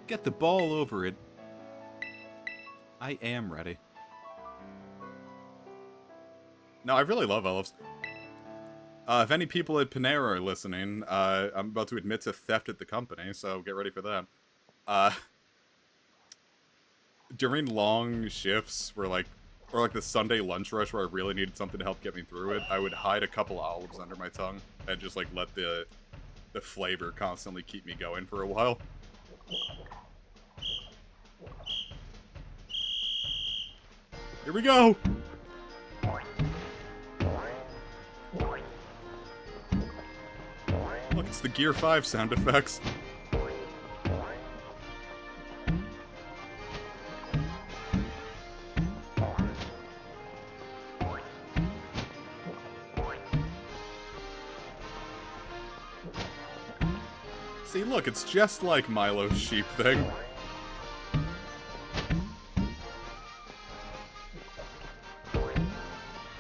Get the ball over it. I am ready. No, I really love olives. If any people at Panera are listening, I'm about to admit to theft at the company, so get ready for that. During long shifts where, like, or like the Sunday lunch rush where I really needed something to help get me through it, I would hide a couple of olives under my tongue and just, like, let the flavor constantly keep me going for a while. Here we go! Look, it's the Gear 5 sound effects. See, look, it's just like Milo's sheep thing.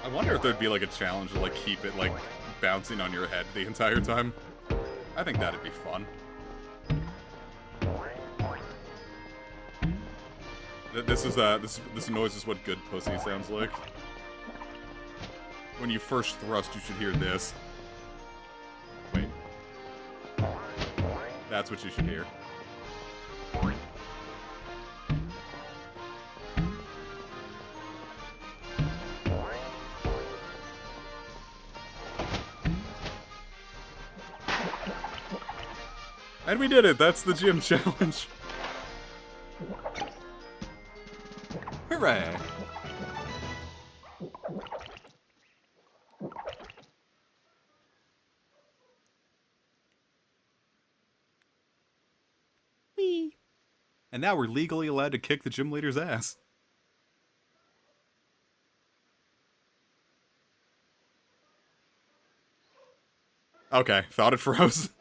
I wonder if there'd be, like, a challenge to, like, keep it, like, bouncing on your head the entire time. I think that'd be fun. This noise is what good pussy sounds like. When you first thrust, you should hear this. Wait. That's what you should hear. And we did it! That's the gym challenge! Hooray! Whee! And now we're legally allowed to kick the gym leader's ass. Okay, thought it froze.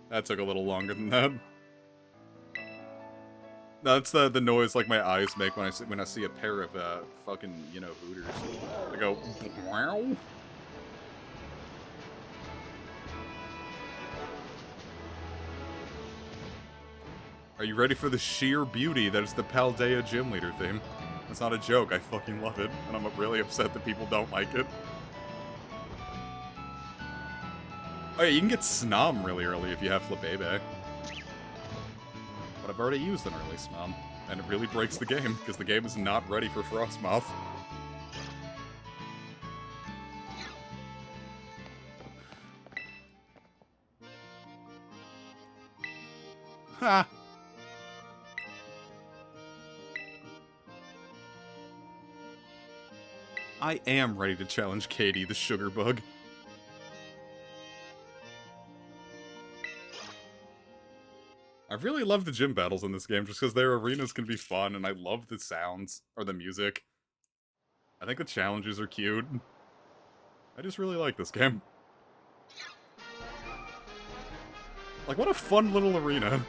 That took a little longer than that. No, that's the noise like my eyes make when I see a pair of fucking hooters. I go wow. Are you ready for the sheer beauty that is the Paldea gym leader theme? It's not a joke. I fucking love it, and I'm really upset that people don't like it. Oh yeah, you can get Snom really early if you have Flabebe. But I've already used an early Snom, and it really breaks the game, because the game is not ready for Frostmoth. Ha! I am ready to challenge Katie, the sugar bug. I really love the gym battles in this game just because their arenas can be fun, and I love the sounds, or the music. I think the challenges are cute. I just really like this game. Like, what a fun little arena.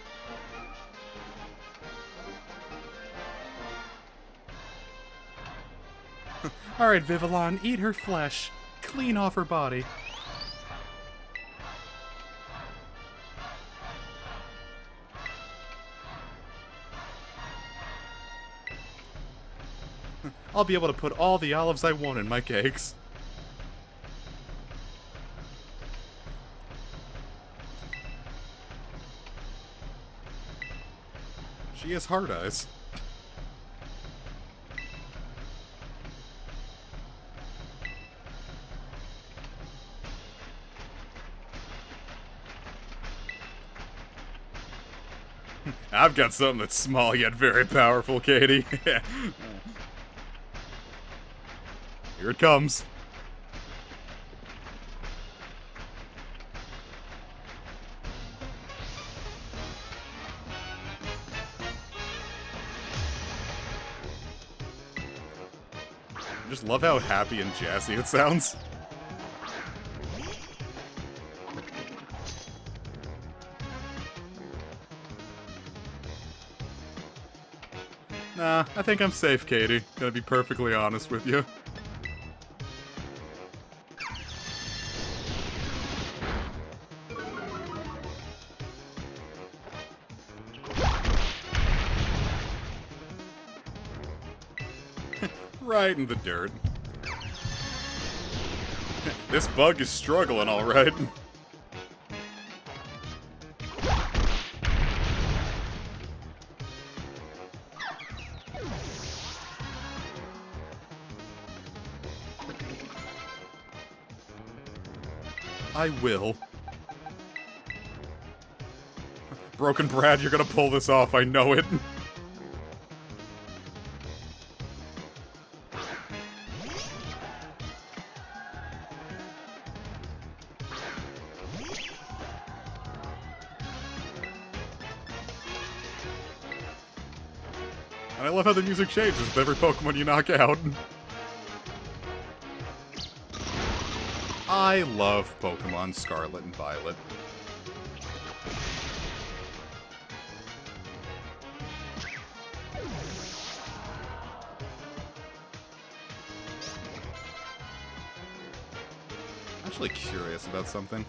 Alright, Vivillon, eat her flesh. Clean off her body. I'll be able to put all the olives I want in my cakes. She has hard eyes. I've got something that's small yet very powerful, Katie. Here it comes. I just love how happy and jazzy it sounds. Nah, I think I'm safe, Katie. Gonna be perfectly honest with you. Right in the dirt. This bug is struggling, alright. I will. Broken Brad, you're gonna pull this off, I know it. And I love how the music changes with every Pokemon you knock out. I love Pokemon Scarlet and Violet. I'm actually curious about something.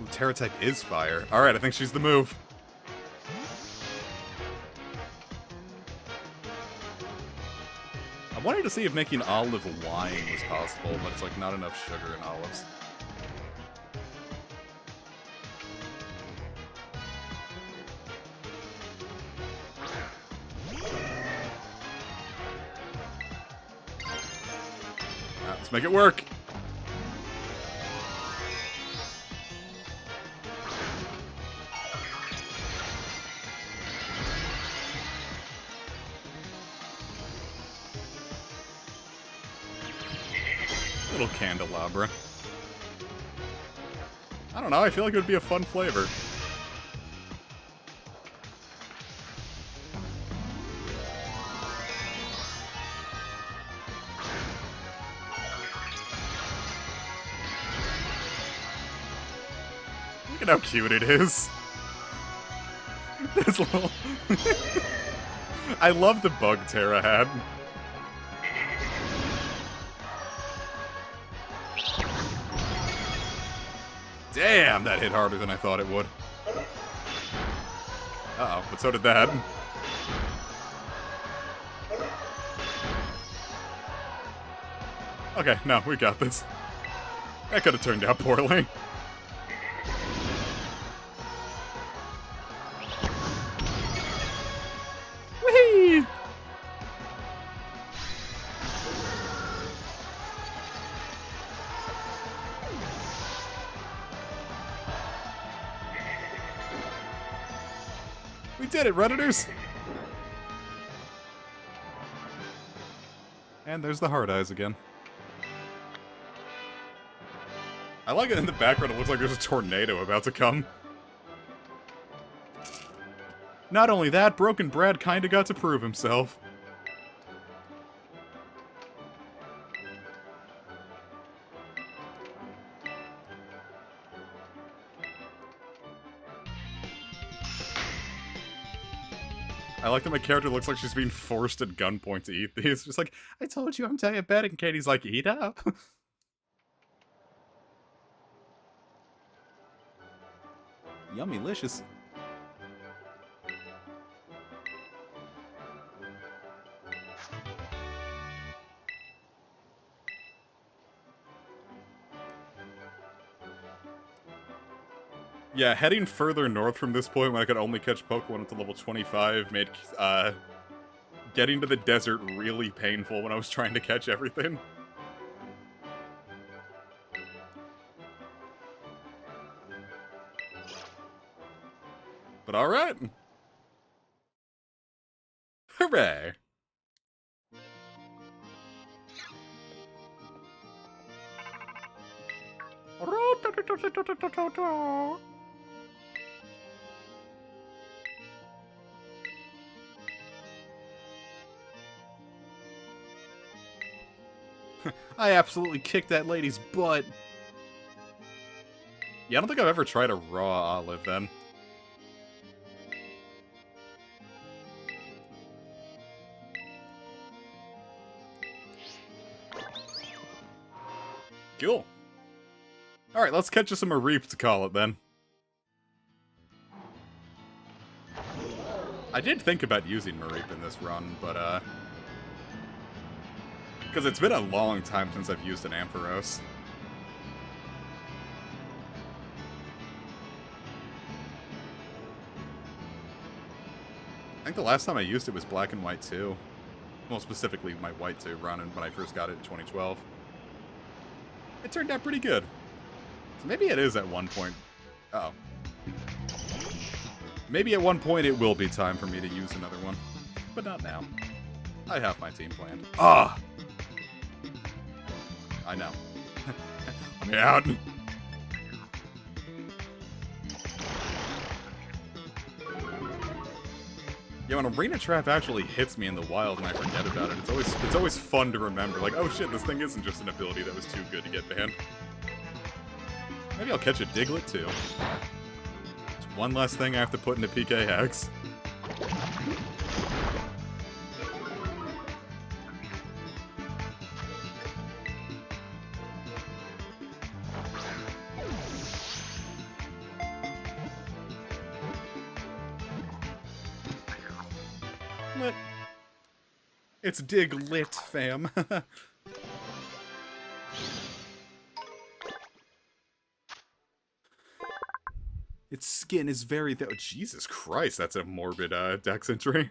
Ooh, Terra type is fire. Alright, I think she's the move. I wanted to see if making olive wine was possible, but it's like not enough sugar in olives. Let's make it work! Little candelabra. I don't know, I feel like it would be a fun flavor. Look at how cute it is. This little... I love the bug Terra had. Damn, that hit harder than I thought it would. Uh-oh, but so did that. Okay, no, we got this. That could have turned out poorly. Whee! We did it, Redditors! And there's the hard eyes again. I like it in the background, it looks like there's a tornado about to come. Not only that, Broken Brad kinda got to prove himself. I like that my character looks like she's being forced at gunpoint to eat these. Just like, I told you I'm diabetic, and Katie's like, eat up. Yummy-licious. Yeah, heading further north from this point when I could only catch Pokemon up to level 25 made getting to the desert really painful when I was trying to catch everything. But alright. Hooray! I absolutely kicked that lady's butt. Yeah, I don't think I've ever tried a raw olive then. Cool. Alright, let's catch us a Mareep to call it then. I did think about using Mareep in this run, but because it's been a long time since I've used an Ampharos. I think the last time I used it was Black and White 2. Well, specifically my White 2 run when I first got it in 2012. It turned out pretty good. So maybe it is at one point. Uh oh. Maybe at one point it will be time for me to use another one. But not now. I have my team planned. Ah! I know. Let me out. Yeah, when Arena Trap actually hits me in the wild and I forget about it, it's always fun to remember. Like, oh shit, this thing isn't just an ability that was too good to get banned. Maybe I'll catch a Diglett too. It's one less thing I have to put into PK Hex. Lit. It's Diglett, fam. Its skin is very oh, Jesus Christ, that's a morbid dex entry.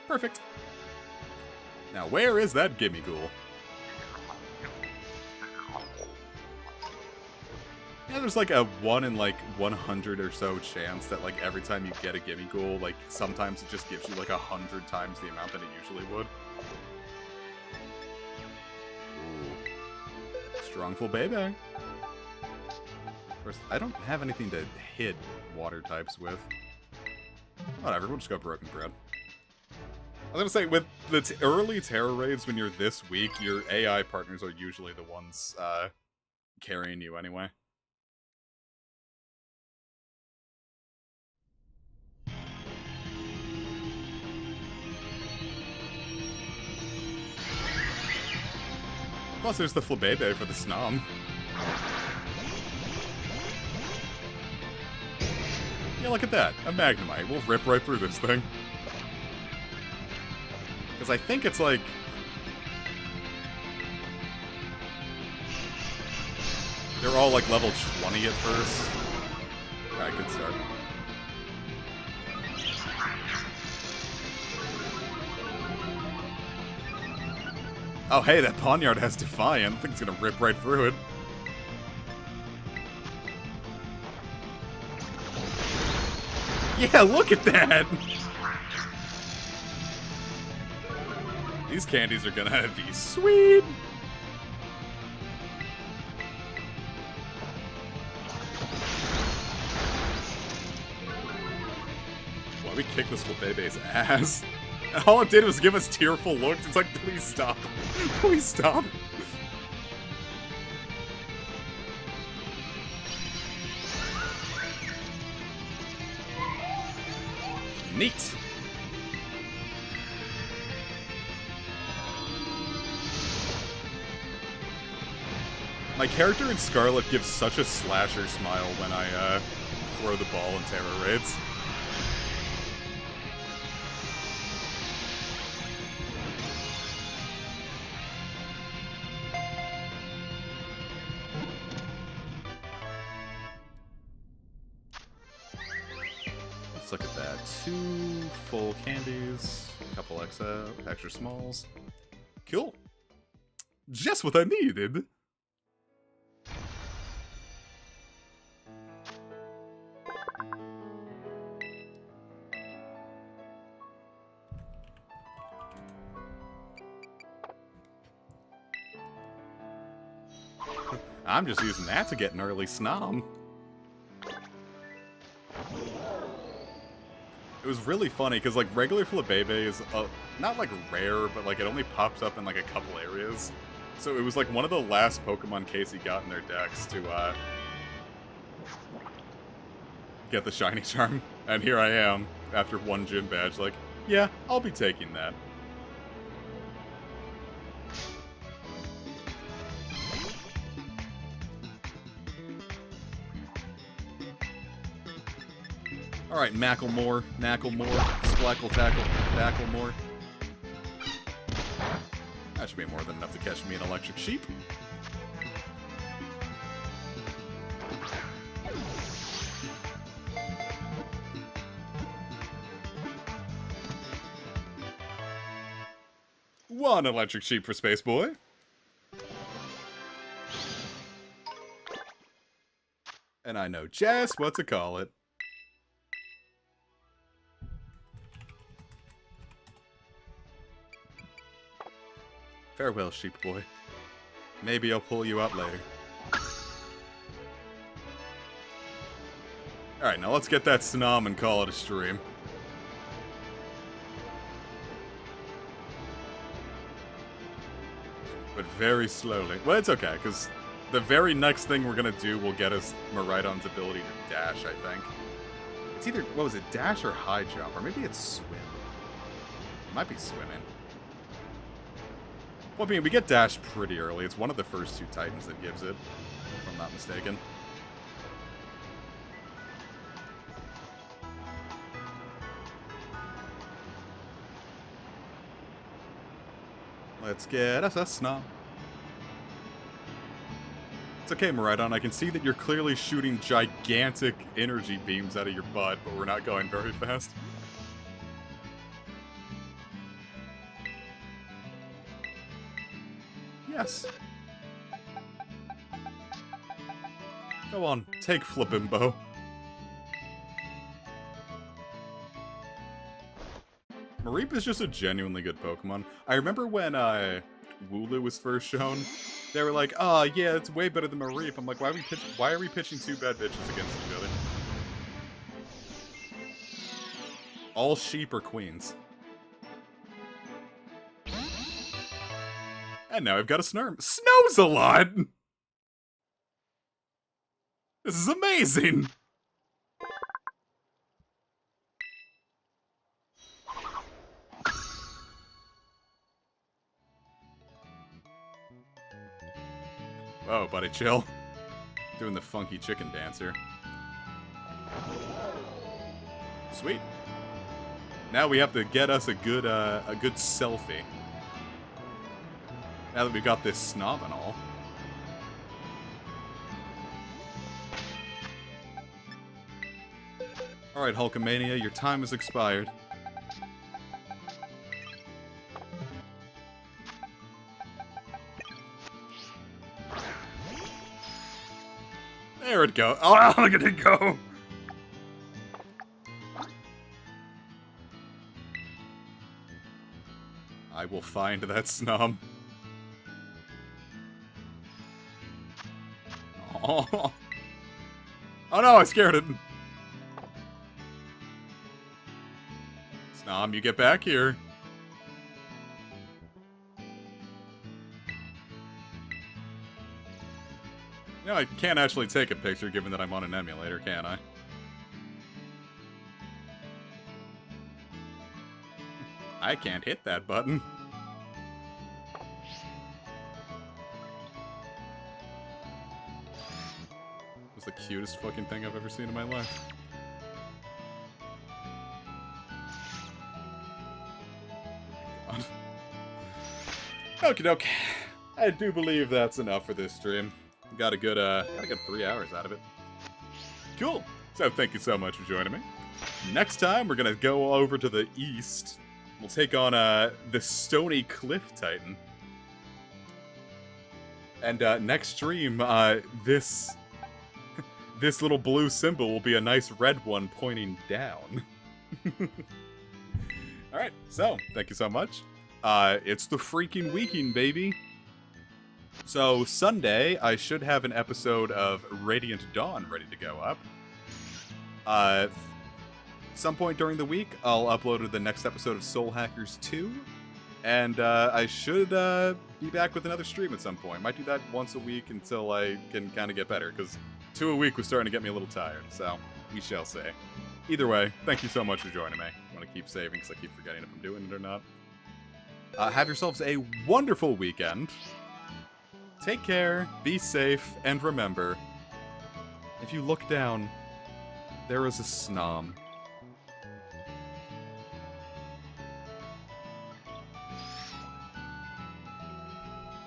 Perfect. Now, where is that Gimme Ghoul? Yeah, there's like a 1 in like 100 or so chance that like every time you get a Gimme Ghoul, like sometimes it just gives you like 100 times the amount that it usually would. Ooh. Strongful baby. Of course, I don't have anything to hit water types with. Whatever, we'll just go broken bread. I was gonna say, with the early terror raids, when you're this weak, your AI partners are usually the ones carrying you anyway. Plus, there's the Flabebe for the Snom. Yeah, look at that. A Magnemite. We'll rip right through this thing. Because I think it's like... they're all like level 20 at first. Alright, good start. Oh, hey, that Pawniard has Defiant. I think it's gonna rip right through it. Yeah, look at that! These candies are gonna be sweet! Why we kick this Flabebe's ass? And all it did was give us tearful looks. It's like, please stop. Please stop. Neat. My character in Scarlet gives such a slasher smile when I throw the ball in terror raids. Let's look at that. 2 full candies, a couple extra smalls. Cool. Just what I needed. I'm just using that to get an early Snom. It was really funny, because, like, regular Flabebe is, not, like, rare, but, like, it only pops up in, like, a couple areas. So it was, like, one of the last Pokemon Casey got in their decks to, get the Shiny Charm. And here I am, after 1 gym badge, like, yeah, I'll be taking that. Alright, Macklemore, Splackle Tackle, Backlemore. That should be more than enough to catch me an Electric Sheep. One Electric Sheep for Space Boy. And I know just what to call it. Farewell, Sheep Boy. Maybe I'll pull you out later. Alright, now let's get that Snom and call it a stream. But very slowly. Well, it's okay, because the very next thing we're gonna do will get us Koraidon's ability to dash, I think. It's either, what was it, dash or high jump? Or maybe it's swim. It might be swimming. Well, I mean, we get dash pretty early. It's one of the first 2 Titans that gives it, if I'm not mistaken. Let's get us a Snom. It's okay, Koraidon. I can see that you're clearly shooting gigantic energy beams out of your butt, but we're not going very fast. Yes. Go on, take Flabimbo. Mareep is just a genuinely good Pokemon. I remember when Wooloo was first shown, they were like, "Oh yeah, it's way better than Mareep." I'm like, why are we pitching 2 bad bitches against each other? All sheep are queens. And now I've got a Snurm. Snows a lot! This is amazing! Whoa, buddy, chill. Doing the funky chicken dancer. Sweet. Now we have to get us a good selfie. Now that we got this snob and all. Alright, Hulkamania, your time has expired. There it goes. Oh, look at it go! I will find that snob. Oh. Oh no, I scared it. Snom, you get back here. You know, I can't actually take a picture given that I'm on an emulator, can I? I can't hit that button. It was the cutest fucking thing I've ever seen in my life. God. Okie doke. I do believe that's enough for this stream. Got a good 3 hours out of it. Cool. So thank you so much for joining me. Next time, we're gonna go over to the east. We'll take on the Stony Cliff Titan. And next stream, this little blue symbol will be a nice red one pointing down. Alright, so, thank you so much. It's the freaking weekend, baby. So, Sunday, I should have an episode of Radiant Dawn ready to go up. Some point during the week, I'll upload the next episode of Soul Hackers 2. And I should be back with another stream at some point. Might do that once a week until I can kind of get better, because 2 a week was starting to get me a little tired, so we shall see. Either way, thank you so much for joining me. I want to keep saving, because I keep forgetting if I'm doing it or not. Have yourselves a wonderful weekend. Take care, be safe, and remember, if you look down, there is a snom.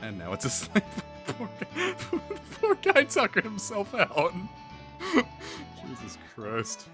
And now it's asleep. Poor guy tuckered himself out. Jesus Christ.